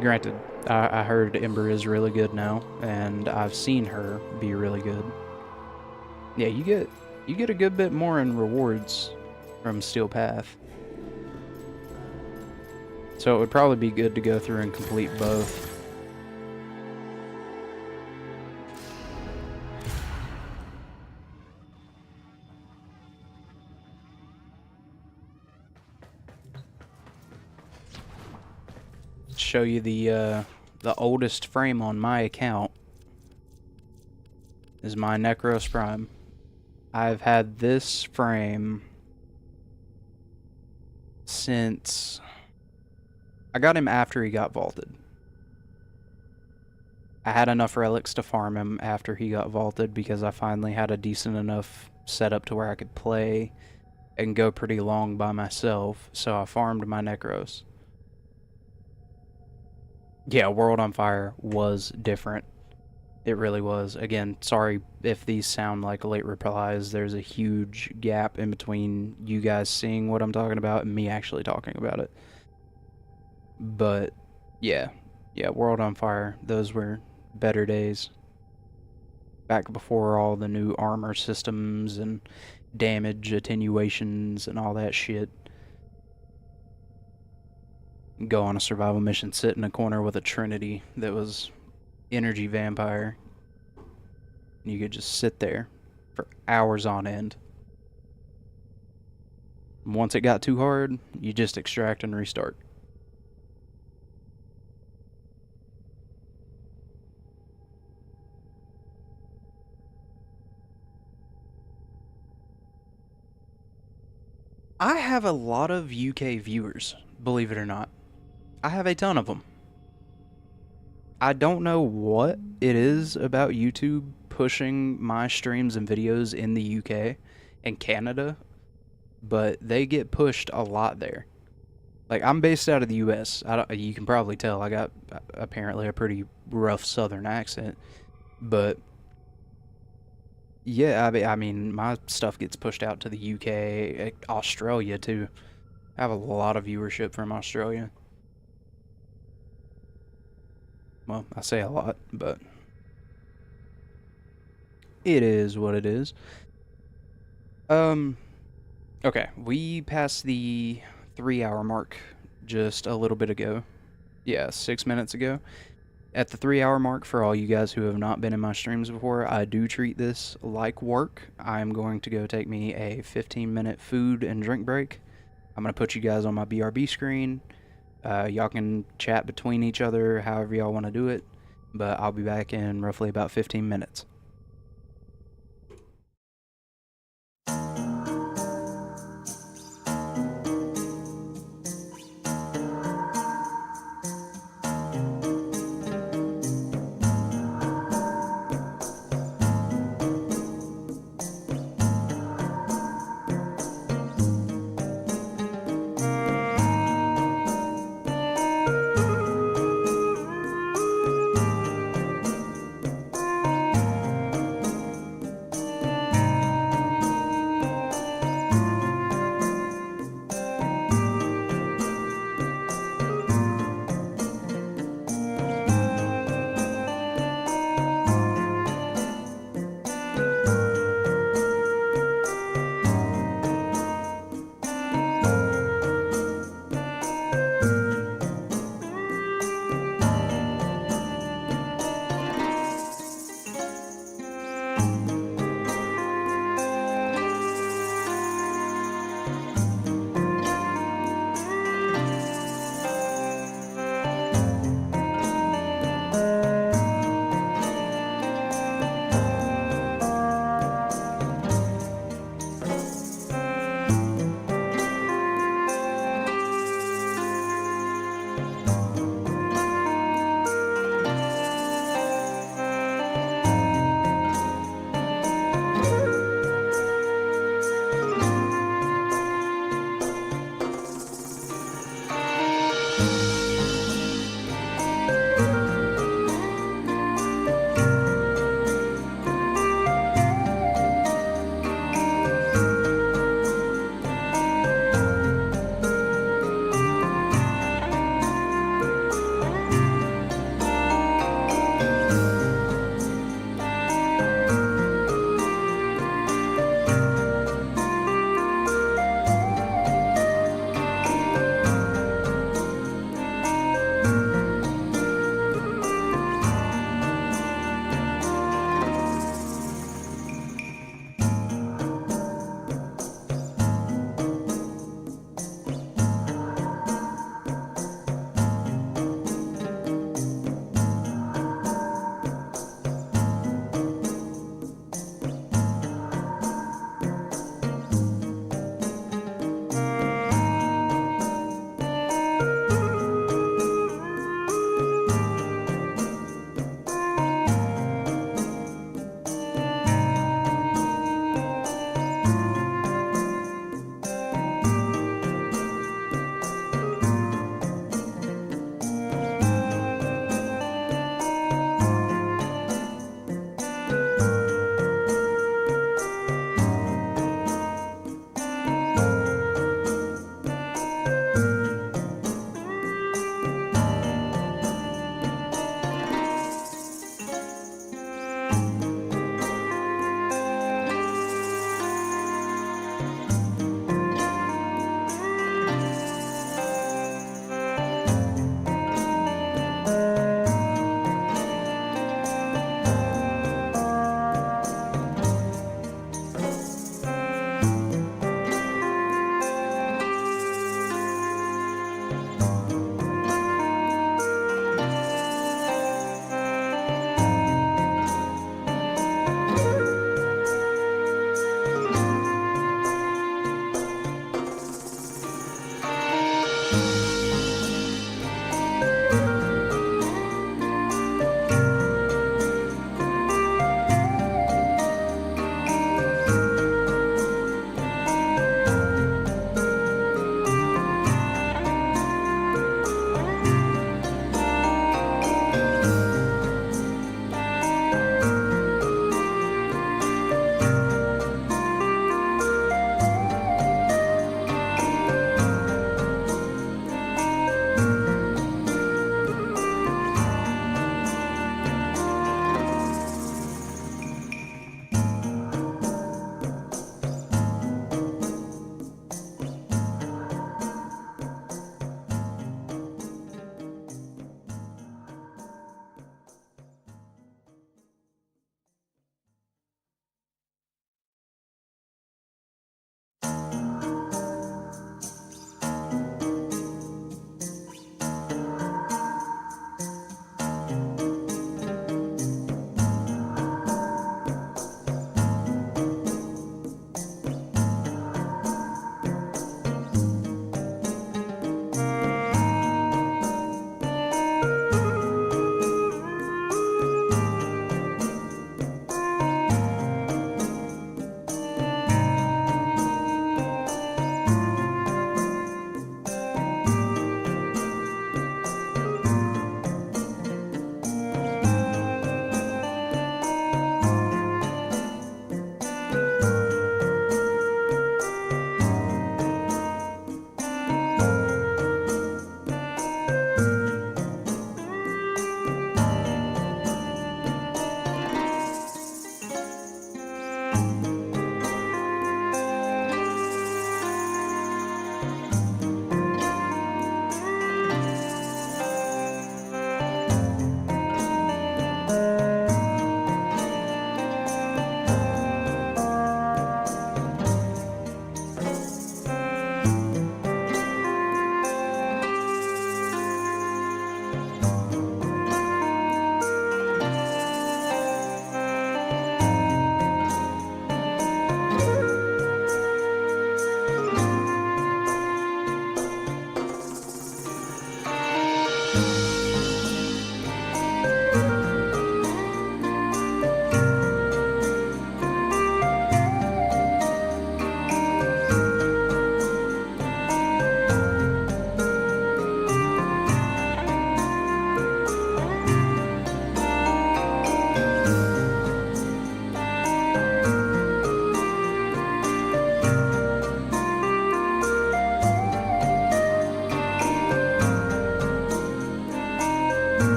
Granted, I heard Ember is really good now, and I've seen her be really good. Yeah, you get a good bit more in rewards from Steel Path. So it would probably be good to go through and complete both. Show you the oldest frame on my account is my Necros Prime. I've had this frame since I got him after he got vaulted. I had enough relics to farm him after he got vaulted because I finally had a decent enough setup to where I could play and go pretty long by myself, so I farmed my Necros. Yeah, World on Fire was different. It really was. Again, sorry if these sound like late replies. There's a huge gap in between you guys seeing what I'm talking about and me actually talking about it. But, yeah, World on Fire, those were better days. Back before all the new armor systems and damage attenuations and all that shit. Go on a survival mission, sit in a corner with a Trinity that was energy vampire. You could just sit there for hours on end. Once it got too hard, you just extract and restart. I have a lot of UK viewers, believe it or not. I have a ton of them. I don't know what it is about YouTube pushing my streams and videos in the UK and Canada, but they get pushed a lot there. Like, I'm based out of the US. You can probably tell I got apparently a pretty rough southern accent, but yeah, I mean, my stuff gets pushed out to the UK, Australia too. I have a lot of viewership from Australia. Well, I say a lot, but it is what it is. Okay, we passed the 3-hour mark just a little bit ago. Yeah, 6 minutes ago. At the 3-hour mark, for all you guys who have not been in my streams before, I do treat this like work. I'm going to go take me a 15-minute food and drink break. I'm going to put you guys on my BRB screen. Y'all can chat between each other however y'all want to do it, but I'll be back in roughly about 15 minutes.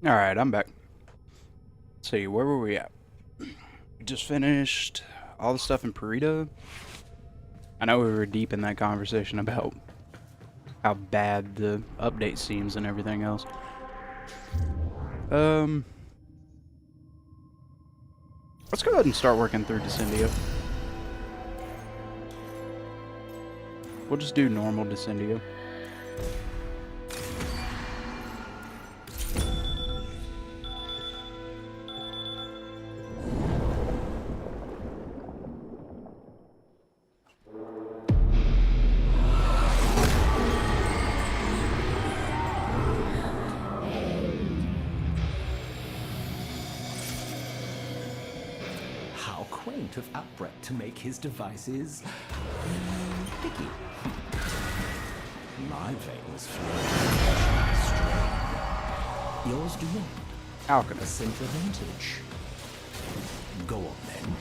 Alright, I'm back. Let's see, where were we at? We just finished all the stuff in Perita. I know we were deep in that conversation about how bad the update seems and everything else. Let's go ahead and start working through Descendia. We'll just do normal Descendia. blueprint of Albrecht to make his devices picky. My veins flow strain. Yours do not. Alchemy. A simple advantage. Go on then.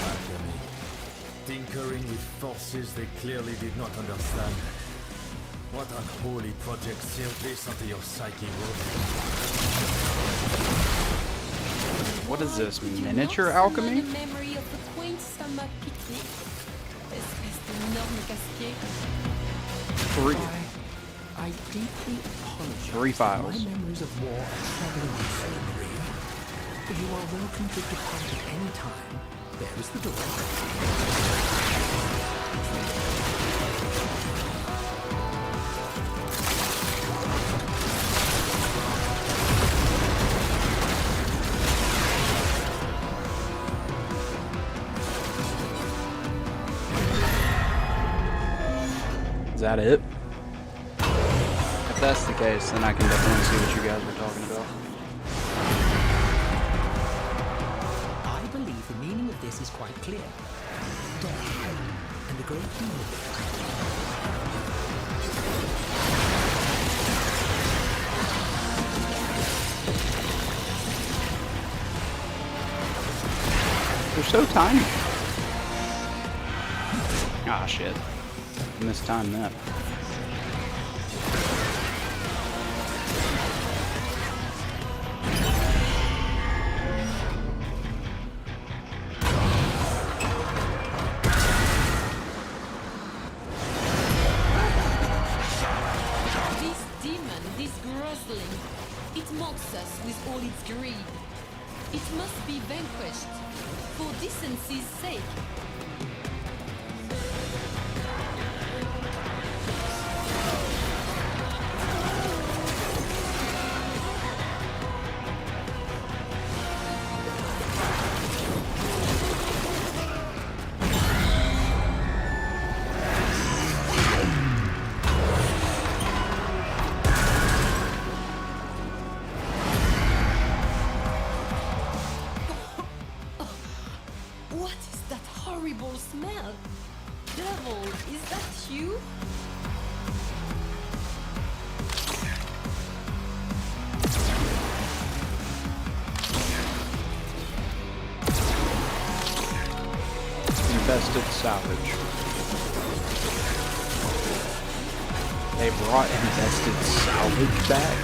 Alchemy. Tinkering with forces they clearly did not understand. What unholy project sealed this onto your psyche, What is this, Did you miniature not alchemy? summon a memory of the quaint summer picnic? Espèce d'énorme casquet. 3. I deeply apologize. 3 files. My memories of war are troubling me, Sailor Maria. You are welcome to depart at any time. There is the door. Is that it? If that's the case, then I can definitely see what you guys were talking about. I believe the meaning of this is quite clear. Death, and a great deal of They're so tiny. Ah, shit. Mistimed that. This demon, this grossling, it mocks us with all its greed. It must be vanquished, for decency's sake. What is that horrible smell? Devil, is that you? Infested salvage. They brought infested salvage back?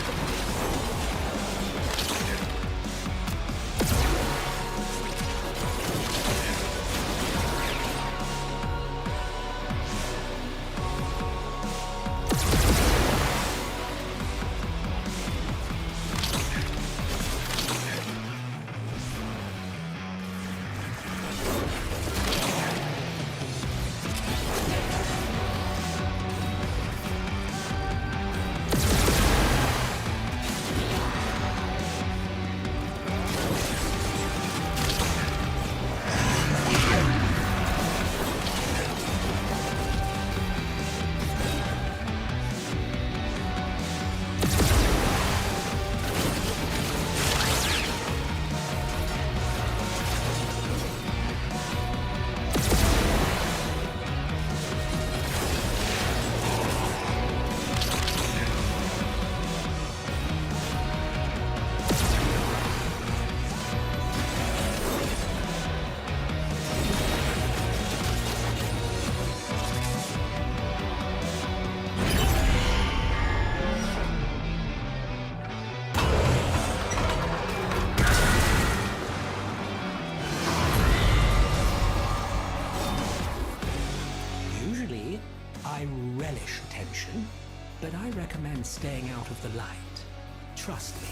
I relish attention, but I recommend staying out of the light. Trust me.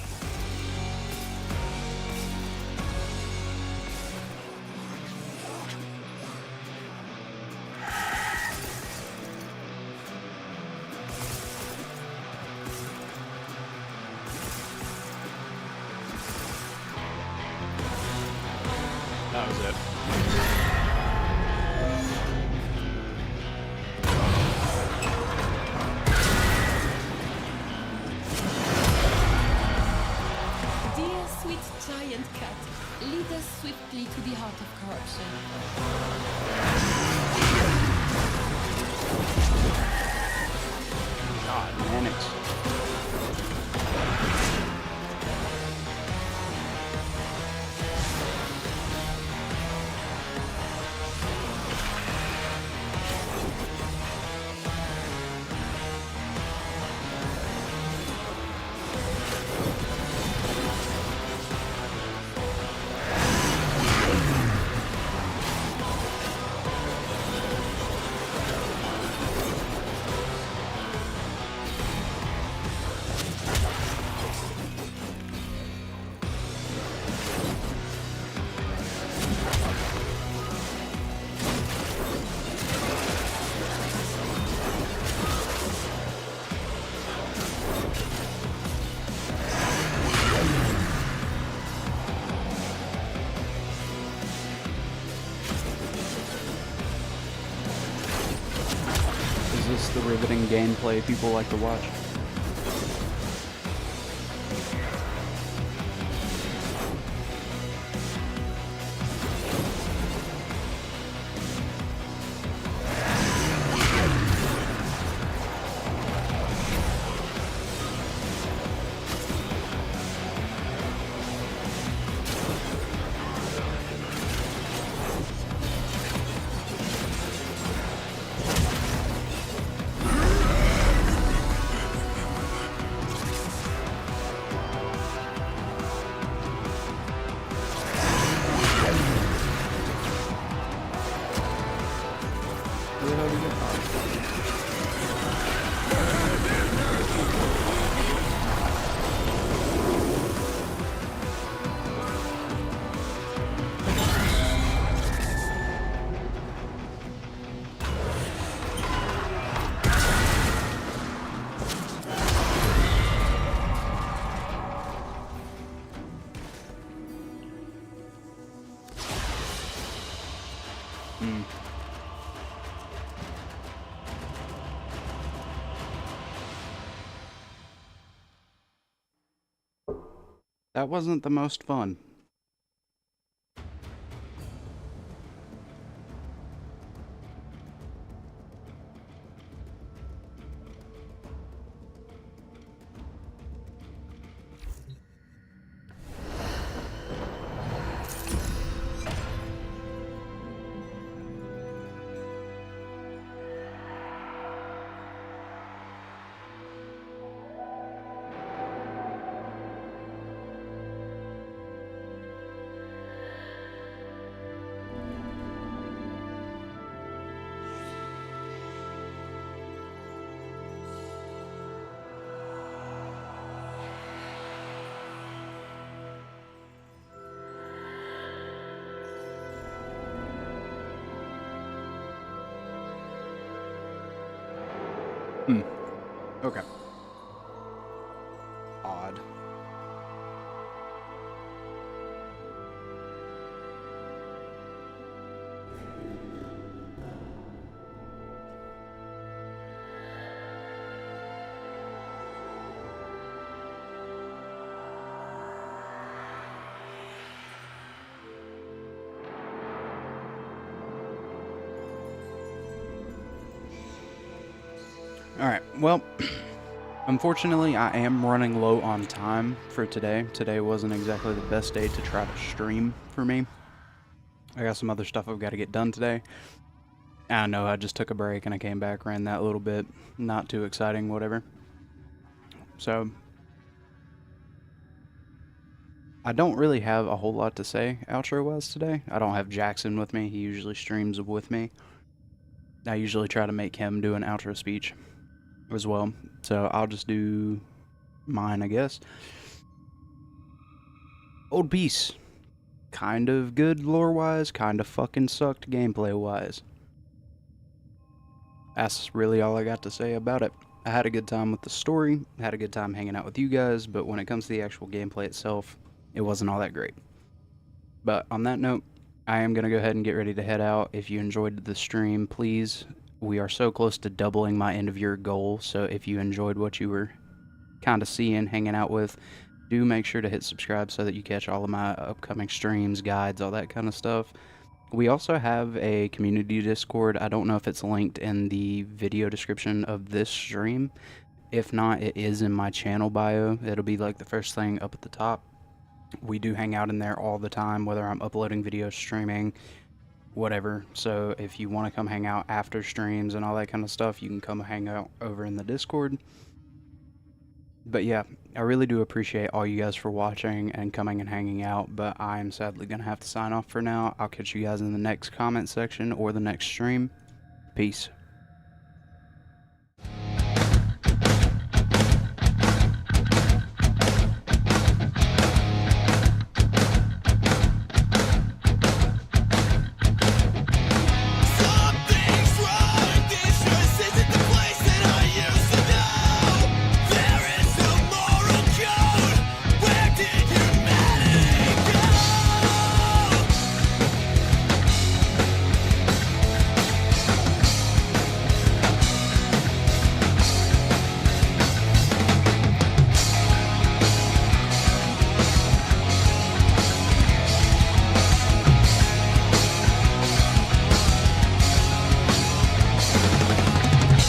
That was it. giant cat, lead us swiftly to the heart of corruption. God, Mannix. Is this the riveting gameplay people like to watch? That wasn't the most fun. Okay. Odd. Alright, well, unfortunately, I am running low on time for today. Today wasn't exactly the best day to try to stream for me. I got some other stuff I've got to get done today. I know, I just took a break and I came back, ran that a little bit. Not too exciting, whatever. So, I don't really have a whole lot to say outro-wise today. I don't have Jackson with me. He usually streams with me. I usually try to make him do an outro speech as well. So I'll just do mine, I guess. Old Peace. Kind of good lore-wise, kind of fucking sucked gameplay-wise. That's really all I got to say about it. I had a good time with the story, had a good time hanging out with you guys, but when it comes to the actual gameplay itself, it wasn't all that great. But on that note, I am going to go ahead and get ready to head out. If you enjoyed the stream, please, we are so close to doubling my end of year goal, so if you enjoyed what you were kind of seeing, hanging out with, do make sure to hit subscribe so that you catch all of my upcoming streams, guides, all that kind of stuff. We also have a community Discord. I don't know if it's linked in the video description of this stream. If not, it is in my channel bio. It'll be like the first thing up at the top. We do hang out in there all the time, whether I'm uploading videos, streaming, whatever. So if you want to come hang out after streams and all that kind of stuff, you can come hang out over in the Discord. But yeah, I really do appreciate all you guys for watching and coming and hanging out, but I'm sadly going to have to sign off for now. I'll catch you guys in the next comment section or the next stream. Peace.